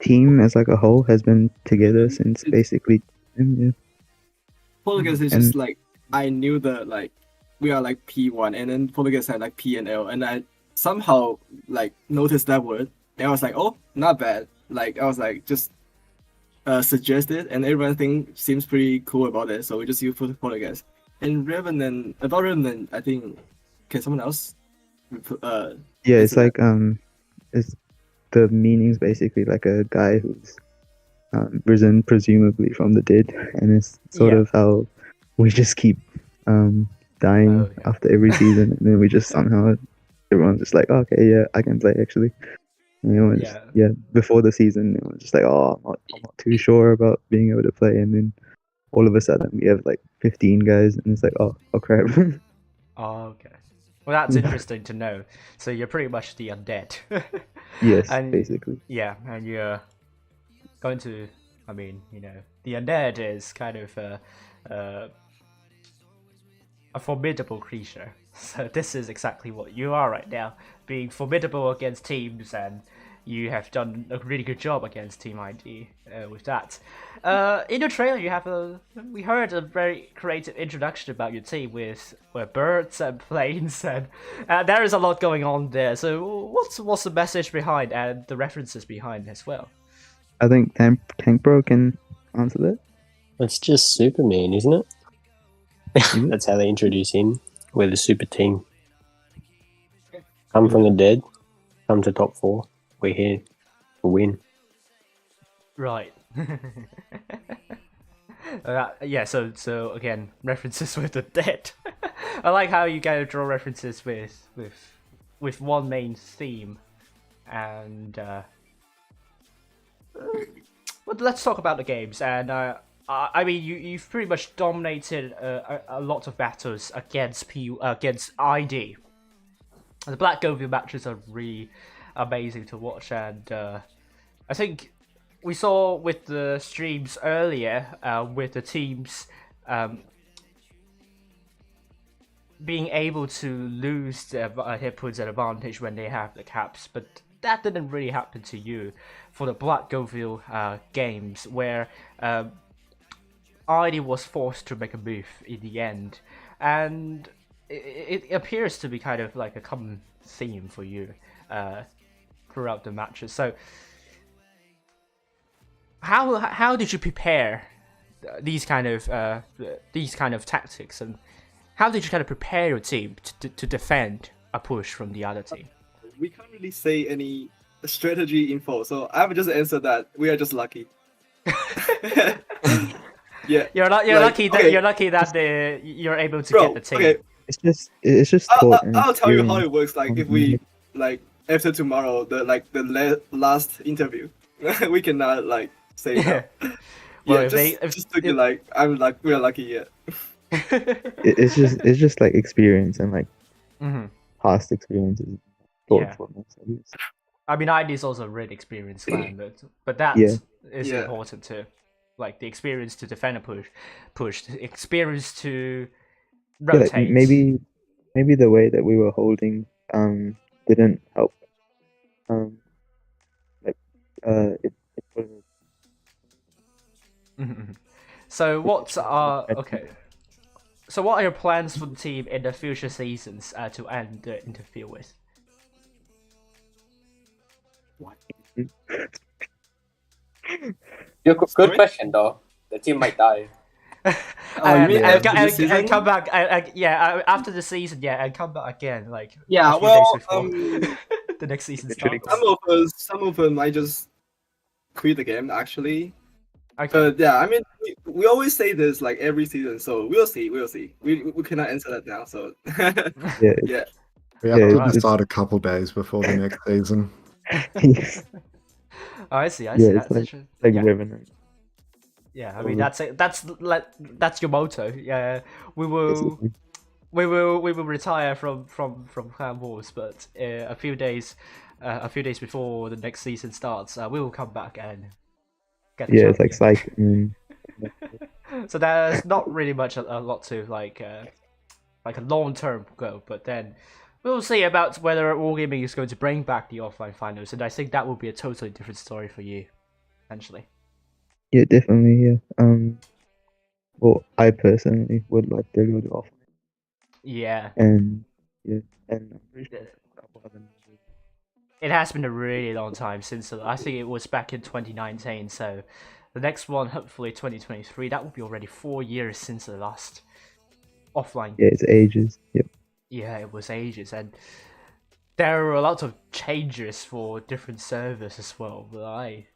[SPEAKER 10] team as like a whole has been together since basically. Yeah.
[SPEAKER 11] Poltergeist is just like I knew that like we are like P1, and then Poltergeist had like P and L, and I somehow like noticed that word, and I was like, oh, not bad. Like I was like just suggest it, and everyone seems pretty cool about it, so we just use Poltergeist. And Revenant, I think, can someone else?
[SPEAKER 10] Yeah, it's like it's the meaning's basically like a guy who's risen presumably from the dead, and it's sort of how we just keep dying after every season, and then we just somehow everyone's just like, oh, okay, yeah, I can play actually. You know, and before the season, it was just like, oh, I'm not too sure about being able to play, and then all of a sudden we have like 15 guys, and it's like, oh crap.
[SPEAKER 2] Oh, okay. Well, that's interesting to know. So you're pretty much the undead.
[SPEAKER 10] Yes,
[SPEAKER 2] and,
[SPEAKER 10] basically.
[SPEAKER 2] Yeah, and you're going to, I mean, you know, the undead is kind of a formidable creature. So this is exactly what you are right now, being formidable against teams, and you have done a really good job against Team ID with that. In the trailer, we heard a very creative introduction about your team with birds and planes, and there is a lot going on there. So what's the message behind and the references behind as well?
[SPEAKER 10] I think Tank Bro can answer that.
[SPEAKER 5] It's just Superman, isn't it? That's how they introduce him. We're the super team. Come from the dead, come to top 4. We're here to win.
[SPEAKER 2] Right. Yeah, so again, references with the dead. I like how you kind of draw references with one main theme, and but let's talk about the games. And I mean, you've pretty much dominated a lot of battles against ID. The Black Govian matches are really amazing to watch, and I think we saw with the streams earlier with the teams being able to lose the hit points at advantage when they have the caps, but that didn't really happen to you for the Blood Goldfield games, where ID was forced to make a move in the end, and it appears to be kind of like a common theme for you throughout the matches. So how did you prepare these kind of tactics, and how did you kind of prepare your team to defend a push from the other team?
[SPEAKER 11] We can't really say any strategy info, so I would just answer that we are just lucky. Yeah,
[SPEAKER 2] you're lucky that you're able to get the team.
[SPEAKER 11] Okay.
[SPEAKER 10] It's just
[SPEAKER 11] I'll tell you how it works. Like if we after tomorrow, the last interview, we cannot say that.
[SPEAKER 2] Well,
[SPEAKER 11] we are lucky. Yeah.
[SPEAKER 10] it's just like experience and past experiences.
[SPEAKER 2] Yeah. I mean, ID is also a really experienced clan, but that is important too. Like the experience to defend a push, the experience to rotate.
[SPEAKER 10] Like maybe the way that we were holding didn't help.
[SPEAKER 2] So what are your plans for the team in the future seasons to end the interview with?
[SPEAKER 11] What?
[SPEAKER 12] Good question though. The team might die.
[SPEAKER 2] And come back. After the season, and come back again. Like the next season starts.
[SPEAKER 11] Some of them might just quit the game actually.
[SPEAKER 2] Okay.
[SPEAKER 11] But yeah, I mean, we always say this like every season, so we'll see. We cannot answer that now. So yeah.
[SPEAKER 13] We have to decide a couple days before the next season.
[SPEAKER 2] Oh, I see.
[SPEAKER 10] It's like Revenant.
[SPEAKER 2] Yeah, I mean that's your motto. Yeah, we will retire from Clan Wars, but a few days before the next season starts, we will come back and get.
[SPEAKER 10] It's like cycling.
[SPEAKER 2] So there's not really much a lot to like a long-term goal, but then we'll see about whether Wargaming is going to bring back the offline finals, and I think that will be a totally different story for you, potentially.
[SPEAKER 10] Yeah, definitely. Yeah. Well, I personally would like to go to offline.
[SPEAKER 2] Yeah.
[SPEAKER 10] And I'm pretty sure
[SPEAKER 2] it has been a really long time since. I think it was back in 2019. So the next one, hopefully 2023. That will be already 4 years since the last offline.
[SPEAKER 10] Yeah, it's ages. Yep.
[SPEAKER 2] Yeah, it was ages, and there are a lot of changes for different servers as well. But I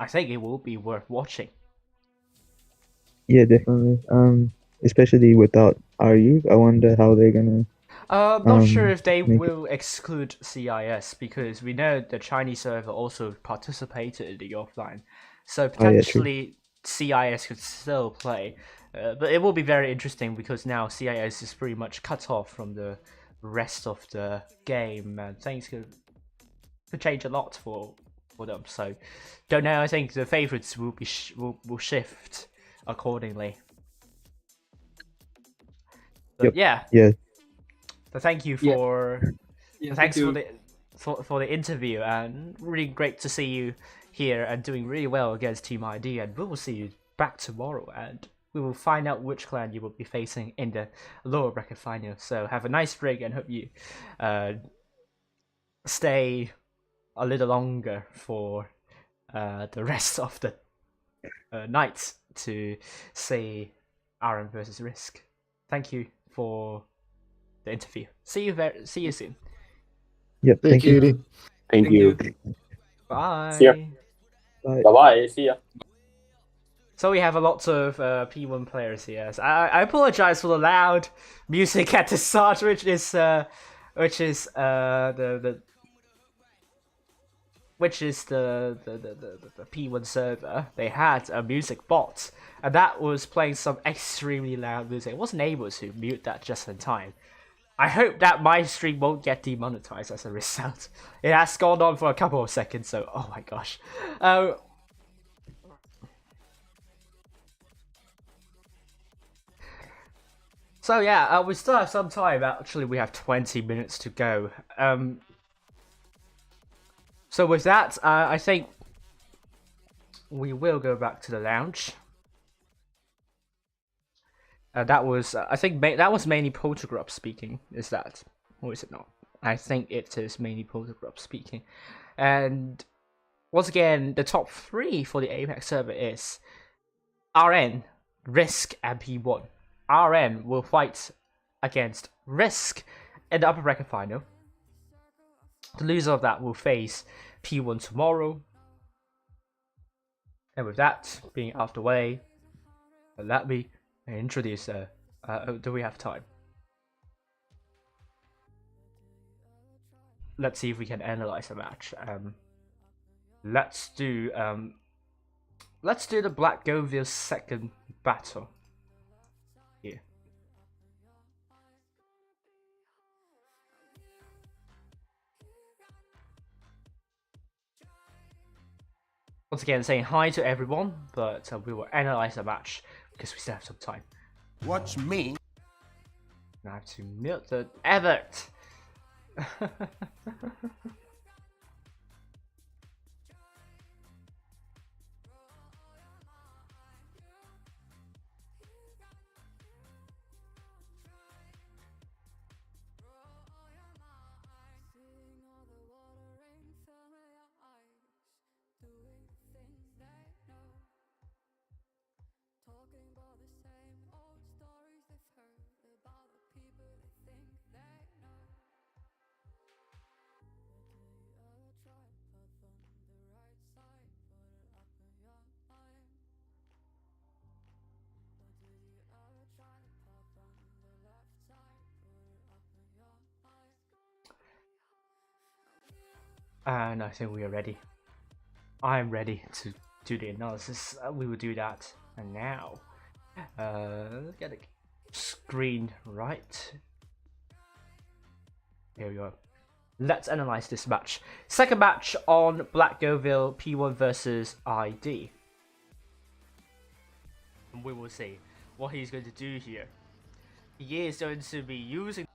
[SPEAKER 2] think it will be worth watching.
[SPEAKER 10] Yeah, definitely. Especially without RU, I wonder how they're gonna.
[SPEAKER 2] I'm not sure if they will exclude CIS, because we know the Chinese server also participated in the offline, so potentially CIS could still play. But it will be very interesting because now CIS is pretty much cut off from the rest of the game, and things could change a lot for them. So don't know. I think the favorites will be will shift accordingly. But yeah. So thank you for thanks for the interview, and really great to see you here and doing really well against Team ID. And we will see you back tomorrow, and we will find out which clan you will be facing in the lower bracket final. So have a nice break, and hope you stay a little longer for the rest of the night to see Aaron versus RISQ. Thank you for the interview. See you soon.
[SPEAKER 10] Yep. Thank you.
[SPEAKER 12] Thank you.
[SPEAKER 2] Bye.
[SPEAKER 12] See ya.
[SPEAKER 10] Bye.
[SPEAKER 12] Bye. See ya.
[SPEAKER 2] So we have a lot of P1 players here. So I apologize for the loud music at the start, which is the P1 server. They had a music bot, and that was playing some extremely loud music. I wasn't able to mute that just in time. I hope that my stream won't get demonetized as a result. It has gone on for a couple of seconds, so oh my gosh. So yeah, we still have some time. Actually, we have 20 minutes to go. So with that, I think we will go back to the lounge. That was, I think, that was mainly Poltergrub speaking. Is that, or is it not? I think it is mainly Poltergrub speaking. And once again, the top 3 for the APAC server is RN, RISQ, and P1. RN will fight against RISQ in the upper bracket final. The loser of that will face P1 tomorrow. And with that being out of the way, let me introduce. Do we have time? Let's see if we can analyze the match. Let's do the Black Goville's second battle here. Once again, saying hi to everyone, but we will analyze the match because we still have some time.
[SPEAKER 14] Watch me.
[SPEAKER 2] I have to mute the Everett. And I think we are ready. I'm ready to do the analysis. We will do that. And now, get the screen right. Here we go. Let's analyze this match. Second match on Black Goville, P1 versus ID. And we will see what he's going to do here. He is going to be using...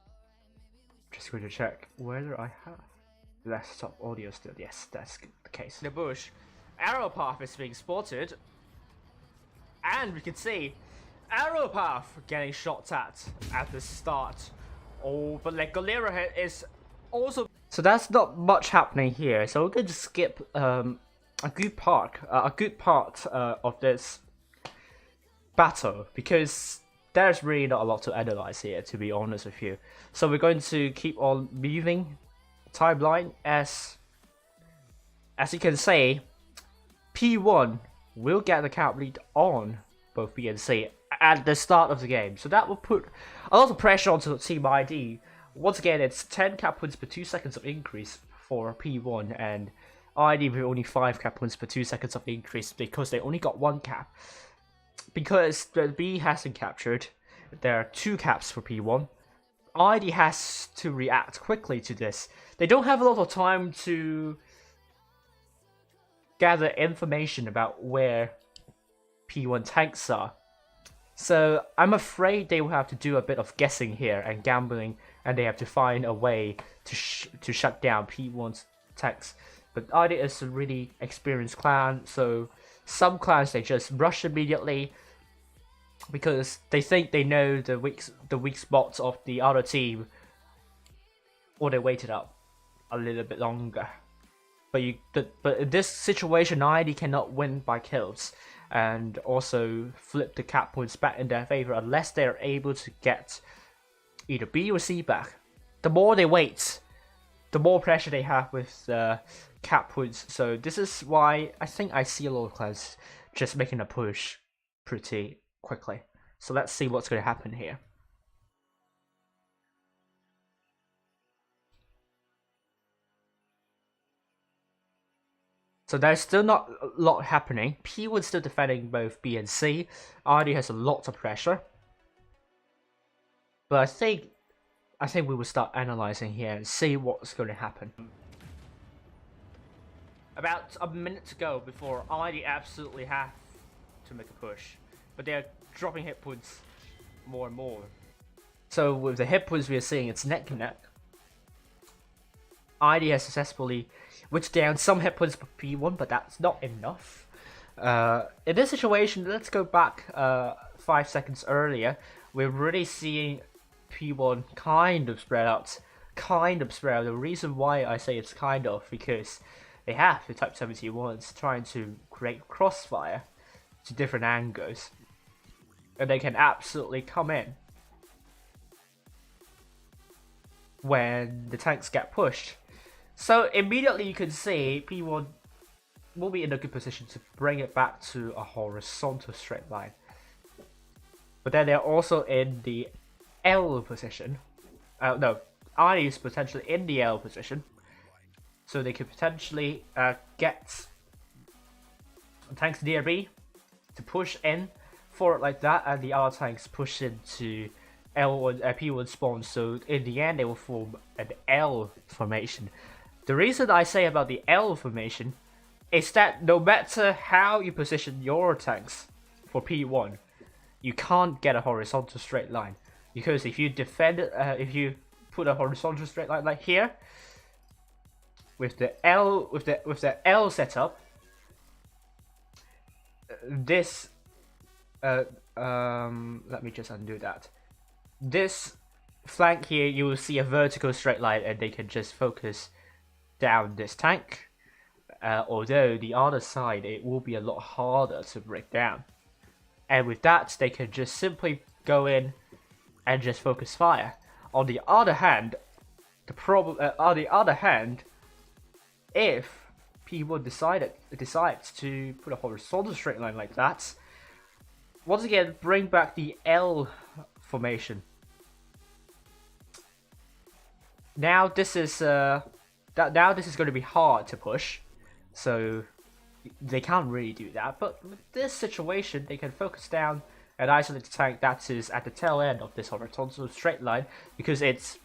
[SPEAKER 2] Just going to check whether I have desktop audio still. Yes, that's the case. In the bush, arrow path is being spotted, and we can see arrow path getting shot at the start. Oh, but like Galera is also. So that's not much happening here. So we're going to skip a good part of this battle because there's really not a lot to analyze here, to be honest with you. So we're going to keep on moving timeline. As you can see, P1 will get the cap lead on both B and C at the start of the game, so that will put a lot of pressure onto Team ID. Once again, it's 10 cap points per 2 seconds of increase for P1, and ID with only 5 cap points per 2 seconds of increase because they only got 1 cap. Because the B hasn't captured, there are 2 caps for P1. ID has to react quickly to this. They don't have a lot of time to gather information about where P1 tanks are. So I'm afraid they will have to do a bit of guessing here and gambling, and they have to find a way to shut down P1's tanks. But ID is a really experienced clan, so some clans they just rush immediately because they think they know the weak spots of the other team, or they waited up a little bit longer. But in this situation, ID cannot win by kills and also flip the cap points back in their favor unless they are able to get either B or C back. The more they wait, the more pressure they have with cap points. So this is why I think I see a lot of clans just making a push pretty quickly. So let's see what's going to happen here. So there's still not a lot happening. P1 still defending both B and C. RD has a lot of pressure. But I think we will start analyzing here and see what's going to happen. About a minute to go before ID absolutely have to make a push. But they're dropping hit points more and more. So with the hit points we are seeing, it's neck and neck. ID has successfully whittled down some hit points for P1, but that's not enough. In this situation, let's go back 5 seconds earlier. We're really seeing P1 kind of spread out. The reason why I say it's kind of, because they have the Type 71s trying to create crossfire to different angles, and they can absolutely come in when the tanks get pushed. So immediately you can see P1 will be in a good position to bring it back to a horizontal straight line. But then they're also in the L position. No, ID is potentially in the L position. So they could potentially get tanks nearby to push in for it like that, and the other tanks push into L1, P1 spawn. So in the end, they will form an L formation. The reason I say about the L formation is that no matter how you position your tanks for P1, you can't get a horizontal straight line, because if you defend it, if you put a horizontal straight line like here with the L setup, this let me just undo that. This flank here, you will see a vertical straight line, and they can just focus down this tank. Although the other side, it will be a lot harder to break down. And with that, they can just simply go in and just focus fire. On the other hand, if P1 decides to put a horizontal straight line like that, once again, bring back the L formation. Now this is going to be hard to push, so they can't really do that. But with this situation, they can focus down and isolate the tank that is at the tail end of this horizontal straight line, because it's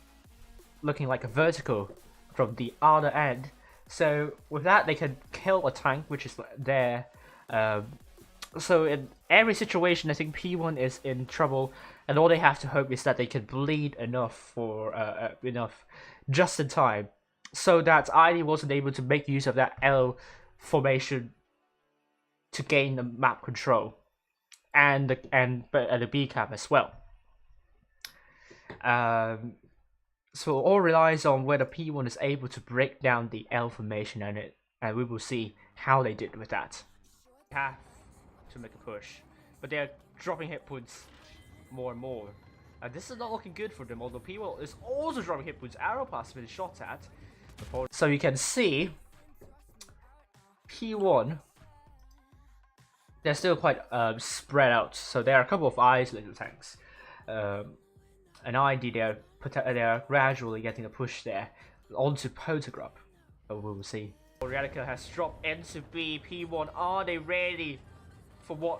[SPEAKER 2] looking like a vertical from the other end. So with that, they can kill a tank which is there. So in every situation, I think P1 is in trouble, and all they have to hope is that they can bleed enough for enough just in time, so that ID wasn't able to make use of that L formation to gain the map control, and the B cap as well. So all relies on whether P1 is able to break down the L formation, and we will see how they did with that. Have to make a push, but they're dropping hit points more and more. This is not looking good for them, although P1 is also dropping hit points. Arrow pass has been shot at. So you can see P1, they're still quite spread out. So there are a couple of isolated tanks. And ID, they're gradually getting a push there onto Potogrub. But we will see. Radical has dropped into B. P1, are they ready for what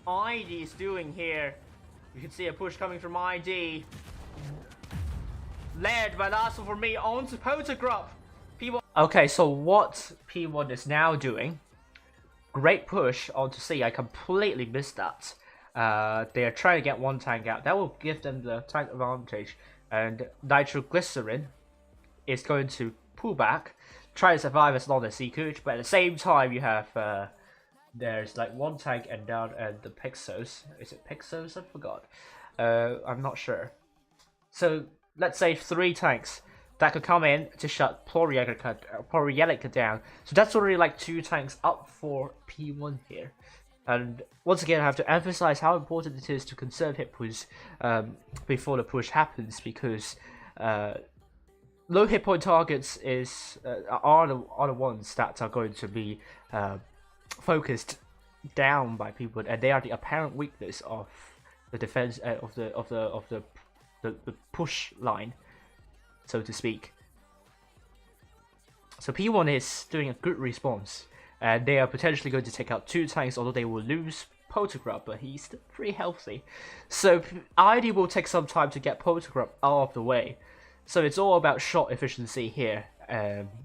[SPEAKER 2] ID is doing here? You can see a push coming from ID, led by last one for me onto Potogrub. P1. Okay, so what P1 is now doing? Great push onto C. I completely missed that. They are trying to get one tank out. That will give them the tank advantage. And nitroglycerin is going to pull back, try to survive as long as he could. But at the same time, you have there's like one tank and down, and the Pixos. Is it Pixos? I forgot. I'm not sure. So let's say 3 tanks that could come in to shut Poryelica down. So that's already like 2 tanks up for P1 here. And once again, I have to emphasize how important it is to conserve hit points before the push happens, because low hit point targets are the ones that are going to be focused down by people, and they are the apparent weakness of the defense of the push line, so to speak. So P1 is doing a good response, and they are potentially going to take out 2 tanks, although they will lose Potogrub, but he's still pretty healthy. So ID will take some time to get Potogrub out of the way. So it's all about shot efficiency here.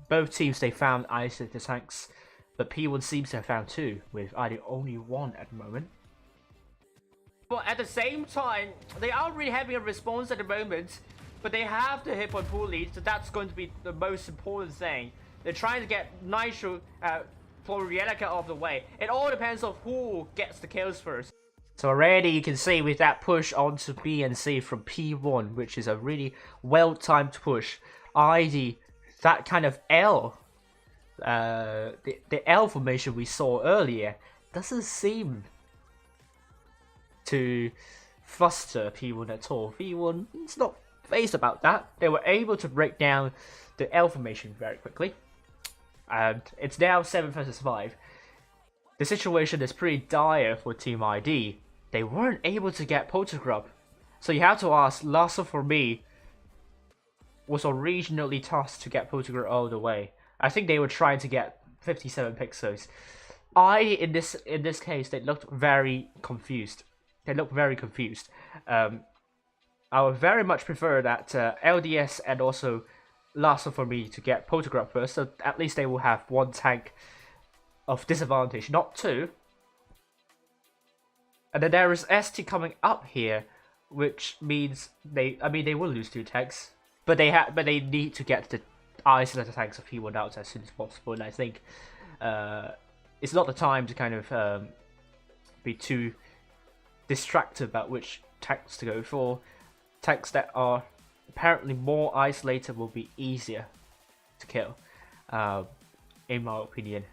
[SPEAKER 2] Both teams, they found isolated tanks, but P1 seems to have found 2, with ID only 1 at the moment. But at the same time, they aren't really having a response at the moment. But they have the hit point pool lead, so that's going to be the most important thing. They're trying to get Nitro Florielica out of the way. It all depends on who gets the kills first. So already you can see with that push onto B and C from P1, which is a really well-timed push, ID, that kind of L, the L formation we saw earlier, doesn't seem to frustrate P1 at all. P1 is not phased about that. They were able to break down the L formation very quickly. And it's now 7 versus 5. The situation is pretty dire for Team ID. They weren't able to get Poltergrub. So you have to ask, Lasso for me was originally tasked to get Poltergrub all the way. I think they were trying to get 57 pixels. In this case, they looked very confused. I would very much prefer that LDS and also Lasso for me to get Poltergrub first, so at least they will have one tank of disadvantage, not two. And then there is ST coming up here, which means they will lose 2 tanks, but they need to get the isolated tanks of P1 out as soon as possible. And I think it's not the time to kind of be too distracted about which tanks to go for. Tanks that are apparently more isolated will be easier to kill, in my opinion.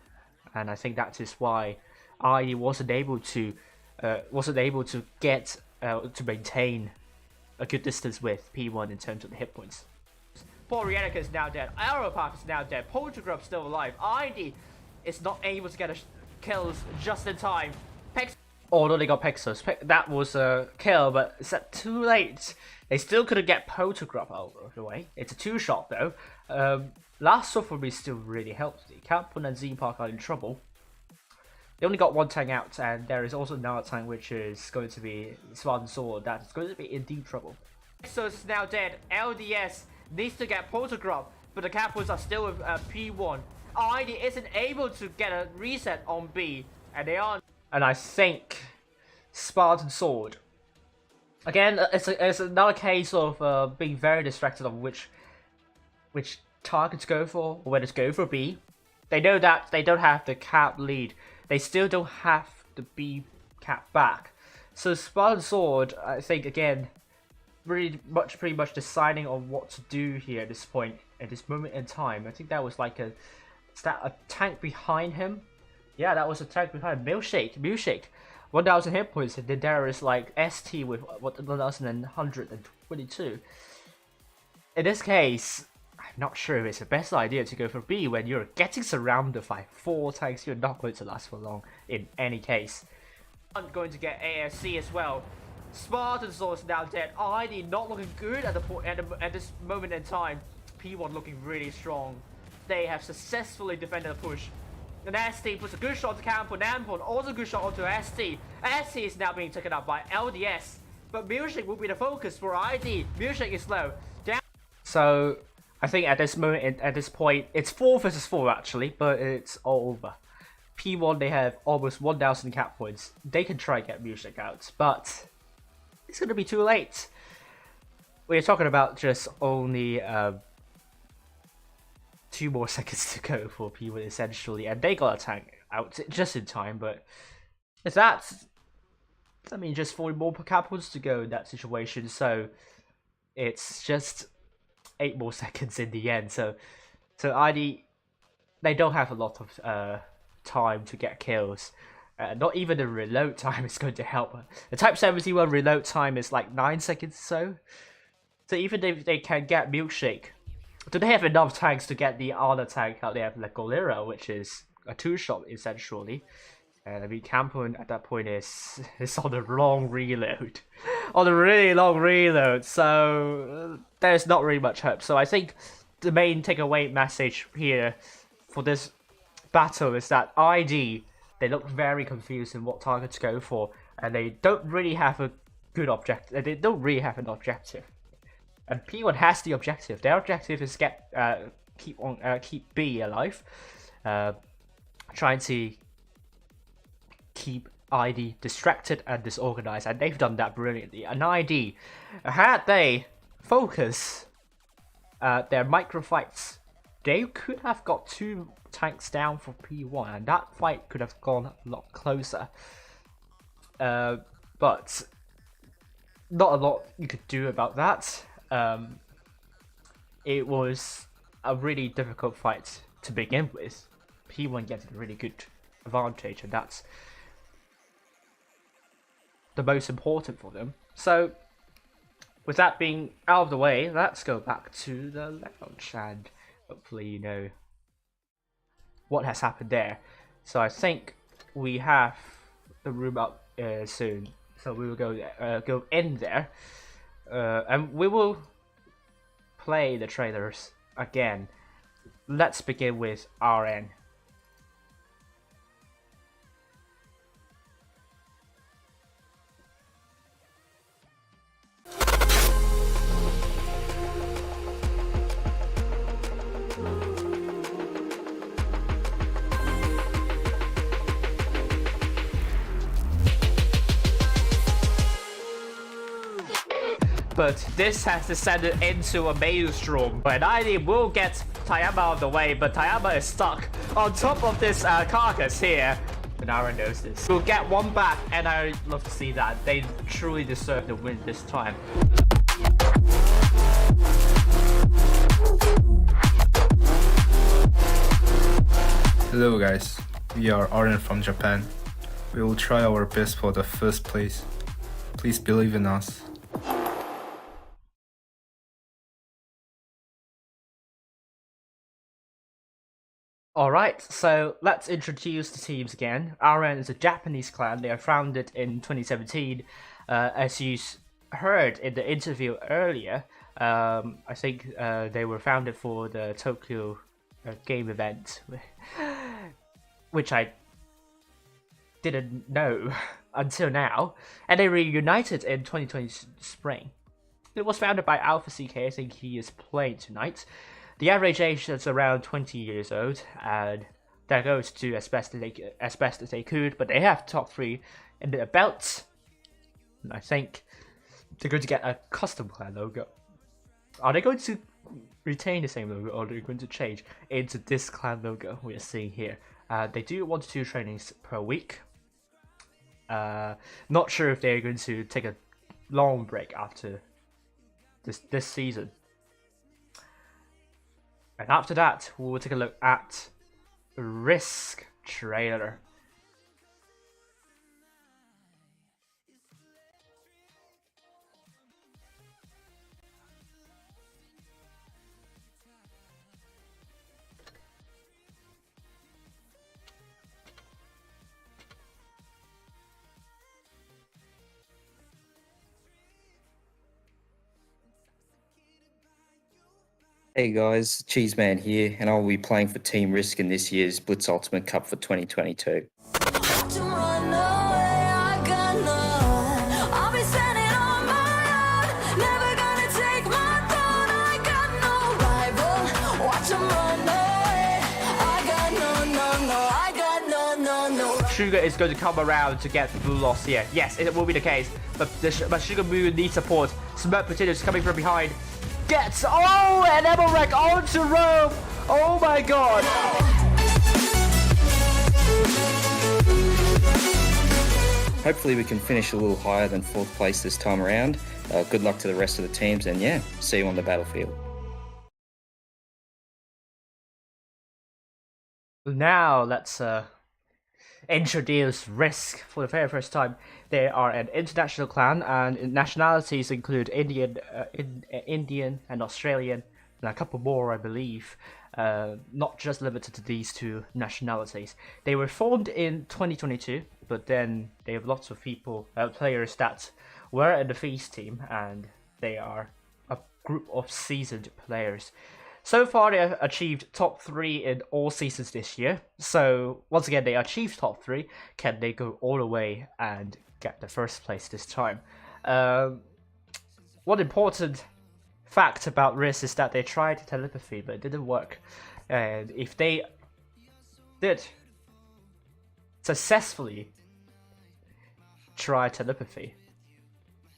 [SPEAKER 2] And I think that is why I wasn't able to get to maintain a good distance with P1 in terms of the hit points. Florielica is now dead. APAC is now dead. Poltergrub still alive. ID is not able to get kills just in time. Although they got Pexos, that was a kill, but it's too late. They still couldn't get Poltergrub out of the way. It's a 2-shot though. Lasso for me still really helps. Capun and Z-Park are in trouble. They only got 1 tank out, and there is also another tank which is going to be Spartan Sword that is going to be in deep trouble. Pexos is now dead. LDS needs to get Poltergrub, but the Capuns are still with P1. ID isn't able to get a reset on B, and they aren't. And I think Spartan Sword, again, it's another case of being very distracted on which target to go for, or whether to go for B. They know that they don't have the cap lead. They still don't have the B cap back. So Spartan Sword, I think, again, pretty much deciding on what to do here at this point, at this moment in time. I think that was like a tank behind him. Yeah, that was a tank behind Milkshake. 1,000 hit points, and then there is like ST with 1,122. In this case, I'm not sure if it's the best idea to go for B when you're getting surrounded by 4 tanks. You're not going to last for long in any case. I'm going to get ASC as well. Spartan Sword is now dead. ID not looking good at this moment in time. P1 looking really strong. They have successfully defended the push. And ST puts a good shot to Campo. Nampon also a good shot onto ST. ST is now being taken up by LDS. But Milkshake will be the focus for ID. Milkshake is low. So I think at this moment, at this point, it's 4 versus 4 actually, but it's all over. P1, they have almost 1,000 cap points. They can try and get Milkshake out, but it's going to be too late. We're talking about just only 2 more seconds to go for P1 essentially, and they got a tank out just in time. But if that's, I mean, just 40 more cap points to go in that situation, so it's just 8 more seconds in the end. So ID, they don't have a lot of time to get kills. Not even the reload time is going to help. The Type 71 reload time is like 9 seconds or so. So even if they can get Milkshake, do they have enough tanks to get the other tank out? They have like Golera, which is a 2-shot essentially. And I mean, Campon at that point is on a long reload. On a really long reload. So there's not really much hope. So I think the main takeaway message here for this battle is that ID, they look very confused in what target to go for. And they don't really have a good objective. They don't really have an objective. And P1 has the objective. Their objective is keep B alive, trying to keep ID distracted and disorganized, and they've done that brilliantly. An ID, had they focus their micro fights, they could have got 2 tanks down for P1, and that fight could have gone a lot closer. But not a lot you could do about that. It was a really difficult fight to begin with. P1 gets a really good advantage, and that's the most important for them. So, with that being out of the way, let's go back to the lounge and hopefully you know what has happened there. So I think we have the room up soon, so we will go in there, and we will play the trailers again. Let's begin with RN. But this has descended into a maelstrom. An ID will get Tayama out of the way, but Tayama is stuck on top of this carcass here. And Aaron knows this. We'll get one back, and I'd love to see that. They truly deserve the win this time.
[SPEAKER 4] Hello guys, we are RN from Japan. We will try our best for the first place. Please believe in us.
[SPEAKER 2] Alright, so let's introduce the teams again. RN is a Japanese clan. They are founded in 2017. As you heard in the interview earlier, I think they were founded for the Tokyo game event, which I didn't know until now. And they reunited in 2020 spring. It was founded by Alpha CK. I think he is playing tonight. The average age is around 20 years old, and that goes to as best as they could, but they have top 3 in their belts. And I think they're going to get a custom clan logo. Are they going to retain the same logo, or are they going to change into this clan logo we are seeing here? They do 1 to 2 trainings per week. Not sure if they're going to take a long break after this season. And after that, we'll take a look at the RISQ trailer.
[SPEAKER 6] Hey guys, Cheeseman here, and I'll be playing for Team RISQ in this year's Blitz Ultimate Cup for 2022.
[SPEAKER 2] Sugar is going to come around to get the blue loss here. Yes, it will be the case, but Sugar Moon needs support. Smurf Potatoes coming from behind. Gets, oh, and Emelrek onto rope. Oh my god.
[SPEAKER 6] Hopefully we can finish a little higher than 4th place this time around. Good luck to the rest of the teams, and yeah, see you on the battlefield.
[SPEAKER 2] Now let's introduce RISQ for the very first time. They are an international clan, and nationalities include Indian and Australian, and a couple more, I believe. Not just limited to these 2 nationalities. They were formed in 2022, but then they have lots of players that were in the Feast team, and they are a group of seasoned players. So far, they have achieved top 3 in all seasons this year. So, once again, they achieved top 3. Can they go all the way and get the first place this time? One important fact about RISQ is that they tried telepathy, but it didn't work. And if they did successfully try telepathy.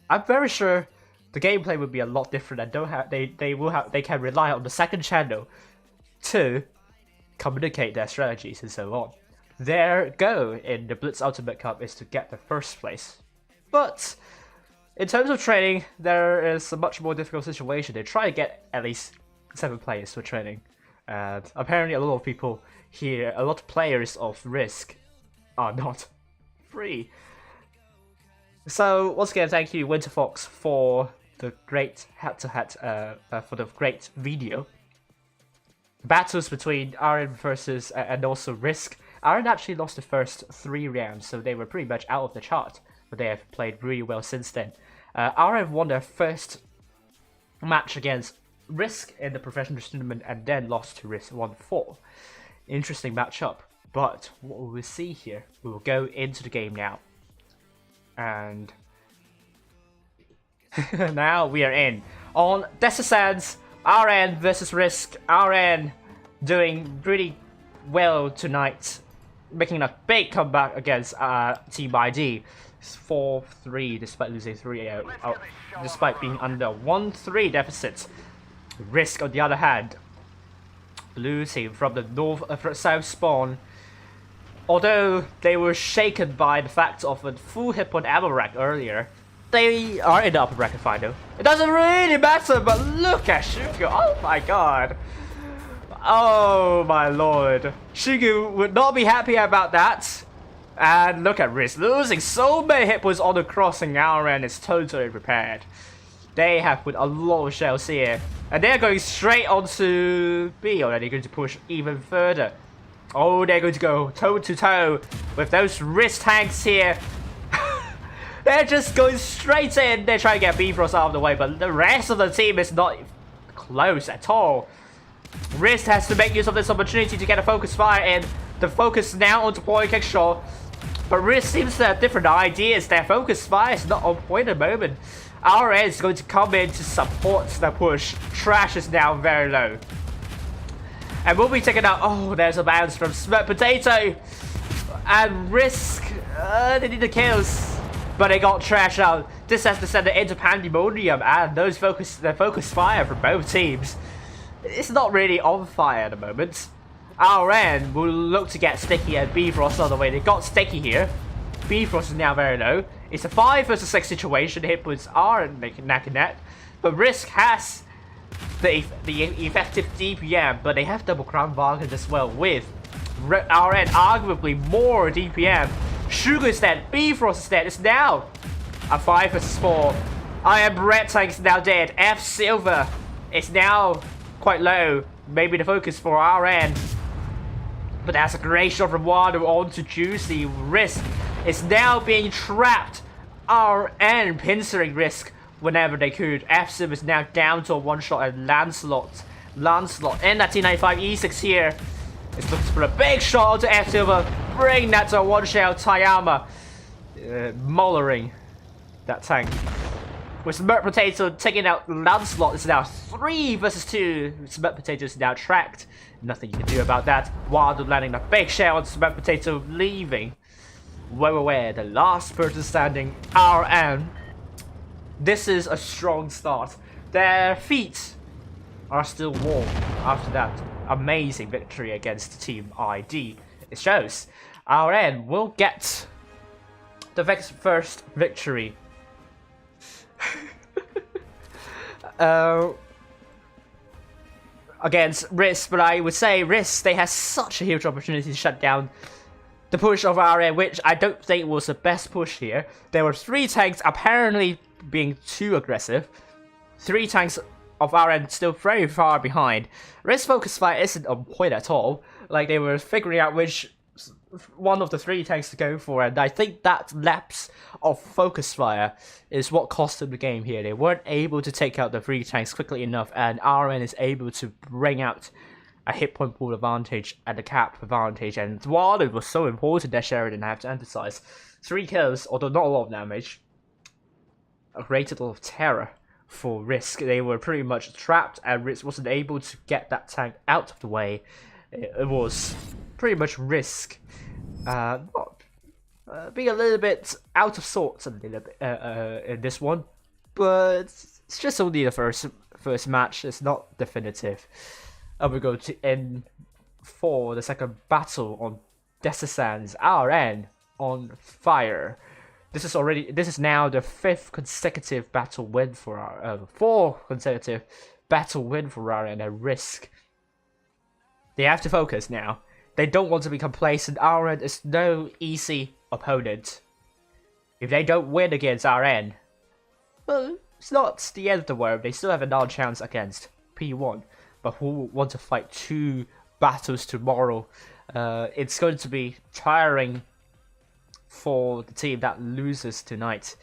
[SPEAKER 2] I'm very sure the gameplay would be a lot different, and they can rely on the second channel to communicate their strategies and so on. Their goal in the Blitz Ultimate Cup is to get the first place. But in terms of training, there is a much more difficult situation. They try to get at least 7 players for training. And apparently a lot of people here, a lot of players of RISQ are not free. So once again, thank you Winter Fox for the great head-to-head, for the great video. Battles between RN versus and also RISQ. RN actually lost the first 3 rounds, so they were pretty much out of the chart, but they have played really well since then. RN won their first match against RISQ in the professional tournament and then lost to RISQ 1-4. Interesting matchup, but what we will see here, we will go into the game now. And now we are in. On Desert Sands, RN versus RISQ. RN doing really well tonight, making a big comeback against Team ID. 4-3 despite losing 3-0, despite being under 1-3 deficit. RISQ on the other hand, blue team from the south spawn. Although they were shaken by the fact of a full hit point ammo rack earlier, they are in the upper bracket final. It doesn't really matter, but look at Shugu. Oh my god. Oh my lord. Shugu would not be happy about that. And look at RISQ losing so many hit points on the crossing. RN is totally prepared. They have put a lot of shells here. And they're going straight onto B, or they're going to push even further. Oh, they're going to go toe to toe with those RISQ tanks here. They're just going straight in. They're trying to get Bifrost out of the way, but the rest of the team is not close at all. RISQ has to make use of this opportunity to get a focus fire, and the focus now onto point Kickshaw. But RISQ seems to have different ideas. Their focus fire is not on point at the moment. RN is going to come in to support the push. Trash is now very low. And we'll be taken out. Oh, there's a bounce from Smoked Potato. And RISQ, they need the kills. But they got trash out. This has descended into Pandemonium, and the focus fire from both teams. It's not really on fire at the moment. RN will look to get Sticky and Bifrost on the way. They got Sticky here. Bifrost is now very low. It's a 5 versus 6 situation. Hit points are neck and neck. But RISQ has the effective DPM, but they have double crown bargain as well with RN arguably more DPM. Sugar is dead. Bifrost is dead. It's now a 5 versus 4. Iron Red Tank is now dead. F Silver is now quite low. Maybe the focus for RN. But that's a great shot from Wado onto Juicy. RISQ is now being trapped. RN pincering RISQ whenever they could. F-Sim is now down to a 1-shot, and Lancelot and that T95 E6 here is looking to put a big shot onto F-Silver. Bring that to a 1-shot. Tayama mollering that tank. With Smoked Potato taking out Lancelot, it's now 3 versus 2. Smoked Potato is now tracked. Nothing you can do about that. Wilder landing a big shell on Smoked Potato, leaving where the last person standing, RN. This is a strong start. Their feet are still warm after that amazing victory against Team ID. It shows RN will get the first victory. Against RISQ, but I would say RISQ, they had such a huge opportunity to shut down the push of RN, which I don't think was the best push here. There were 3 tanks apparently being too aggressive. 3 tanks of RN still very far behind. RISQ focus fire isn't on point at all. Like, they were figuring out which one of the 3 tanks to go for, and I think that lapse of focus fire is what cost them the game here. They weren't able to take out the 3 tanks quickly enough, and RN is able to bring out a hit point pool advantage and a cap advantage, and while it was so important that Sheridan, I have to emphasize, 3 kills, although not a lot of damage, a great deal of terror for RISQ. They were pretty much trapped, and RISQ wasn't able to get that tank out of the way. It was pretty much RISQ being a little bit out of sorts a little bit in this one, but it's just only the first match. It's not definitive. And we're going to end for the second battle on Desert Sands. RN on fire. This is now the 5th consecutive battle win for our 4th consecutive battle win for RN at RISQ. They have to focus now. They don't want to be complacent. RN is no easy opponent. If they don't win against RN, well, it's not the end of the world. They still have another chance against P1. But who want to fight 2 battles tomorrow? It's going to be tiring for the team that loses tonight.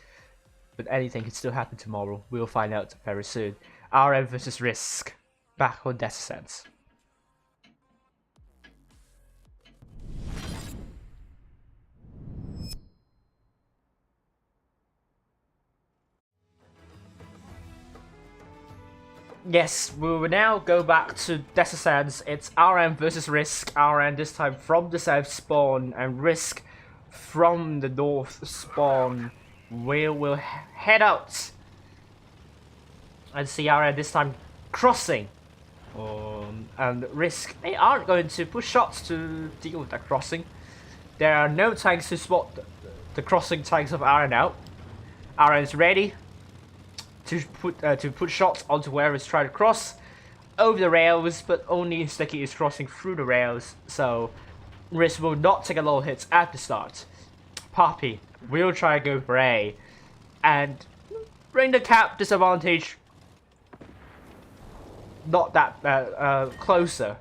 [SPEAKER 2] But anything can still happen tomorrow. We'll find out very soon. RN versus RISQ. Back on Desert Sands. Yes, we will now go back to Desert Sands. It's RM versus RISQ. RM this time from the south spawn, and RISQ from the north spawn. We will head out and see RM this time crossing. And RISQ, they aren't going to push shots to deal with that crossing. There are no tanks to spot the crossing tanks of RM out. RM is ready to put shots onto where it's trying to cross over the rails, but only Sticky is crossing through the rails, so RISQ will not take a lot of hits at the start. Poppy will try to go for A and bring the cap disadvantage not that closer.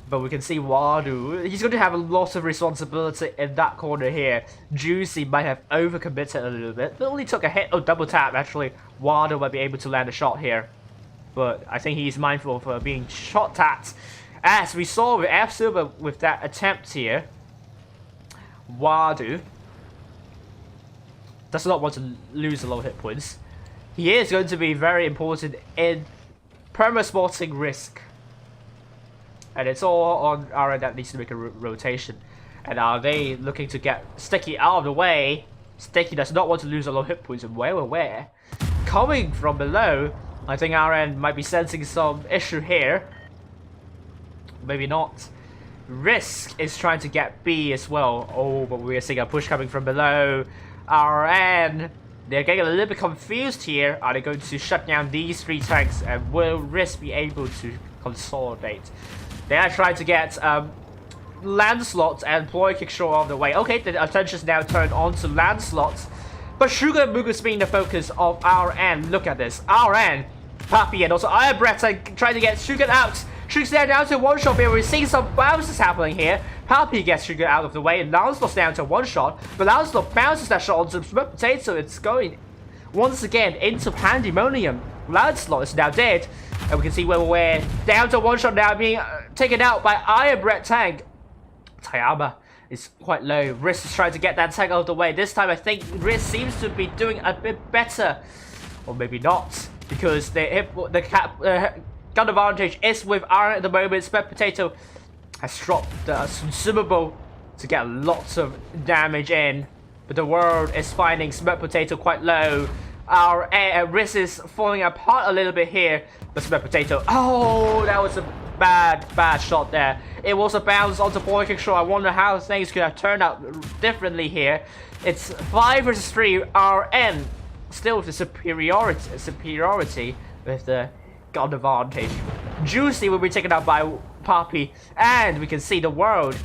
[SPEAKER 2] But we can see Wadu, he's going to have a lot of responsibility in that corner here. Juicy might have overcommitted a little bit, but only took a hit. Oh, double tap actually. Wadu might be able to land a shot here. But I think he's mindful of being shot at. As we saw with F-Silver with that attempt here, Wadu does not want to lose a lot of hit points. He is going to be very important in perma-spotting RISQ. And it's all on RN that needs to make a rotation. And are they looking to get Sticky out of the way? Sticky does not want to lose a lot of hit points, and where? Coming from below, I think RN might be sensing some issue here. Maybe not. RISQ is trying to get B as well. Oh, but we're seeing a push coming from below. RN, they're getting a little bit confused here. Are they going to shut down these 3 tanks? And will RISQ be able to consolidate? They are trying to get Lancelot and Ploy Kickshaw out of the way. Okay, the attention's now turned on to Lancelot. But Sugar Mugus being the focus of RN. Look at this. RN, Puppy, and also Iron Breath trying to get Sugar out. Sugar's now down to 1-shot here. We're seeing some bounces happening here. Puppy gets Sugar out of the way, and Lancelot's down to 1-shot. But Lancelot bounces that shot onto Smoked Potato. It's going once again into Pandemonium. Lancelot is now dead. And we can see where we're down to 1-shot now, being taken out by Iron Breath tank. Tayama is quite low. RISQ is trying to get that tank out of the way. This time I think RISQ seems to be doing a bit better. Or maybe not. Because the gun advantage is with Iron at the moment. Smoked Potato has dropped the consumable to get lots of damage in. But the world is finding Smoked Potato quite low. Our RISQ is falling apart a little bit here. But Smoked Potato, oh, that was a bad shot there. It was a bounce onto Boy Kickshaw. I wonder how things could have turned out differently here. It's 5 versus 3. RN still with the superiority with the gun advantage. Juicy will be taken out by Poppy, and we can see the world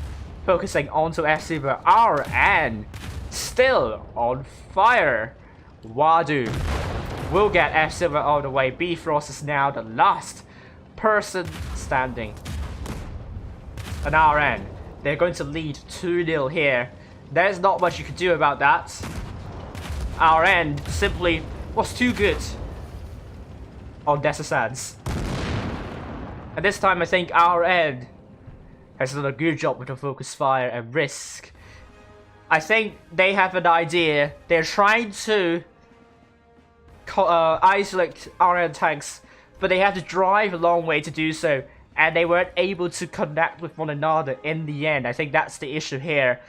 [SPEAKER 2] focusing onto F-Silver. RN still on fire. Wadu will get F-Silver all the way. Bifrost is now the last person standing. And RN, they're going to lead 2-0 here. There's not much you can do about that. RN simply was too good on Desert Sands. And this time I think RN has done a good job with the focus fire and RISQ. I think they have an idea. They're trying to isolate RN tanks, but they have to drive a long way to do so, and they weren't able to connect with one another in the end. I think that's the issue here.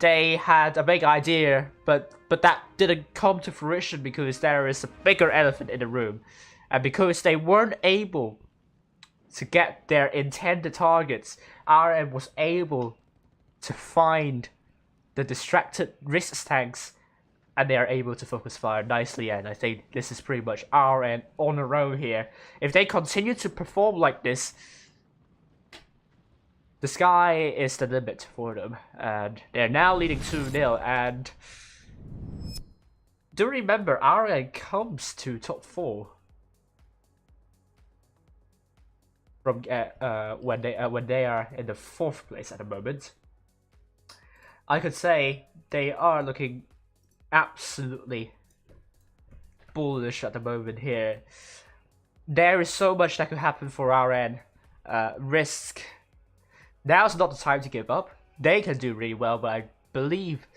[SPEAKER 2] they had a big idea, but that didn't come to fruition because there is a bigger elephant in the room, and because they weren't able to get their intended targets, RM was able to find the distracted RISQ tanks, and they are able to focus fire nicely. And I think this is pretty much RM on a row here. If they continue to perform like this, the sky is the limit for them, and they're now leading 2-0. And do remember, RM comes to top 4 from when they are in the 4th place at the moment. I could say they are looking absolutely bullish at the moment here. There is so much that could happen for RN. RISQ, now's not the time to give up. They can do really well, but I believe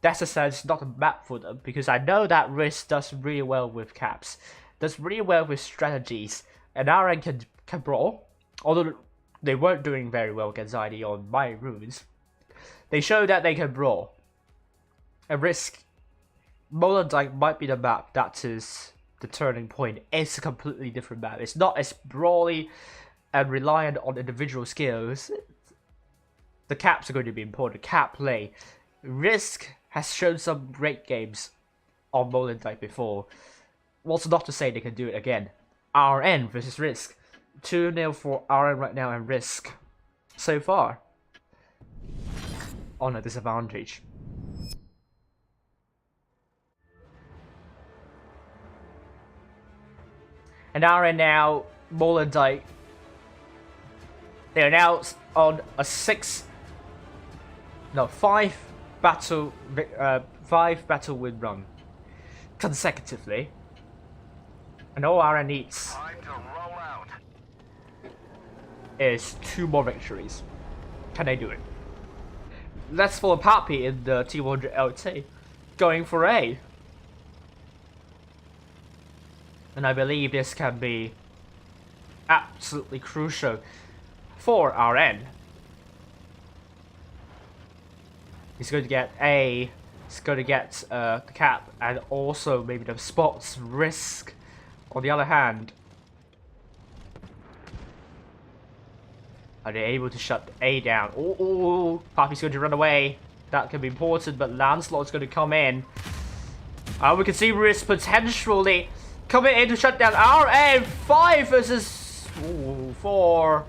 [SPEAKER 2] that's a sense not a map for them, because I know that RISQ does really well with caps, does really well with strategies, and RN can brawl. Although they weren't doing very well against ID on my runes, they show that they can brawl. And RISQ, Molendijk might be the map that is the turning point. It's a completely different map. It's not as brawly and reliant on individual skills. The caps are going to be important. Cap play. RISQ has shown some great games on Molendijk before. What's not to say they can do it again. RN versus RISQ. 2-0 for RN right now, and RISQ so far on a disadvantage. And RN now, Molendijk, they are now on a 5 battle win run consecutively, and all RN needs is 2 more victories. Can they do it? Let's follow Pappy in the T100 LT, going for A. And I believe this can be absolutely crucial for RN. He's going to get A, he's going to get the cap, and also maybe the spots. RISQ, on the other hand, are they able to shut A down? Oh, Pappy's going to run away. That can be important, but Lancelot's going to come in. We can see RISQ potentially coming in to shut down RN. 5 versus 4.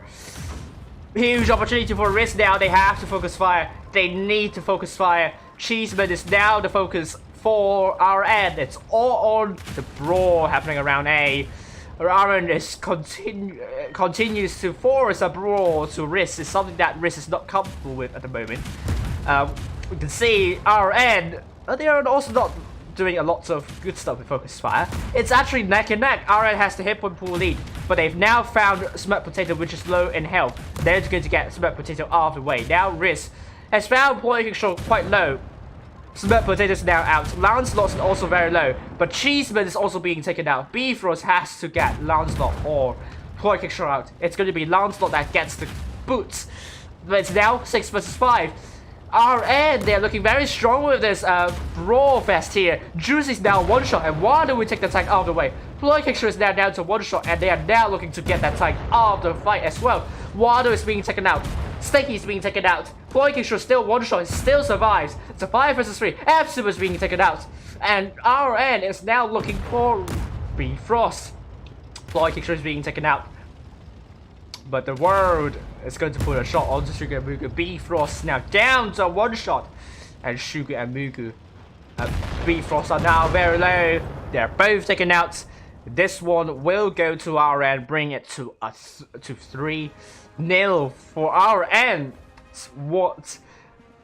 [SPEAKER 2] Huge opportunity for RISQ now. They have to focus fire. They need to focus fire. Cheeseman is now the focus for RN. It's all on the brawl happening around A. RN is continues to force a brawl to RISQ. It's something that RISQ is not comfortable with at the moment. We can see RN, they are also not doing a lot of good stuff with focus fire. It's actually neck and neck. RN has the hit point pool lead, but they've now found Smoked Potato, which is low in health. They're going to get Smoked Potato out of the way. Now RISQ has found point control quite low. Smoked Potato's now out. Lancelot's also very low, but Cheeseman is also being taken out. Bifrost has to get Lancelot or point control out. It's going to be Lancelot that gets the boots. But it's now 6 versus 5. RN, they're looking very strong with this brawl fest here. Juicy's now 1-shot, and why do we take the tank out of the way? Ploy Kickshaw is now down to 1-shot, and they are now looking to get that tank out of the fight as well. Wado is being taken out. Stinky is being taken out. Ploy Kickshaw still 1-shot, he still survives. It's a 5 versus 3. Epsom is being taken out. And RN is now looking for Bifrost. Ploy Kickshaw is being taken out. But the world is going to put a shot onto Sugar and Mugu. Bifrost now down to 1-shot. And Sugar and Mugu. Bifrost are now very low. They're both taken out. This one will go to RN, bring it to 3-0 for RN. What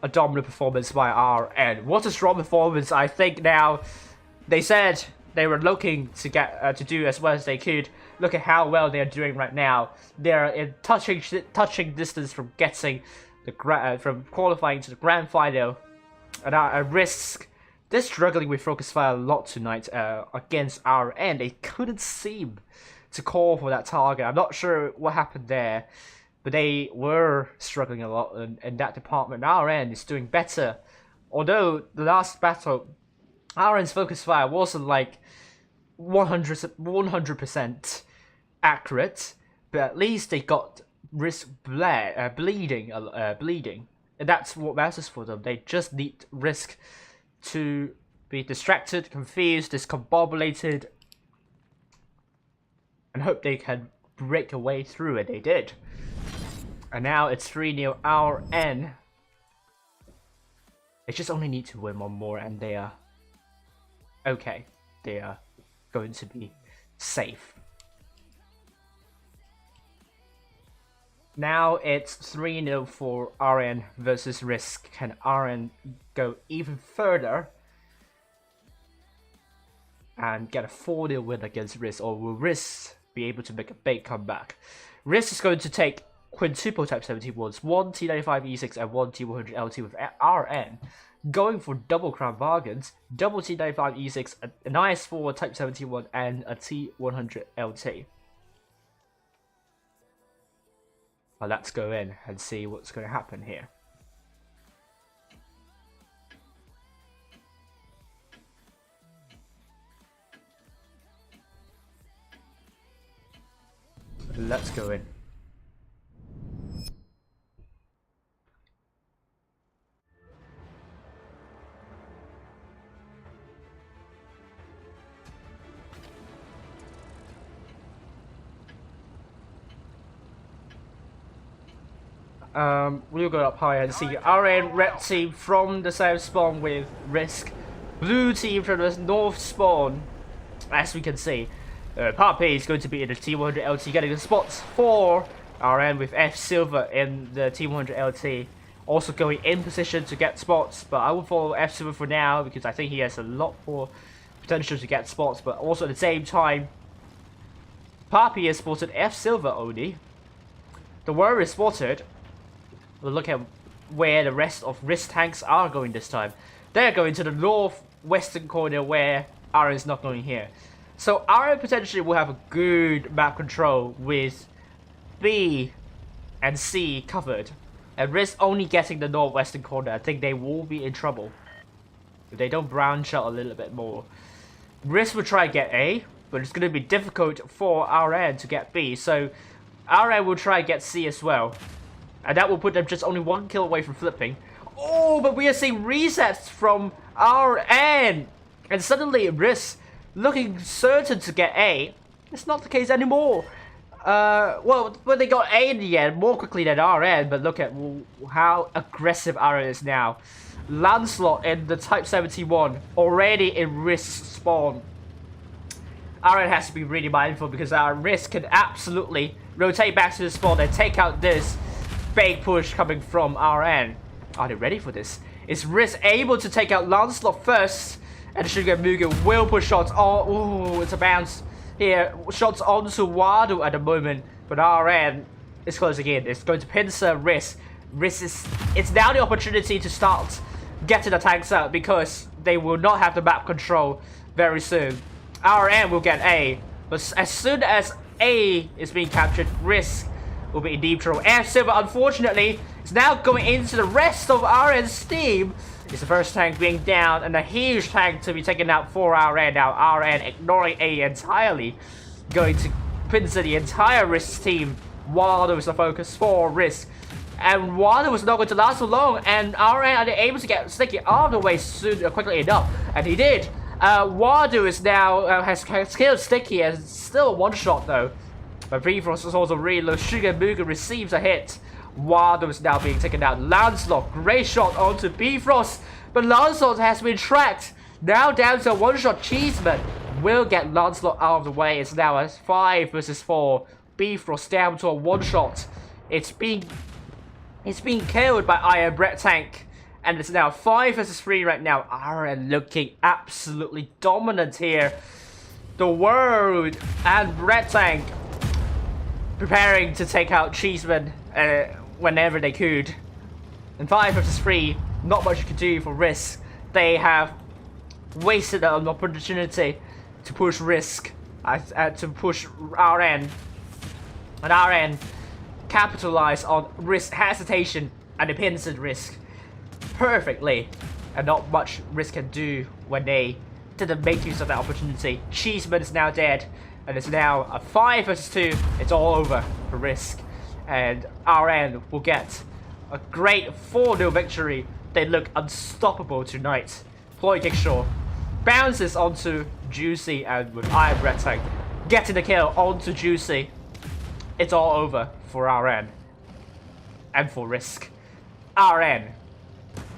[SPEAKER 2] a dominant performance by RN. What a strong performance. I think now they said they were looking to get to do as well as they could. Look at how well they're doing right now. They're in touching distance from getting the from qualifying to the grand final. And RISQ, they're struggling with focus fire a lot tonight against RN. They couldn't seem to call for that target. I'm not sure what happened there, but they were struggling a lot in that department. RN is doing better Although the last battle, RN's focus fire wasn't like 100% accurate, but at least they got risk bleeding, and that's what matters for them. They just need risk to be distracted, confused, discombobulated, and hope they can break a way through it. They did. And now it's 3-0 RN. They just only need to win one more and they are okay. They are going to be safe. Now it's 3-0 for RN versus RISQ. Can RN go even further and get a 4-0 win against RISQ, or will RISQ be able to make a big comeback? RISQ is going to take quintuple Type 71s, 1 T95 E6 and 1 T100 LT with RN, going for double crown bargains, double T95 E6, an IS4 Type 71 and a T100 LT. Well, let's go in and see what's going to happen here. Let's go in. We'll go up higher and see RN red team from the south spawn with RISQ, blue team from the north spawn. As we can see, Poppy is going to be in the T100 LT, getting the spots for RN with F Silver in the T100 LT, also going in position to get spots. But I will follow F Silver for now because I think he has a lot more potential to get spots. But also at the same time, Poppy has spotted F Silver only. The warrior is spotted. We'll look at where the rest of RISQ tanks are going this time. They're going to the northwestern corner where RN is not going here. So RN potentially will have a good map control with B and C covered. And RISQ only getting the northwestern corner. I think they will be in trouble if they don't branch out a little bit more. RISQ will try to get A, but it's going to be difficult for RN to get B. So RN will try to get C as well. And that will put them just only 1 kill away from flipping. Oh, but we are seeing resets from RN. And suddenly RISQ looking certain to get A. It's not the case anymore. Well, they got A in the end more quickly than RN. But look at how aggressive RN is now. Lancelot in the Type 71 already in RISQ spawn. RN has to be really mindful because our RISQ can absolutely rotate back to the spawn and take out this big push coming from RN. Are they ready for this? Is RISQ able to take out Lancelot first? And Sugar Mugen will push shots. Oh, it's a bounce here. Shots onto Wado at the moment. But RN is closing in. It's going to pincer RISQ. It's now the opportunity to start getting the tanks out because they will not have the map control very soon. RN will get A. But as soon as A is being captured, RISQ will be in deep trouble. F Silver, unfortunately, is now going into the rest of RN's team. It's the first tank being down, and a huge tank to be taken out for RN. Now RN ignoring A entirely, going to pincer the entire RISQ team. Wado is the focus for RISQ, and Wado was not going to last so long. And RN are they able to get Sticky out of the way soon, quickly enough, and he did. Wado is now has killed Sticky, and still one shot though. But Bifrost is also really low. Sugar Mugen receives a hit. Wado is now being taken out. Lancelot, great shot onto Bifrost. But Lancelot has been tracked. Now down to a one-shot. Cheeseman will get Lancelot out of the way. It's now a 5 versus 4. Bifrost down to a one-shot. It's being killed by Iron Brett Tank. And it's now 5 versus 3 right now. RN looking absolutely dominant here. The World and Brett Tank preparing to take out Cheeseman whenever they could. And 5 versus 3, not much you could do for RISQ. They have wasted an opportunity to push RISQ, to push RN. And RN capitalized on RISQ hesitation and they pincered RISQ perfectly. and not much RISQ can do when they didn't make use of that opportunity. Cheeseman is now dead, and it's now a 5 versus 2. It's all over for RISQ, and RN will get a great 4-0 victory. They look unstoppable tonight. Ploy Kickshaw bounces onto Juicy, and with Iron Red Tank getting the kill onto Juicy. It's all over for RN and for RISQ. RN,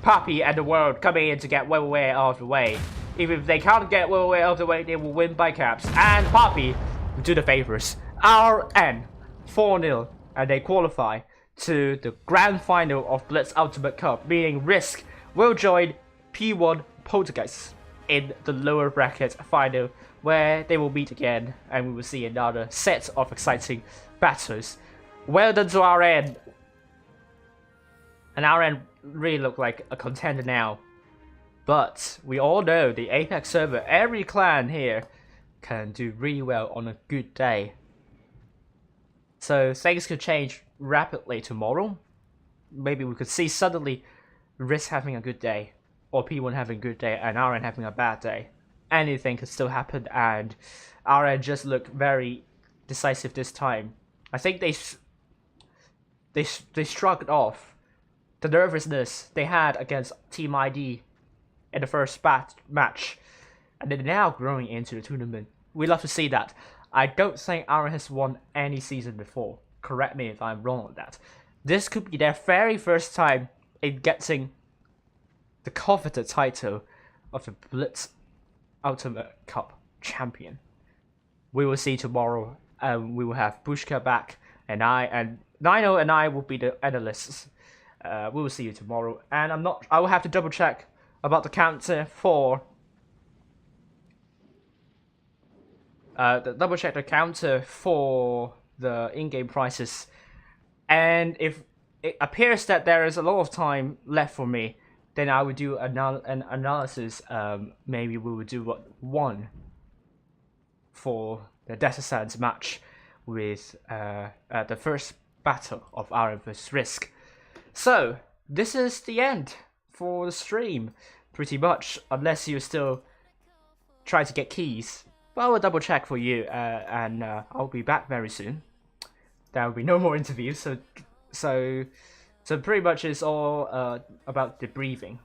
[SPEAKER 2] Puppy, and the world coming in to get Way out of the way. Even if they can't get Way out of the way, they will win by caps. And Puppy will do the favors. RN 4-0, and they qualify to the grand final of Blitz Ultimate Cup, meaning RISQ will join P1 Poltergeist in the lower bracket final, where they will meet again, and we will see another set of exciting battles. Well done to RN. And RN really look like a contender now. But we all know the APAC server, every clan here can do really well on a good day. So things could change rapidly tomorrow. Maybe we could see suddenly RISQ having a good day, or P1 having a good day, and RN having a bad day. Anything could still happen, and RN just look very decisive this time. I think they shrugged off the nervousness they had against Team ID in the first match, and they're now growing into the tournament. We love to see that. I don't think RN has won any season before. Correct me if I'm wrong on that. This could be their very first time in getting the coveted title of the Blitz Ultimate Cup champion. We will see tomorrow. We will have Bushka back, and Nino and I will be the analysts. We will see you tomorrow, and I will have to double check about the counter for the in-game prices, and if it appears that there is a lot of time left for me, then I will do an analysis. Maybe we will do one for the Desert Sands match with the first battle of RN vs RISQ. So this is the end for the stream, pretty much, unless you still try to get keys. But I will double check for you, and I'll be back very soon. There will be no more interviews, so pretty much it's all about debriefing.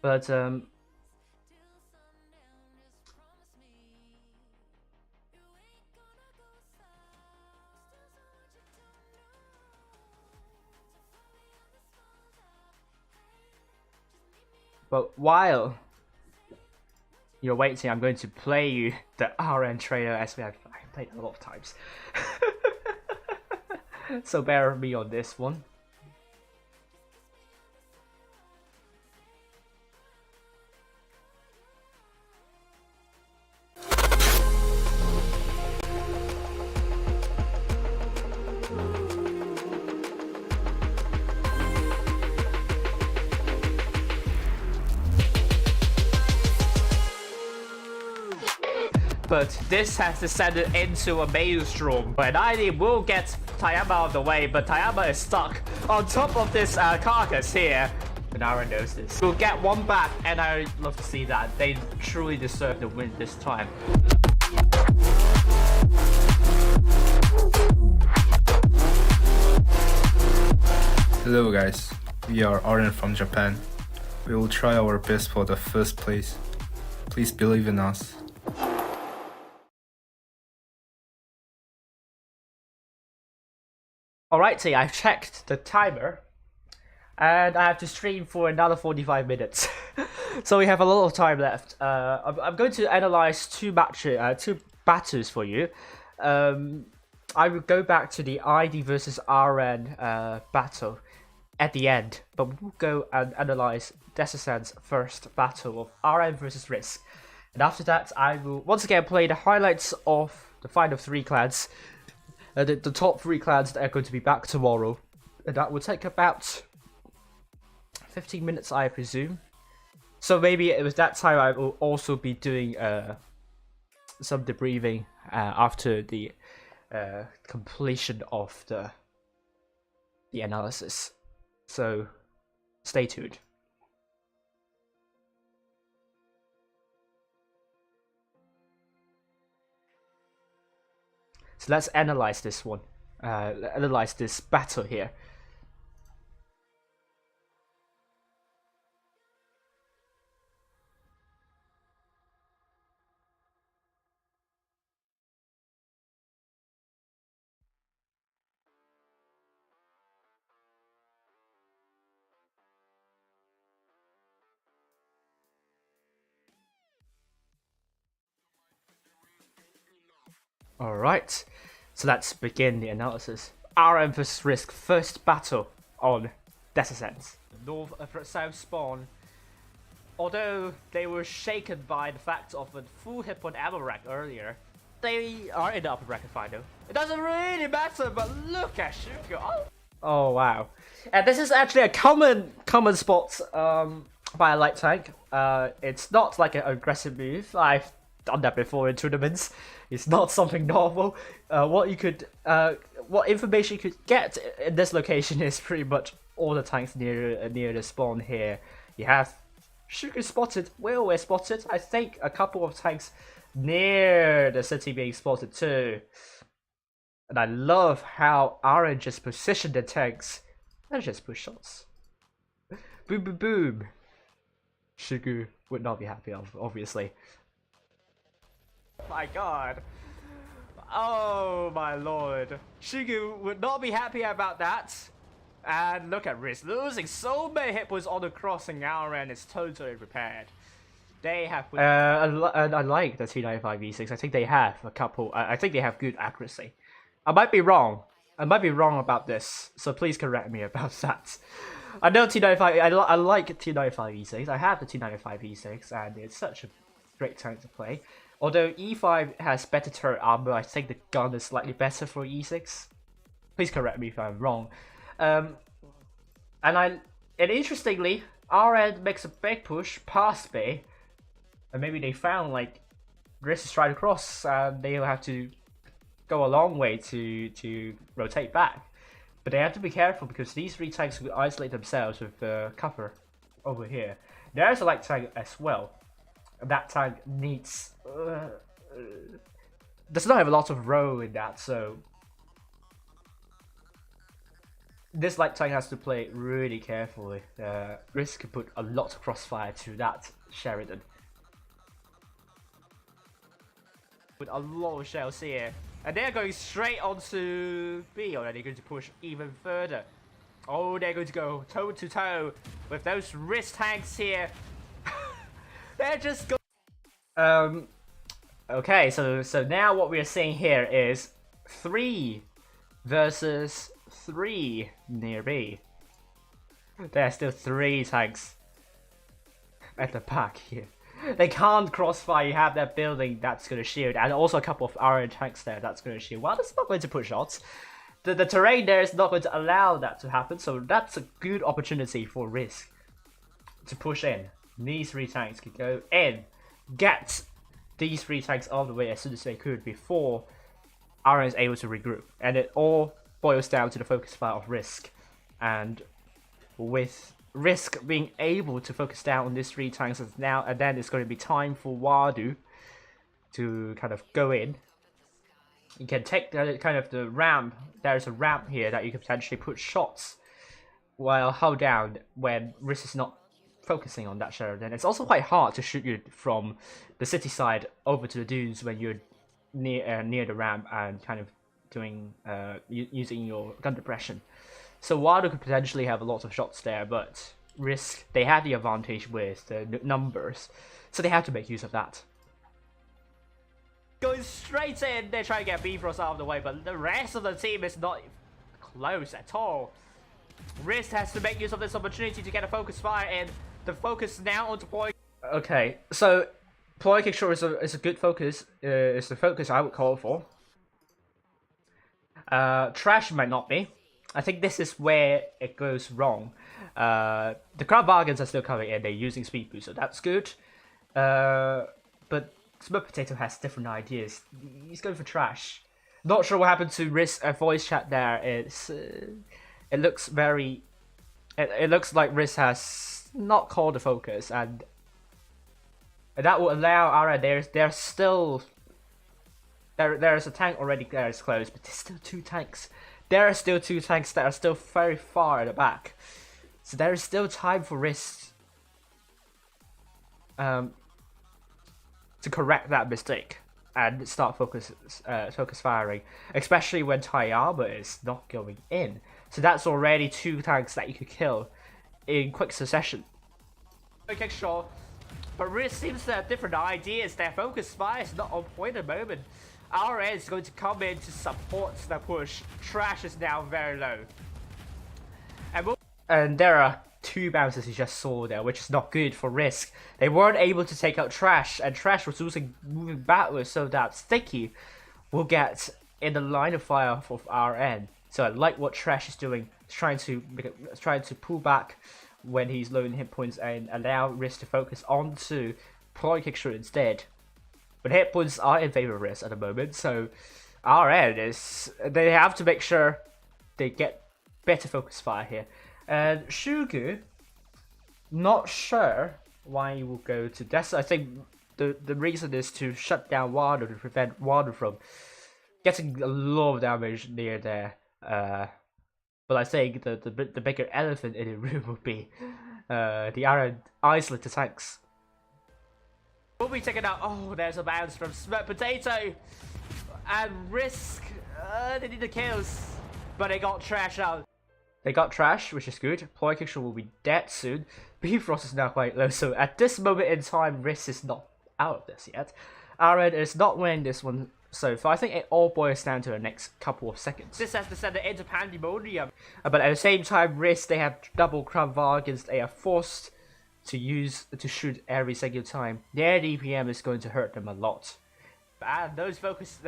[SPEAKER 2] But while you're waiting, I'm going to play you the RN trailer, as I've played a lot of times. So bear with me on this one. But this has descended into a maelstrom, and ID will get Tayama out of the way, but Tayama is stuck on top of this carcass here. And Aaron knows this. We'll get one back, and I love to see that. They truly deserve the win this time.
[SPEAKER 4] Hello guys, we are RN from Japan. We will try our best for the first place. Please believe in us.
[SPEAKER 2] Alrighty, I've checked the timer, and I have to stream for another 45 minutes. So we have a lot of time left. I'm going to analyze two battles for you. I will go back to the ID versus RN battle at the end, but we'll go and analyze Desert Sands' first battle of RN versus RISQ. And after that, I will once again play the highlights of the final three clans. The top three clans that are going to be back tomorrow. And that will take about 15 minutes, I presume. So maybe it was that time I will also be doing some debriefing after the completion of the analysis. So stay tuned. So let's analyze this one. Analyze this battle here. Alright, so let's begin the analysis. RM vs RISQ first battle on Descent. North South spawn. Although they were shaken by the fact of a full hit point ammo rack earlier, they are in the upper bracket final. It doesn't really matter, but look at Shuko. Oh wow. And this is actually a common spot by a light tank. It's not like an aggressive move. I've done that before in tournaments. It's not something normal. What information you could get in this location is pretty much all the tanks near the spawn here. You have Shuko spotted, Whaleway spotted. I think a couple of tanks near the city being spotted too. And I love how Aaron just positioned the tanks and just push shots. Boom, boom, boom. Shuko would not be happy, obviously. My god. Oh my lord. Shuko would not be happy about that. And look at RISQ losing so many hit points on the crossing. Aaron is totally prepared. They have and I like the T95 V6. I think they have a couple. I think they have good accuracy. I might be wrong. I might be wrong about this, so please correct me about that. I know T95. I like T95 V6. I have the T95 V6, and it's such a great tank to play. Although E5 has better turret armor, I think the gun is slightly better for E6. Please correct me if I'm wrong. And interestingly, RN makes a big push past B, and maybe they found like RISQ is trying to cross, and they'll have to go a long way to rotate back. But they have to be careful because these three tanks will isolate themselves with cover over here. There's a light tank as well. That tank needs does not have a lot of row in that, so this light tank has to play really carefully. RISQ could put a lot of crossfire to that Sheridan. With a lot of shells here. And they're going straight onto B, or they're going to push even further. Oh, they're going to go toe to toe with those RISQ tanks here. They're just going. Okay, so now what we are seeing here is 3 versus 3 near B. There are still 3 tanks at the back here. They can't crossfire. You have that building that's going to shield, and also a couple of RN tanks there that's going to shield. Well, it's not going to put shots. The terrain there is not going to allow that to happen, so that's a good opportunity for RISQ to push in. These 3 tanks could go in, get these 3 tanks all the way as soon as they could before RN is able to regroup, and it all boils down to the focus fire of RISQ. And with RISQ being able to focus down on these 3 tanks now, and then it's going to be time for Wadu to kind of go in. You can take kind of the ramp. There's a ramp here that you can potentially put shots while held down when RISQ is not focusing on that Sheridan. It's also quite hard to shoot you from the city side over to the dunes when you're near the ramp and kind of doing using your gun depression. So Wadu could potentially have a lot of shots there, but RISQ, they have the advantage with the numbers, so they have to make use of that. Going straight in, they're trying to get Bifrost out of the way, but the rest of the team is not close at all. RISQ has to make use of this opportunity to get a focus fire, and the focus now onto Ploy. Okay, so Ploy Kickshore is a good focus. It's the focus I would call for. Trash might not be. I think this is where it goes wrong. The crowd bargains are still coming in. They're using speed boost, so that's good. But Smoke Potato has different ideas. He's going for trash. Not sure what happened to RISQ voice chat there. It looks very. It looks like RISQ has not called the focus, and that will allow Ara. They're still There's a tank already there is close, but there's still 2 tanks. There are still 2 tanks that are still very far at the back. So there is still time for RISQ to correct that mistake and start focus firing, especially when Tayama is not going in. So that's already 2 tanks that you could kill in quick succession. Okay, sure. But RISQ seems to have different ideas. Their focus fire is not on point at the moment. RN is going to come in to support the push. Trash is now very low. And there are 2 bounces you just saw there, which is not good for RISQ. They weren't able to take out Trash, and Trash was moving backwards so that Sticky will get in the line of fire for RN. So I like what Trash is doing, trying to pull back when he's low in hit points and allow RISQ to focus onto Ploy Kickshot instead. But hit points are in favor of RISQ at the moment, so they have to make sure they get better focus fire here. And Shugu, not sure why he will go to Dessa. I think the reason is to shut down Water, to prevent Water from getting a lot of damage near there. But I think the bigger elephant in the room would be the Iron Isolated tanks. Will be taken out. Oh, there's a bounce from Smart Potato and RISQ. They need the kills, but they got Trash out. They got Trash, which is good. Ploy Kickshot will be dead soon. Bifrost is now quite low, so at this moment in time, RISQ is not out of this yet. RN is not winning this one so far. I think it all boils down to the next couple of seconds. This has descended into pandemonium, but at the same time, RISQ, they have double Crown Vargans. They are forced to shoot every single time. Their DPM is going to hurt them a lot. And the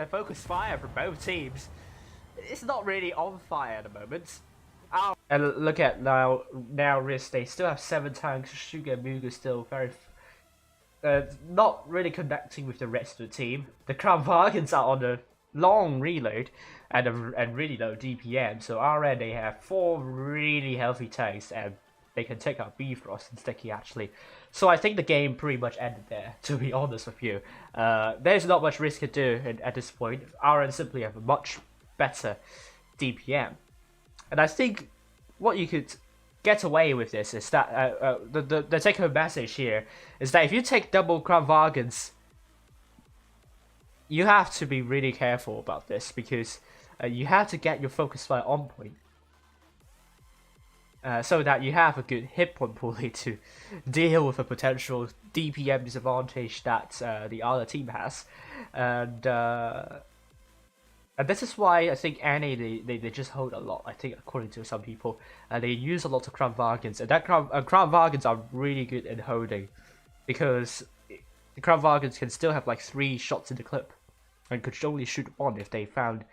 [SPEAKER 2] focus fire for both teams, it's not really on fire at the moment. And look at now RISQ, they still have 7 tanks. Sugar and Mugu still very not really connecting with the rest of the team. The Crown Vargans are on a long reload and really low DPM. So RN, they have 4 really healthy tanks, and they can take out Bifrost and Sticky actually. So I think the game pretty much ended there, to be honest with you. There's not much RISQ to do at this point. RN simply have a much better DPM. And I think what you could get away with this is that the take-home message here is that if you take double Crown Vargans, you have to be really careful about this, because you have to get your focus fire on point. So that you have a good hit point pool to deal with a potential DPM disadvantage that the other team has, and this is why I think NA they just hold a lot. I think according to some people, they use a lot of Crown Vargans, and that Crown Vargans are really good in holding, because the Crown Vargans can still have like 3 shots in the clip, and could only shoot 1 if they found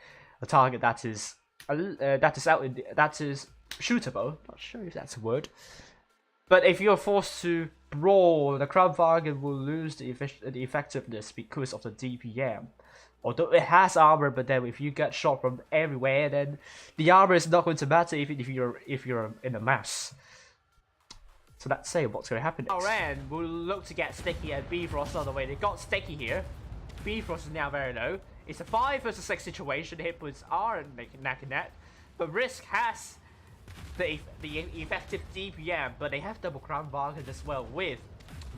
[SPEAKER 2] a target that is shootable. Not sure if that's a word, but if you're forced to brawl, the Crown Vargan will lose the effectiveness because of the DPM. Although it has armor, but then if you get shot from everywhere, then the armor is not going to matter even if you're in a mass. So let's say what's going to happen next. RN will look to get Sticky and Bifrost on the way. They got Sticky here. Bifrost is now very low. It's a 5 versus 6 situation. Hit points are neck and neck, but RISQ has the effective DPM, but they have double Crown Vargan as well, with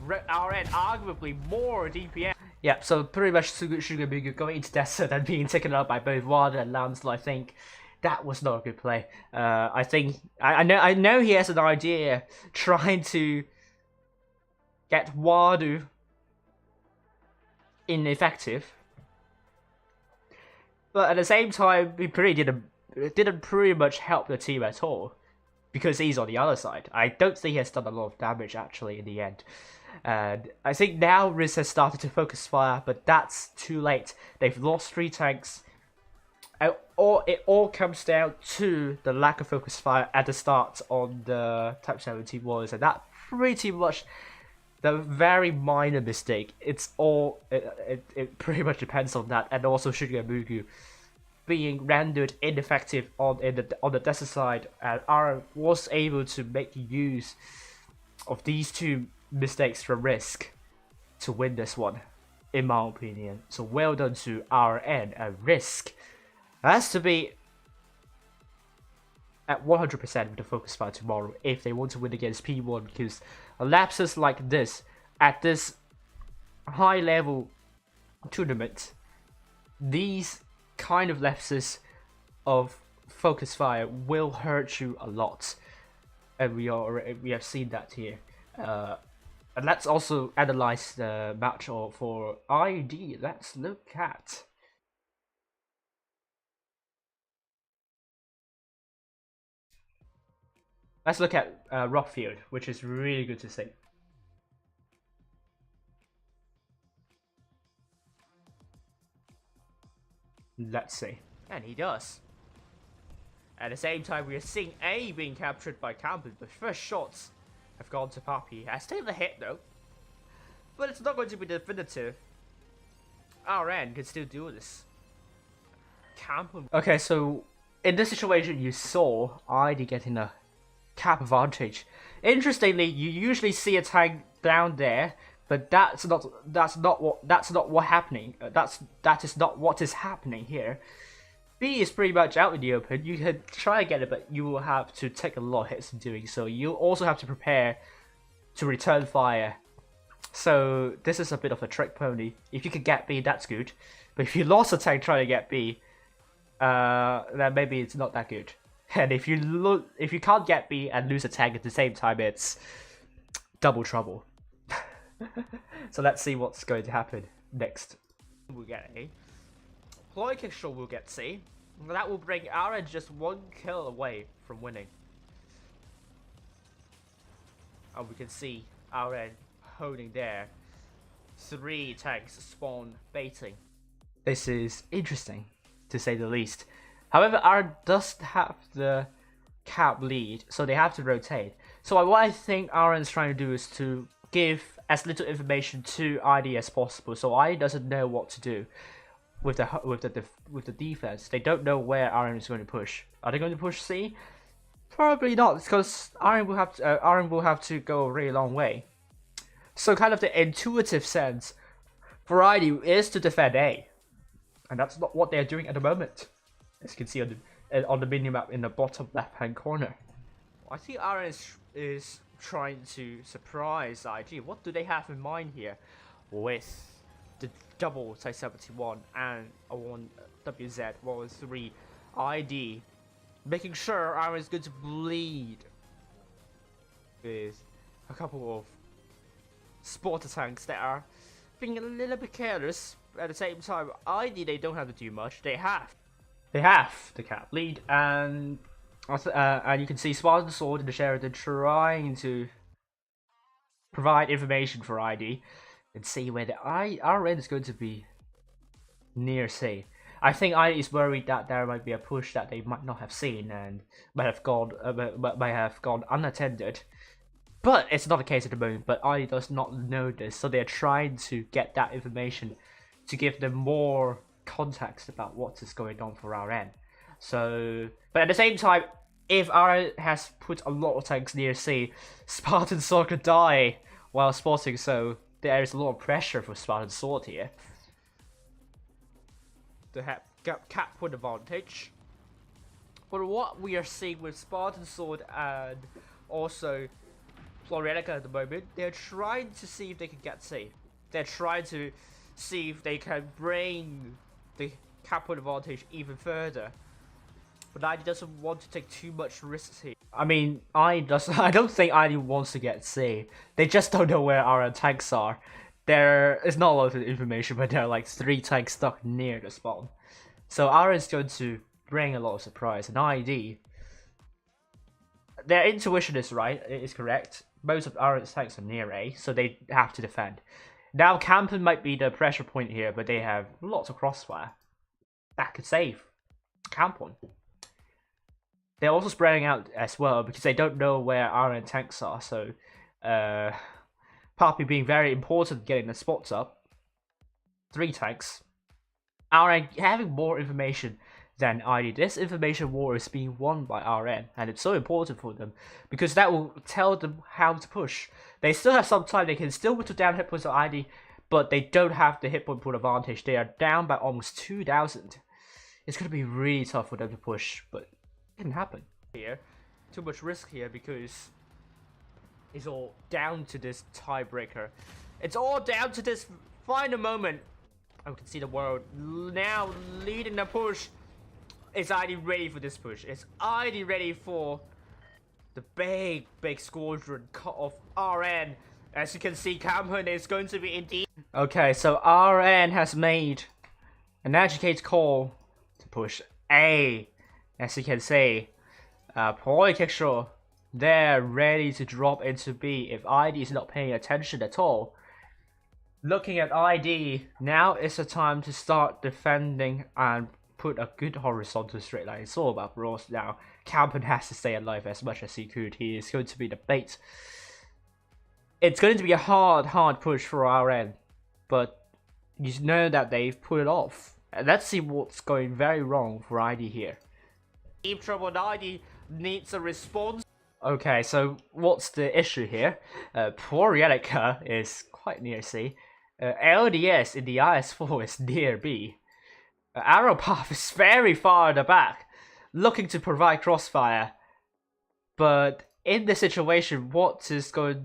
[SPEAKER 2] RN arguably more DPM. Yeah, so pretty much Sugar Mugu going into desert and being taken out by both Water and Lancel. I think that was not a good play. I think I know he has an idea trying to get Wadu ineffective, but at the same time, he didn't pretty much help the team at all, because he's on the other side. I don't think he has done a lot of damage actually in the end. And I think now RISQ has started to focus fire, but that's too late. They've lost 3 tanks. It all comes down to the lack of focus fire at the start on the Type 17 wars, and that pretty much the very minor mistake. It pretty much depends on that, and also Sugar Mugu being rendered ineffective on the desert side, and R was able to make use of these 2 mistakes from RISQ to win this one. in my opinion. So well done to RN and RISQ. It has to be at 100% with the focus fire tomorrow if they want to win against P1, because lapses like this at this high level tournament, these kind of lapses of focus fire will hurt you a lot, and we have seen that here. And let's also analyze the match for ID. Let's look at. Let's look at Rockfield, which is really good to see. Let's see. And he does. At the same time, we are seeing A being captured by Campbell. The first shots have gone to Poppy. Has taken a hit though, but it's not going to be definitive. RN can still do this. Campbell. Okay, so in this situation, you saw ID getting a cap advantage. Interestingly, you usually see a tank down there, but that is not what is happening here. B is pretty much out in the open. You can try and get it, but you will have to take a lot of hits in doing so. You also have to prepare to return fire. So this is a bit of a trick pony. If you can get B, that's good. But if you lost a tank trying to get B, then maybe it's not that good. And if you can't get B and lose a tank at the same time, it's double trouble. So let's see what's going to happen next. We'll get A. Ploy Kickshot will get C. That will bring RN just 1 kill away from winning. And we can see RN holding there. 3 tanks spawn baiting. This is interesting, to say the least. However, RN does have the cap lead, so they have to rotate. So what I think RN is trying to do is to give as little information to ID as possible, so ID doesn't know what to do with the defense. They don't know where RM is going to push. Are they going to push C? Probably not, because RM will have to go a really long way. So kind of the intuitive sense for ID is to defend A, and that's not what they're doing at the moment, as you can see on the minimap in the bottom left hand corner. I think RM is trying to surprise IG. What do they have in mind here with the double Type 71 and a 1 WZ 113 ID, making sure RM is going to bleed with a couple of spotter tanks that are being a little bit careless. At the same time, ID, they don't have to do much. They have the cap lead, and you can see Spartan Sword and the Sheridan trying to provide information for ID and see where the RN is going to be near C. I think ID is worried that there might be a push that they might not have seen and might have gone unattended. But it's not the case at the moment. But ID does not know this, so they're trying to get that information to give them more context about what is going on for RN. So, but at the same time, if RN has put a lot of tanks near C, Spartan Sword could die while spotting, so there is a lot of pressure for Spartan Sword here to have cap point advantage. But what we are seeing with Spartan Sword and also Floretica at the moment, they're trying to see if they can get C. They're trying to see if they can bring the cap point advantage even further. But ID doesn't want to take too much risks here. I mean, I don't think ID wants to get C. They just don't know where our tanks are. There is not a lot of information, but there are like 3 tanks stuck near the spawn. So RN is going to bring a lot of surprise. And ID, their intuition is right, it is correct. Most of RN's tanks are near A, so they have to defend. Now Campen might be the pressure point here, but they have lots of crossfire that could save Campon. They're also spreading out as well because they don't know where RN tanks are, so Papi being very important getting the spots up. 3 tanks. RN having more information than ID. This information war is being won by RN, and it's so important for them because that will tell them how to push. They still have some time, they can still whittle down hit points of ID, but they don't have the hit point pool advantage. They are down by almost 2,000. It's going to be really tough for them to push, but it can happen here. Too much risk here because it's all down to this tiebreaker. It's all down to this final moment. I can see the world now leading the push. Is ID ready for this push? Is ID ready for the big squadron cut off RN? As you can see, Cameron is going to be indeed. Okay, so RN has made an educated call to push A. As you can see, Polykickshaw, they're ready to drop into B if ID is not paying attention at all. Looking at ID, now is the time to start defending and put a good horizontal straight line. It's all about brawls now. Cameron has to stay alive as much as he could. He is going to be the bait. It's going to be a hard push for RN, but you know that they've put it off. And let's see what's going very wrong for ID here. Deep trouble and ID needs a response. Okay, so what's the issue here? Poor Relica is quite near C. LDS in the IS-4 is near B. Arrow Path is very far at the back, looking to provide crossfire. But in this situation, what's going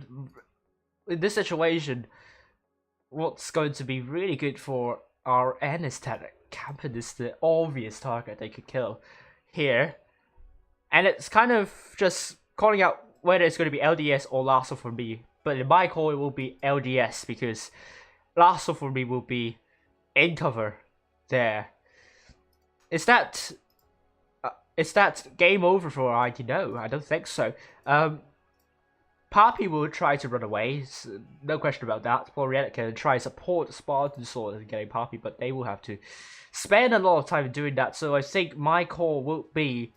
[SPEAKER 2] to be really good for RN is that Cameron is the obvious target they could kill here. And it's kind of just calling out whether it's going to be LDS or Lasso for me. But in my call, it will be LDS because Lasso for me will be in cover there. Is that game over for ID? No, I don't think so. Papi will try to run away, no question about that. Floriana can try to support Spartan Sword in getting Papi, but they will have to spend a lot of time doing that. So I think my call will be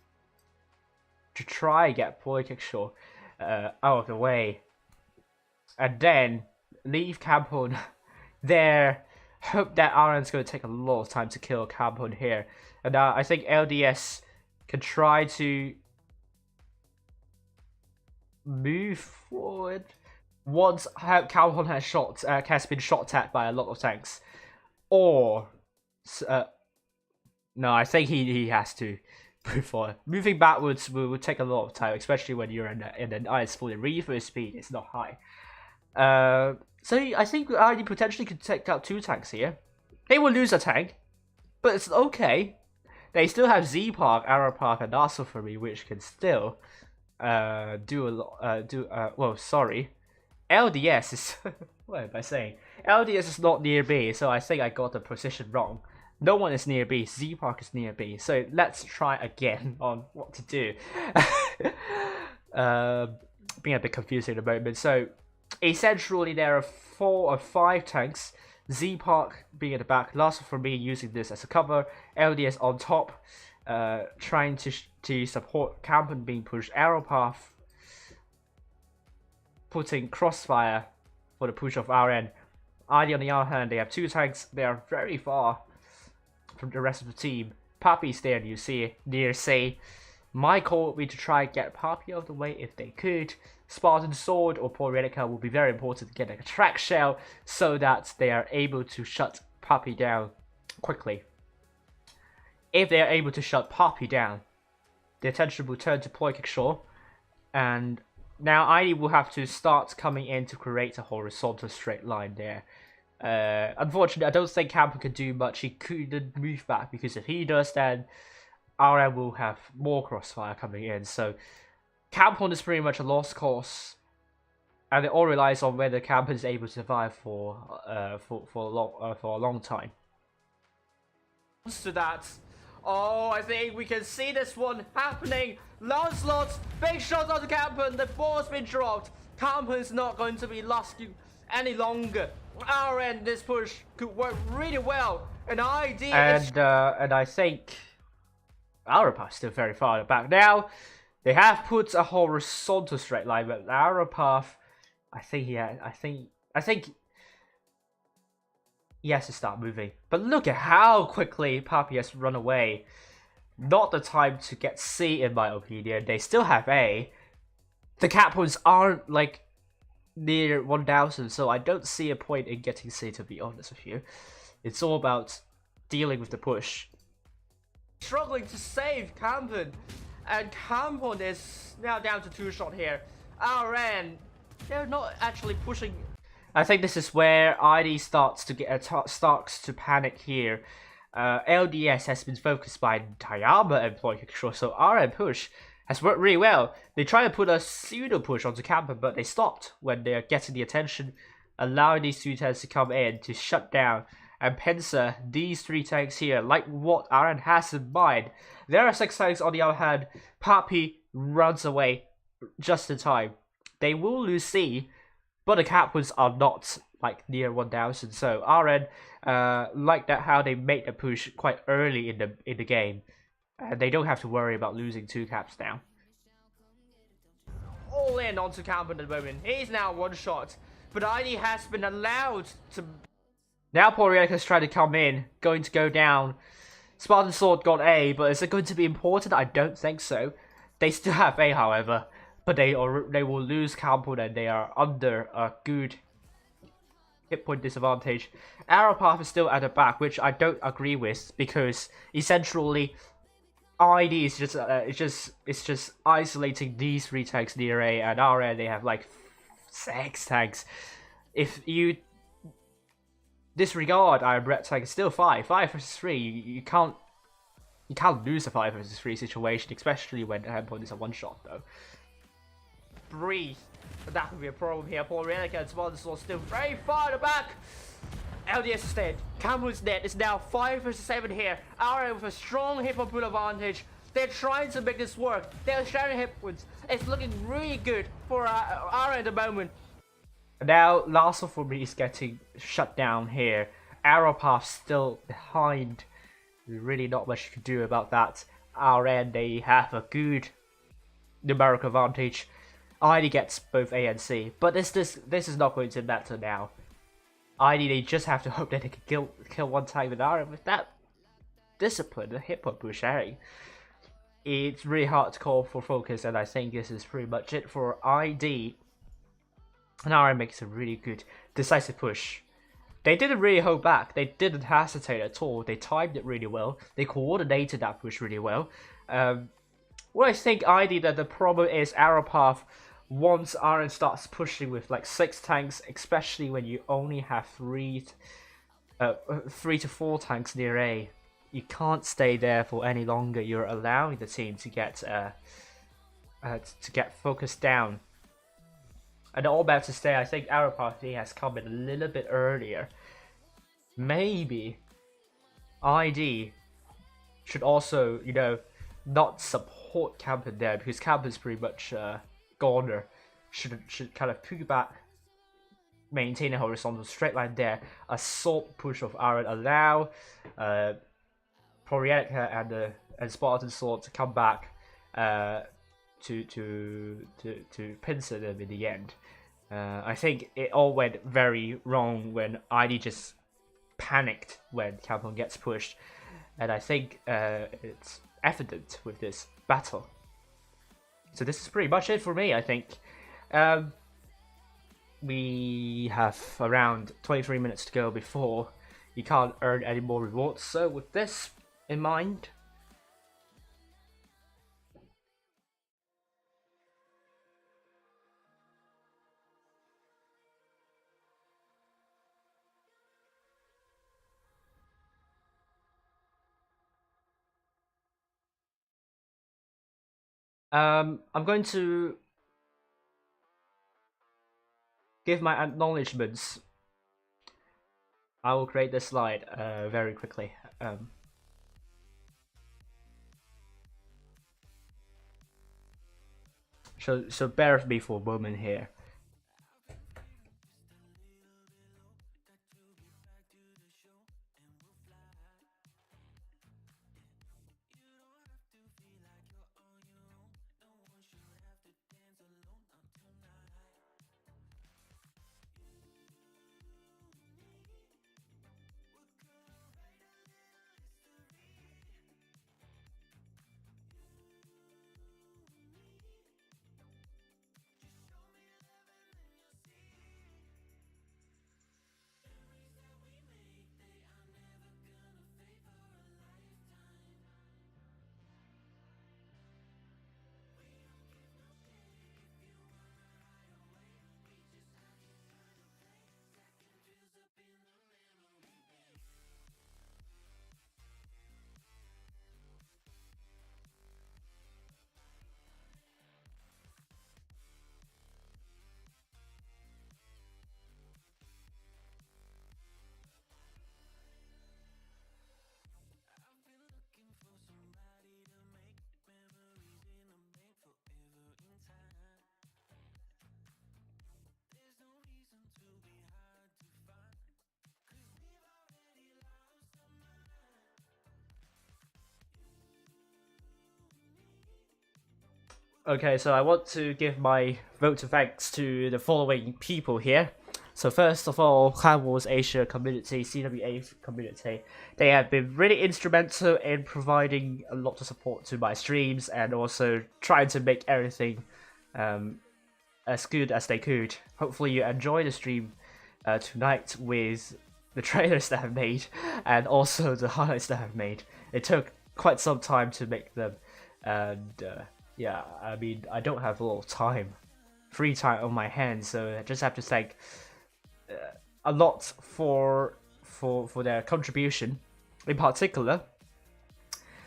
[SPEAKER 2] to try and get Polykickshaw out of the way, and then leave Campon there. Hope that RN's going to take a lot of time to kill Campon here, and I think LDS can try to move forward once Campon has been shot at by a lot of tanks, or no, I think he has to move forward. Moving backwards will take a lot of time, especially when you're in an IS-4. The reverse speed is not high. So I think ID potentially could take out 2 tanks here. They will lose a tank, but it's okay. They still have Z-Park, Arrow Park, and Asofari, which can still do a lot. Well, sorry, LDS is what am I saying? LDS is not near B, so I think I got the position wrong. No one is near B. Z-Park is near B. So let's try again on what to do. Being a bit confusing at the moment. So essentially there are 4 or 5 tanks. Z-Park being at the back. Last for me using this as a cover. LDS on top, trying to support Campon being pushed. Arrow Path putting crossfire for the push of RN. ID on the other hand, they have 2 tanks. They are very far from the rest of the team. Papi's there, you see, near C. My call would be to try and get Papi out of the way if they could. Spartan Sword or Poor Relica will be very important to get a track shell so that they are able to shut Papi down quickly. If they are able to shut Papi down, the attention will turn to Polykickshaw, and now ID will have to start coming in to create a horizontal straight line there. Unfortunately, I don't think Campon can do much. He couldn't move back because if he does, then RM will have more crossfire coming in. So Campon is pretty much a lost cause, and it all relies on whether Campon is able to survive for a long time. To that, oh, I think we can see this one happening. Lancelot, big shot on the Campon. The ball's been dropped. Campon is not going to be lost any longer. RN, this push could work really well. And ID and I think Arapath still very far back. Now they have put a horizontal straight line, but Arapath, I think he has to start moving. But look at how quickly Papi has run away. Not the time to get C in my opinion. They still have A. The Capons aren't like near 1000, so I don't see a point in getting C, to be honest with you. It's all about dealing with the push. Struggling to save Kampen, and Kampen is now down to 2 shot here. RN, they're not actually pushing. I think this is where ID starts to panic here. LDS has been focused by Tayama and Ploy Control, so RN push has worked really well. They try to put a pseudo push onto Kampen, but they stopped when they're getting the attention, allowing these 2 tanks to come in to shut down and pincer these 3 tanks here, like what RN has in mind. There are 6 tanks on the other hand. Papi runs away just in time. They will lose C, but the Capwoods are not like near 1000. So RN like that how they made the push quite early in the game, and they don't have to worry about losing 2 caps now. All in onto Kampen at the moment. He's now 1 shot, but ID has been allowed to. Now Porielica's trying to come in, going to go down. Spartan Sword got A, but is it going to be important? I don't think so. They still have A, however, but they will lose Kampen and they are under a good hit point disadvantage. Arrow Path is still at the back, which I don't agree with, because essentially ID is just isolating these 3 tanks near A, and RN they have like 6 tanks. If you disregard Iron Red tank, it's still 5 versus 3. You can't lose a 5 versus 3 situation, especially when the handpoint is a 1 shot though. Breathe. That could be a problem here. Poor Relica and Spartan Sword still very far in the back. LDS is dead. Kampen's dead. It's now 5 versus 7 here. RN with a strong hit point advantage. They're trying to make this work. They're sharing hit points. It's looking really good for RN at the moment. Now, Lasso for me is getting shut down here. Arrow Path still behind. There's really not much you can do about that. RN, they have a good numerical advantage. ID gets both A and C, but this is not going to matter now. ID, they just have to hope that they can kill 1 tank with RN. With that discipline, the hit point push sharing, it's really hard to call for focus, and I think this is pretty much it for ID. And RN makes a really good decisive push. They didn't really hold back. They didn't hesitate at all. They timed it really well. They coordinated that push really well. What I think ID that the problem is Arrow Path, once RN starts pushing with like 6 tanks, especially when you only have 3 to 4 tanks near A, you can't stay there for any longer. You're allowing the team to get focused down. And all about to stay, I think Arrow Path has come in a little bit earlier. Maybe ID should also, you know, not support Kampen there, because Kampen's pretty much goner. Should kind of pull back, maintain a horizontal straight line there. A salt push of RN allow Porielica and Spartan Sword to come back to pincer them in the end. I think it all went very wrong when ID just panicked when Kampen gets pushed, and I think it's evident with this battle. So this is pretty much it for me, I think. We have around 23 minutes to go before you can't earn any more rewards, so with this in mind, I'm going to give my acknowledgements. I will create this slide very quickly. So bear with me for a moment here. Okay, so I want to give my vote of thanks to the following people here. So first of all, Clan Wars Asia community, CWA community, they have been really instrumental in providing a lot of support to my streams and also trying to make everything as good as they could. Hopefully you enjoy the stream tonight with the trailers that I've made and also the highlights that I've made. It took quite some time to make them, and yeah, I mean, I don't have a lot of time, free time on my hands, so I just have to thank a lot for their contribution. In particular,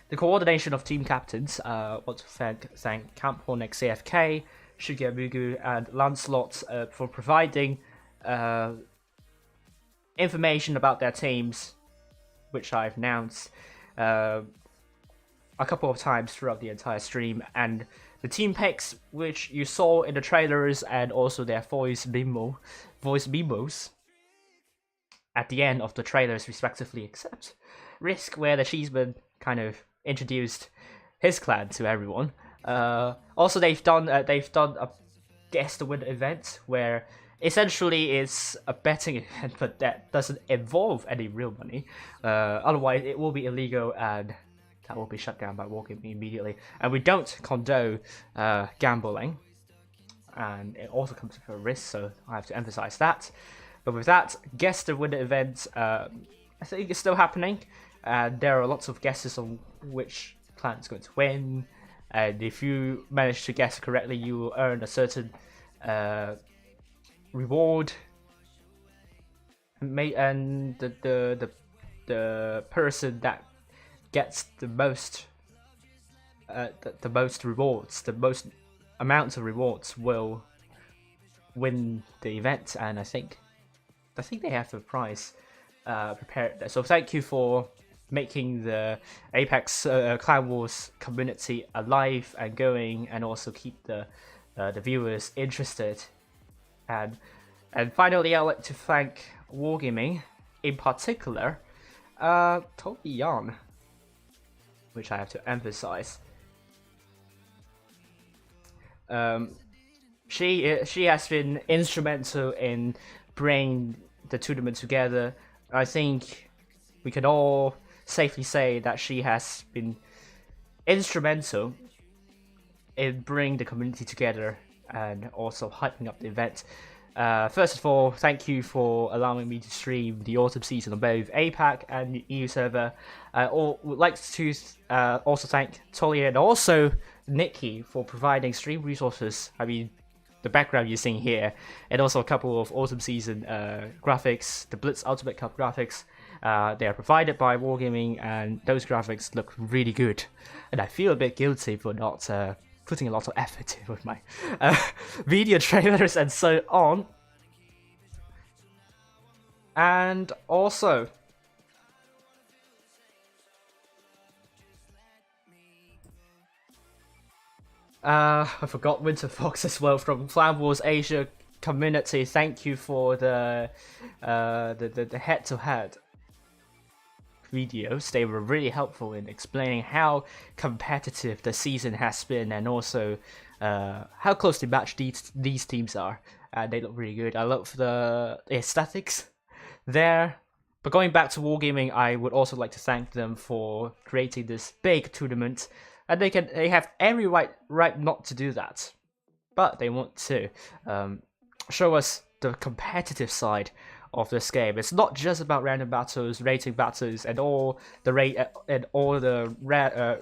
[SPEAKER 2] the coordination of team captains. Want to thank Camp Hornex CFK, Shigemugu, and Lancelot for providing information about their teams, which I've announced a couple of times throughout the entire stream, and the team picks which you saw in the trailers and also their voice memos at the end of the trailers respectively, except RISQ, where the Cheeseman kind of introduced his clan to everyone. Also, they've done a guess the win event where essentially it's a betting event, but that doesn't involve any real money. Otherwise, it will be illegal and that will be shut down by Wargaming immediately. And we don't condone gambling, and it also comes with a risk, so I have to emphasize that. But with that, guess the winner event, I think it's still happening, and there are lots of guesses on which clan is going to win. And if you manage to guess correctly, you will earn a certain reward. And the person that gets the most rewards, the most amounts of rewards, will win the event. And I think they have a prize prepared. So thank you for making the APAC Clan Wars community alive and going, and also keep the viewers interested. And finally, I'd like to thank Wargaming, in particular, Toby Yan, which I have to emphasize. She has been instrumental in bringing the tournament together. I think we can all safely say that she has been instrumental in bringing the community together and also hyping up the event. First of all, thank you for allowing me to stream the autumn season on both APAC and the EU server. I would like to also thank Tolia and also Nikki for providing stream resources. I mean, the background you're seeing here, and also a couple of autumn season graphics, the Blitz Ultimate Cup graphics. They are provided by Wargaming, and those graphics look really good. And I feel a bit guilty for not putting a lot of effort with my video trailers and so on. And also, I forgot Winter Fox as well from Clan Wars Asia community. Thank you for the head-to-head videos. They were really helpful in explaining how competitive the season has been, and also how closely matched these teams are. And they look really good. I love the aesthetics there. But going back to Wargaming, I would also like to thank them for creating this big tournament. And they have every right not to do that, but they want to show us the competitive side of this game. It's not just about random battles, rating battles, and all the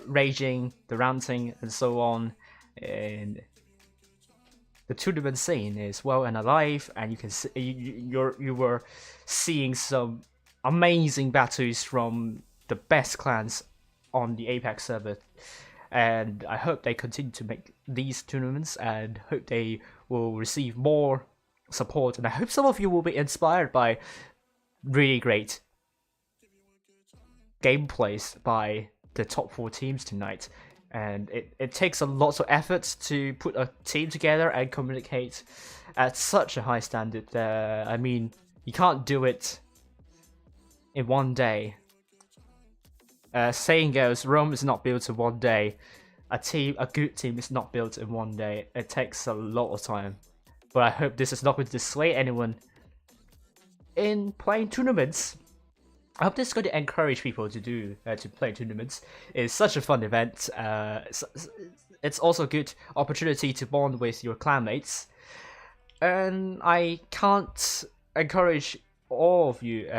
[SPEAKER 2] raging, the ranting, and so on. And the tournament scene is well and alive, and you can see you were seeing some amazing battles from the best clans on the APAC server. And I hope they continue to make these tournaments, and hope they will receive more support. And I hope some of you will be inspired by really great gameplays by the top 4 teams tonight. And it takes a lot of effort to put a team together and communicate at such a high standard. I mean, you can't do it in one day. Saying goes, Rome is not built in one day. a good team is not built in one day. It takes a lot of time. But I hope this is not going to dissuade anyone in playing tournaments. I hope this is going to encourage people to play tournaments. It's such a fun event. It's also a good opportunity to bond with your clanmates. And I can't encourage all of you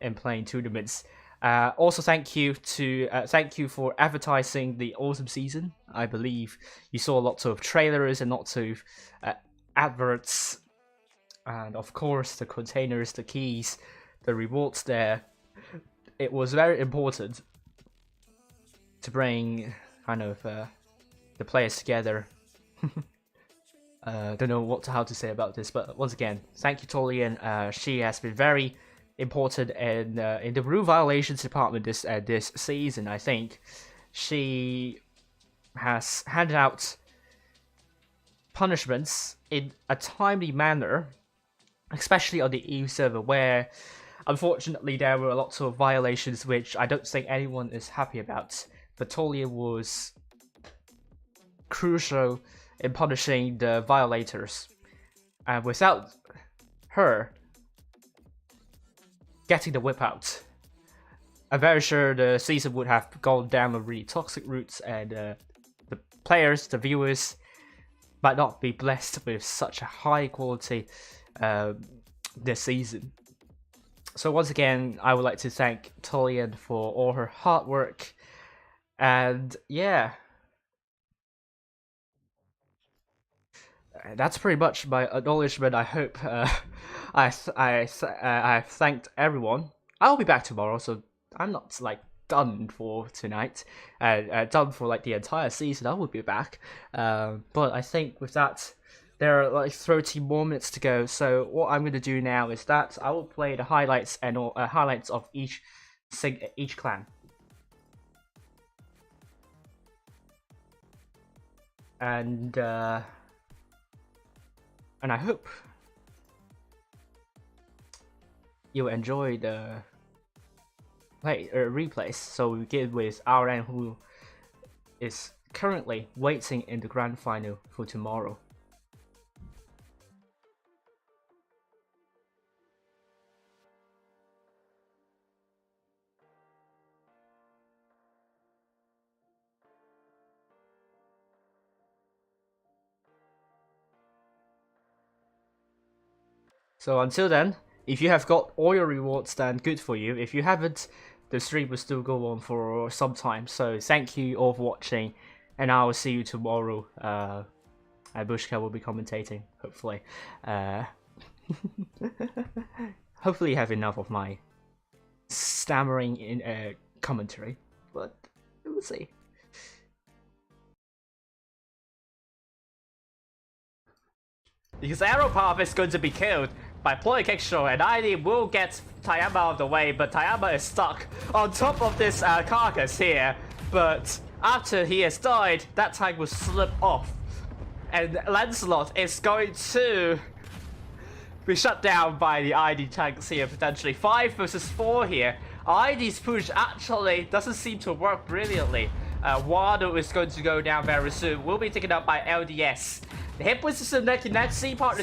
[SPEAKER 2] in playing tournaments. Also, thank you for advertising the autumn season. I believe you saw lots of trailers and lots of adverts, and of course the containers, the keys, the rewards there. It was very important to bring kind of the players together. Don't know how to say about this, but once again, thank you, Tolian. She has been very important in the rule violations department this season. I think she has handed out punishments in a timely manner, especially on the EU server, where unfortunately there were lots of violations which I don't think anyone is happy about. But Tolian was crucial in punishing the violators, and without her getting the whip out, I'm very sure the season would have gone down a really toxic route, and the players, the viewers, might not be blessed with such a high quality this season. So once again, I would like to thank Tolian for all her hard work, and yeah, that's pretty much my acknowledgement. I hope I've thanked everyone. I'll be back tomorrow, so I'm not like done for tonight, done for like the entire season. I will be back, but I think with that, there are like 30 more minutes to go. So what I'm going to do now is that I will play the highlights and highlights of each clan. And I hope you'll enjoy the replays. So we begin with RN, who is currently waiting in the grand final for tomorrow. So until then, if you have got all your rewards, then good for you. If you haven't, the stream will still go on for some time. So thank you all for watching, and I will see you tomorrow. Bushka will be commentating, hopefully. Hopefully you have enough of my stammering in commentary, but we'll see. Because Aeropath is going to be killed by Ploy Kickshow, and ID will get Tayama out of the way, but Tayama is stuck on top of this carcass here. But after he has died, that tank will slip off, and Lancelot is going to be shut down by the ID tanks here, potentially 5 versus 4 here. ID's push actually doesn't seem to work brilliantly. Wado is going to go down very soon, will be taken up by LDS. The hit position next C-Park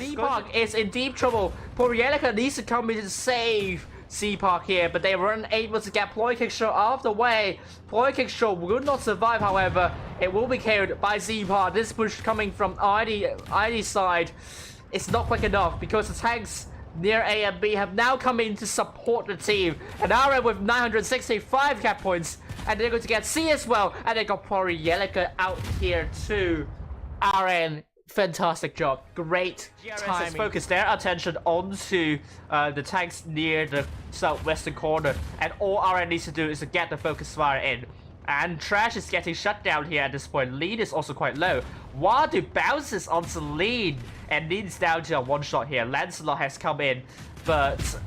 [SPEAKER 2] is in deep trouble. Porielica needs to come in to save C-Park here, but they weren't able to get Ploy Kickshow out of the way. Ploy Kickshow will not survive, however. It will be killed by C-Park. This push coming from ID's side is not quick enough, because the tanks near A and B have now come in to support the team. And RM with 965 cap points, and they're going to get C as well. And they got Porielica out here too. RN, fantastic job, great timing. Has focused their attention onto the tanks near the southwestern corner, and all RN needs to do is to get the focus fire in. And Trash is getting shut down here at this point. Lead is also quite low. Wadu bounces onto Lead, and Lead's down to a one-shot here. Lancelot has come in, but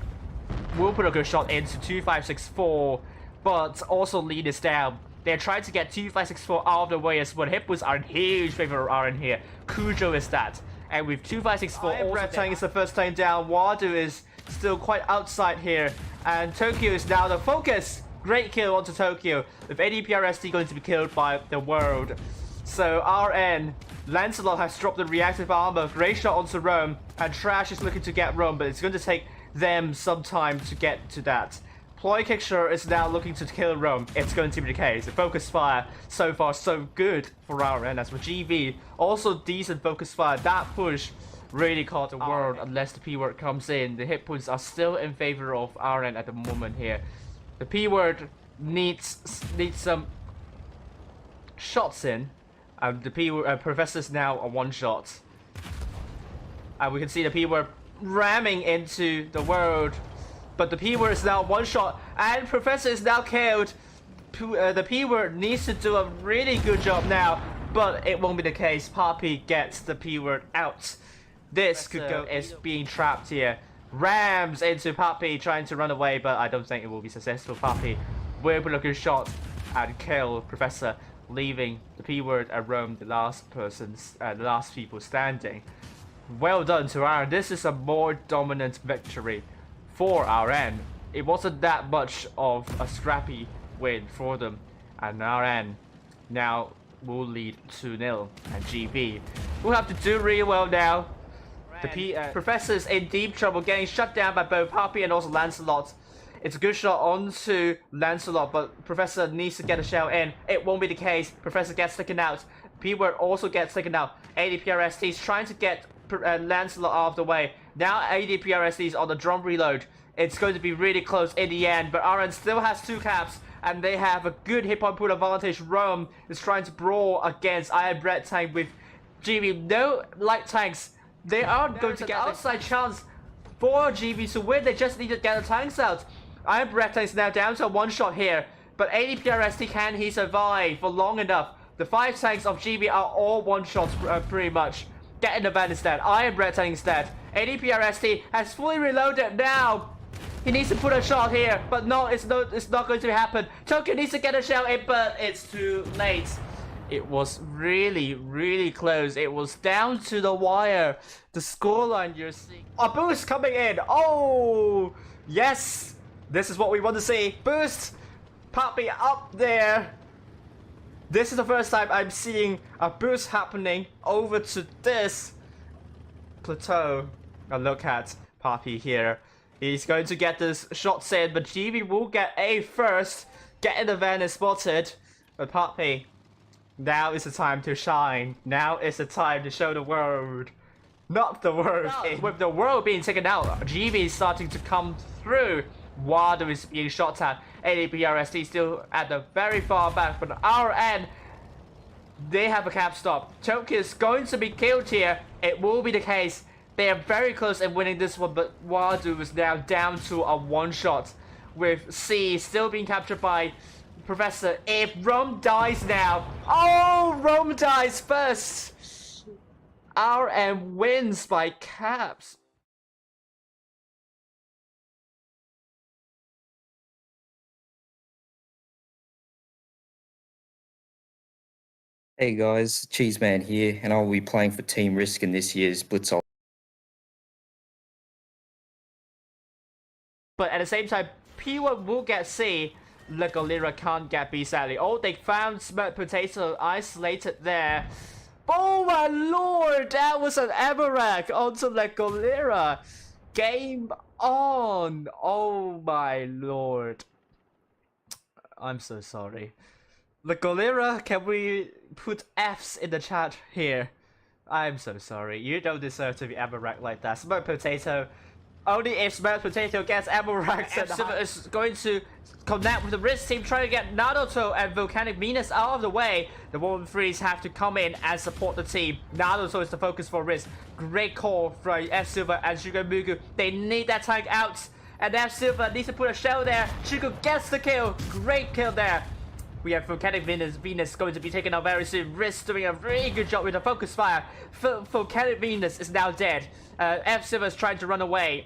[SPEAKER 2] will put a good shot into 2564, but also Lead is down. They're trying to get 2564 out of the way as well. Hippos are in huge favor of RN here. Cujo is that. And with 2564 also Red Tank is the first time down. Wadu is still quite outside here. And Tokyo is now the focus Great kill onto Tokyo, with ADPRST going to be killed by the world. So RN, Lancelot has dropped the reactive armor, great shot onto Rome, and Trash is looking to get Rome, but it's going to take them some time to get to that. Ploy Kicksure is now looking to kill Rome. It's going to be the case. The focus fire so far so good for RN. As for GV, also decent focus fire. That push really caught the world unless the P-word comes in. The hit points are still in favor of RN at the moment here. The P-word needs some shots in. The P-word Professor's now a one-shot. And we can see the P-word ramming into the world. But the P-word is now one shot, and Professor is now killed. The P-word needs to do a really good job now, but it won't be the case. Poppy gets the P-word out. This could go is being trapped here. Rams into Poppy, trying to run away, but I don't think it will be successful. Poppy will put a good shot and kill Professor, leaving the P-word and Rome the last people standing. Well done to RN. This is a more dominant victory for RN. It wasn't that much of a scrappy win for them, and RN now will lead 2-0, and GB will have to do really well now. The Professor's in deep trouble, getting shut down by both Poppy and also Lancelot. It's a good shot onto Lancelot, but Professor needs to get a shell in. It won't be the case. Professor gets taken out. P-word also gets taken out. ADPRST is trying to get Lancelot out of the way. Now ADPRST is on the drum reload. It's going to be really close in the end, but RN still has 2 caps, and they have a good hit point pool advantage. Rome is trying to brawl against Iron Bread Tank with GB. No light tanks. They aren't going to get outside chance for GB to win. They just need to get the tanks out. Iron Bread Tank is now down to a one-shot here, but ADPRST, can he survive for long enough? The 5 tanks of GB are all one-shots pretty much. Get in the van instead. Iron Bread Tank instead. ADPRST has fully reloaded now. He needs to put a shot here, but no, it's not going to happen. Tokyo needs to get a shell in, but it's too late. It was really, really close. It was down to the wire. The scoreline you're seeing. A boost coming in. Oh, yes. This is what we want to see. Boost. Poppy up there. This is the first time I'm seeing a boost happening over to this plateau. Now look at Poppy here. He's going to get this shots in, but GB will get A first. Get in the van is spotted. But Poppy, now is the time to shine. Now is the time to show the world. Not the world. With the world being taken out, GB is starting to come through. Wado is being shot at. ADPRST still at the very far back, but RN, they have a cap stop. Tokyo is going to be killed here. It will be the case. They are very close in winning this one, but Wado is now down to a one-shot, with C still being captured by Professor. If Rome dies now, oh, Rome dies first. RN wins by caps.
[SPEAKER 6] Hey guys, Cheeseman here, and I'll be playing for Team RISQ in this year's Blitz.
[SPEAKER 2] But at the same time, P1 will get C. Legolira can't get B, sadly. Oh, they found Smart Potato isolated there. Oh my lord, that was an Amarak onto Legolira. Game on. Oh my lord. I'm so sorry. Legolira, can we put Fs in the chat here? I'm so sorry. You don't deserve to be Amarak like that. Smart Potato. Only if Smart Potato gets Amarak, F7 is going to connect with the RISQ team, trying to get Naruto and Volcanic Venus out of the way. The 1-3s have to come in and support the team. Naruto is the focus for RISQ. Great call from F Silver and Sugar Mugu. They need that tank out, and F Silver needs to put a shell there. Sugar gets the kill. Great kill there. We have Volcanic Venus going to be taken out very soon. RISQ doing a really good job with the focus fire. Volcanic Venus is now dead. F Silver is trying to run away.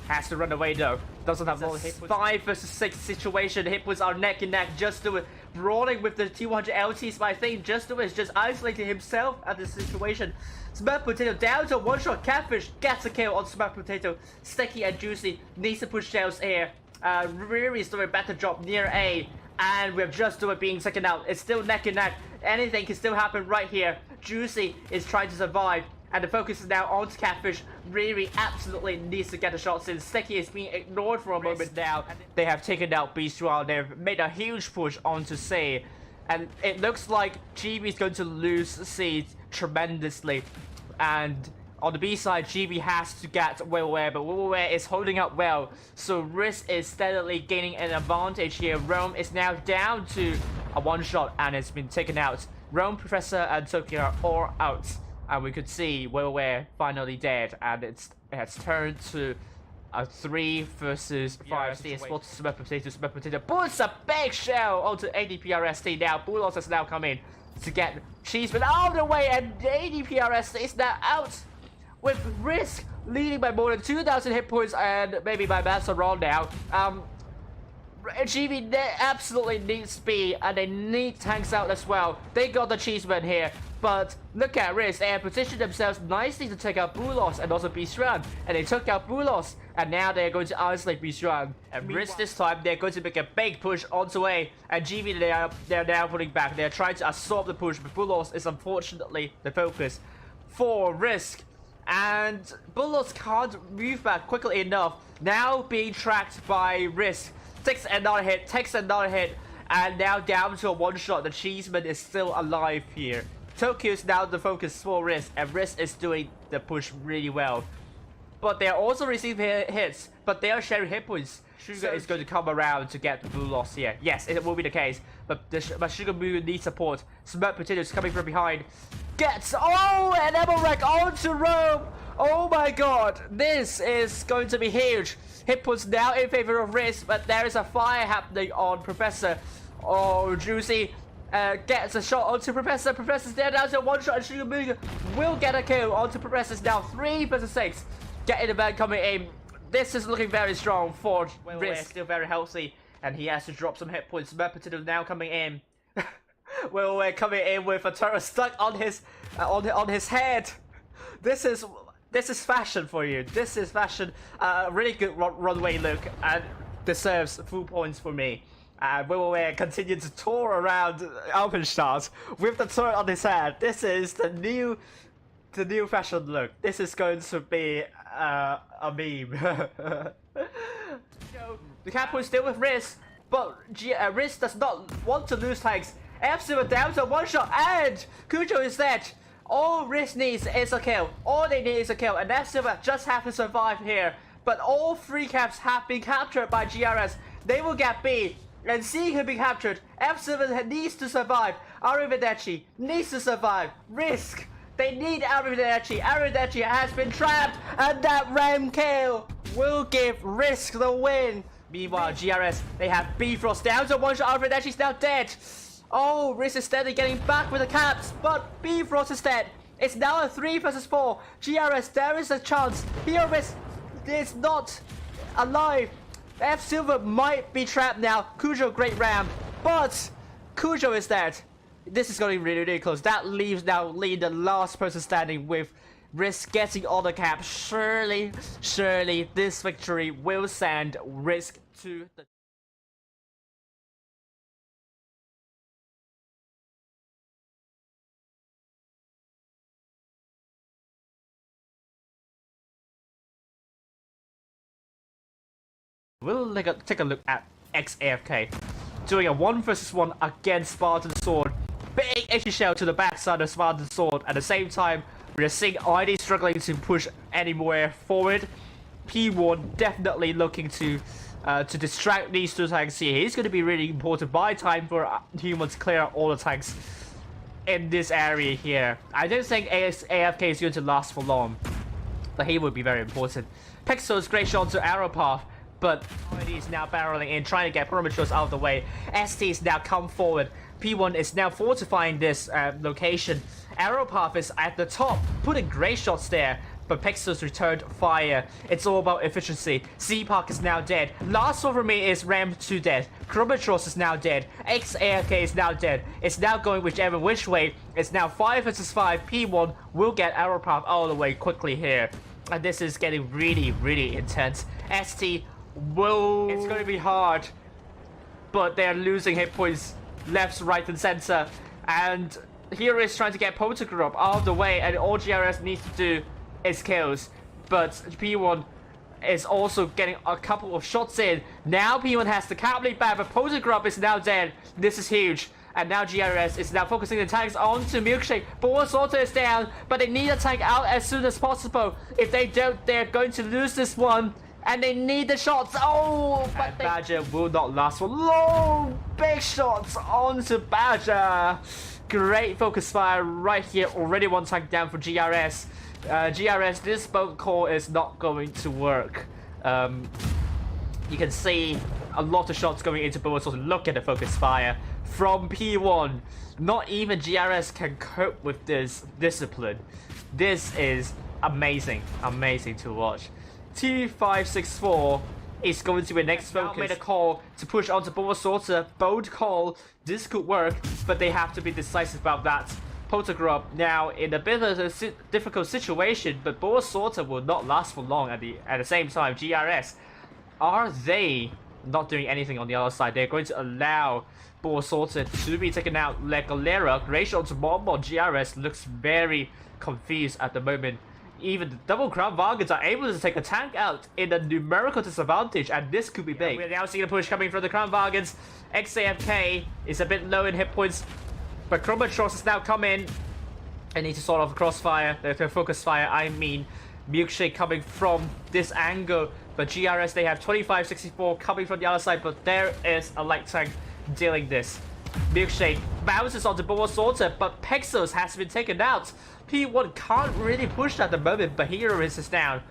[SPEAKER 2] Has to run away though. Doesn't have all hit. 5 versus 6 situation. Hit points are neck and neck. Just do it. Brawling with the T100 LTs, but I think Just do it is just isolating himself at this situation. Smart Potato down to one shot. Catfish gets a kill on Smart Potato. Sticky and Juicy needs to push shells here. Riri is doing a better job near A, and with Just Do It being second out, it's still neck and neck. Anything can still happen right here. Juicy is trying to survive, and the focus is now on Catfish. Riri absolutely needs to get a shot since Sticky is being ignored for a moment now. They have taken out Bistral, they've made a huge push onto C, and it looks like GB is going to lose C tremendously. And on the B side, GB has to get Willoware, but Willoware is holding up well, so RISQ is steadily gaining an advantage here. Rome is now down to a one-shot and it's been taken out. Rome, Professor, and Tokyo are all out, and we could see Willoware finally dead, and it has turned to a 3 versus 5 CS. Smack Potato puts a big shell onto ADPRST. Now Bulos has now come in to get Cheeseman out of the way, and ADPRST is now out, with RISQ leading by more than 2,000 hit points and maybe by maths are wrong now. GB absolutely needs speed and they need tanks out as well. They got the Cheeseman here, but look at RISQ. They have positioned themselves nicely to take out Bulos and also Bistran, and they took out Bulos, and now they're going to isolate Bistran. And RISQ this time, they're going to make a big push onto A, and GB they're now putting back. They're trying to absorb the push, but Bulos is unfortunately the focus for RISQ. And Bullets can't move back quickly enough. Now being tracked by RISQ. Takes another hit, and now down to a one-shot. The Cheeseman is still alive here. Tokyo is now the focus for RISQ, and RISQ is doing the push really well. But they're also receiving hits, but they are sharing hit points. Sugar is going to come around to get the blue loss here. Yes, it will be the case, but Sugar Moon needs support. Smart Potato is coming from behind. Gets, an Emerald Wreck onto Rome! Oh my god, this is going to be huge. Hit points now in favor of RISQ, but there is a fire happening on Professor. Oh, Juicy gets a shot onto Professor. Professor's there down to one shot, and Sugar Moon will get a kill onto Professor's now 3 versus 6. Getting the man coming in. This is looking very strong for RISQ, still very healthy, and he has to drop some hit points. Smart Potato now coming in. Well, we're coming in with a turret stuck on his head. This is fashion for you. This is fashion. Really good runway look, and deserves full points for me. Willoware continued to tour around Alpenstadt with the turret on his head. This is the new fashion look. This is going to be a meme. The cap is still with RISQ, but RISQ does not want to lose tanks. F-Silver down to one shot, and Cujo is dead. All RISQ needs is a kill. All they need is a kill, and F-Silver just have to survive here. But all 3 caps have been captured by GRS. They will get B, and C can be captured. F-Silver needs to survive. Arrivederci needs to survive. RISQ, they need Arrivederci. Arrivederci has been trapped, and that ram kill will give RISQ the win. Meanwhile, GRS, they have Bifrost down to one shot. Arrivederci's now dead. Oh, RISQ is steadily getting back with the caps, but Bifrost is dead. It's now a 3 versus 4. GRS, there is a chance. Here RISQ is not alive. F-Silver might be trapped now. Cujo, great ram, but Cujo is dead. This is going to be really, really close. That leaves now Lee, the last person standing, with RISQ getting all the caps. Surely, this victory will send RISQ to the... We'll take a look at XAFK doing a 1 versus 1 against Spartan Sword. Big HE shell to the backside of Spartan Sword. At the same time, we're seeing ID struggling to push anywhere forward. P1 definitely looking to distract these 2 tanks here. He's going to be really important. Buy time for humans to clear out all the tanks in this area here. I don't think AFK is going to last for long, but he will be very important. Pixel's great shot to arrow path, but ID is now barreling in, trying to get perimeters out of the way. ST is now come forward. P1 is now fortifying this location. Arrow path is at the top, putting great shots there, but Pixel's returned fire. It's all about efficiency. C-Park is now dead. Last one for me is Ram 2 dead. Chromatros is now dead. XAFK is now dead. It's now going which way. It's now 5 versus 5. P1 will get arrow path all the way quickly here. And this is getting really, really intense. ST will... It's going to be hard, but they're losing hit points left, right, and center. And here is trying to get Poltergroup out of the way, and all GRS needs to do is kills. But P1 is also getting a couple of shots in. Now P1 has the Cavalry back, but Poltergroup is now dead. This is huge. And now GRS is now focusing the tanks onto Milkshake. Ball Sorter is down, but they need a tank out as soon as possible. If they don't, they're going to lose this one. And they need the shots. Oh, but Badger will not last for long. Big shots onto Badger. Great focus fire right here. Already one tank down for GRS. GRS, this boat core is not going to work. You can see a lot of shots going into Ball Sorter. Look at the focus fire from P1. Not even GRS can cope with this discipline. This is amazing to watch. T564 is going to be next focus. Made a call to push onto Ball Sorter. Bold call. This could work, but they have to be decisive about that. Poltergroup now in a bit of a difficult situation, but Ball Sorter will not last for long. At the same time, GRS, are they not doing anything on the other side? They're going to allow Ball Sorter to be taken out. Galera, ratio to Monmon. GRS looks very confused at the moment. Even the double Crown Vargans are able to take a tank out in a numerical disadvantage, and this could be big. We're now seeing a push coming from the Crown Vargans. XAFK is a bit low in hit points, but Chromatros has now come in. I need to sort of crossfire, the focus fire, I mean. Milkshake coming from this angle, but GRS, they have 2564 coming from the other side, but there is a light tank dealing this. Milkshake bounces onto Ball Sorter, but Pexels has been taken out. P1 can't really push at the moment, but here is down.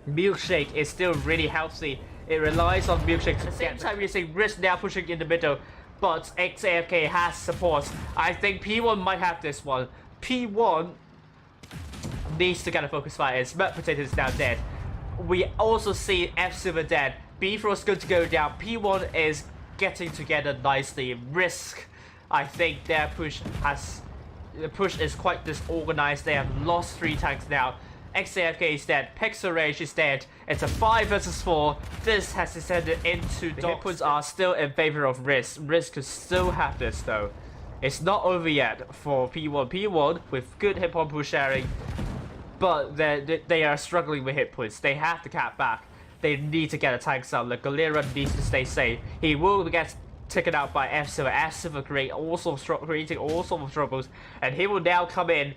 [SPEAKER 2] Milkshake is still really healthy. It relies on Milkshake to get. At the same time, you're seeing RISQ now pushing in the middle, but XAFK has support. I think P1 might have this one. P1 needs to get a focus fire. Smurf Potato is now dead. We also see F Silver dead. Bifrost good to go down. P1 is getting together nicely. RISQ, I think their push is quite disorganized. They have lost 3 tanks now. XAFK is dead. Pixel Rage is dead. It's a 5 versus 4. This has descended into the hit points are still in favor of RISQ. RISQ could still have this though. It's not over yet for P1. P1 with good hit point push sharing, but they are struggling with hit points. They have to cap back. They need to get a tank out. Galera needs to stay safe. He will get taken out by F Silver. F Silver creating all sorts of troubles, and he will now come in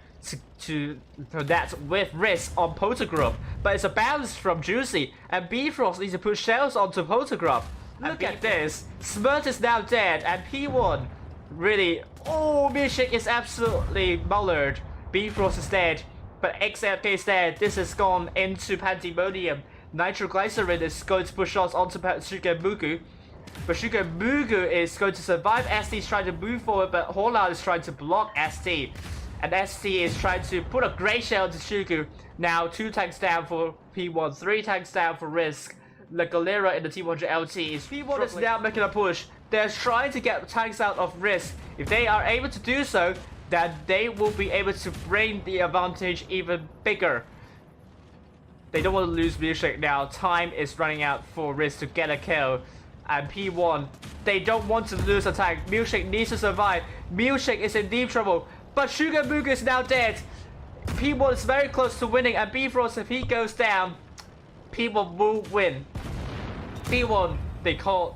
[SPEAKER 2] to that with RISQ on Poltergroup. But it's a bounce from Juicy, and Bifrost needs to put shells onto Poltergroup. Look at this. Smurf is now dead, and P1 really. Oh, Milkshake is absolutely mullered. Bifrost is dead, but XFK is dead. This has gone into Pandemonium. Nitroglycerin is going to push shots onto Sugamugu. But Sugamugu is going to survive. ST is trying to move forward, but Horloud is trying to block ST. And ST is trying to put a great shell to Shugu. Now 2 tanks down for P1, 3 tanks down for RISQ. The Galera in the T100 LT is P1 is now making a push. They're trying to get tanks out of RISQ. If they are able to do so, then they will be able to bring the advantage even bigger. They don't want to lose Milkshake now. Time is running out for RISQ to get a kill. And P1, they don't want to lose a tank. Milkshake needs to survive. Milkshake is in deep trouble. But Sugamugu is now dead. P1 is very close to winning. And Bifrost, if he goes down, P1 will win. P1, they got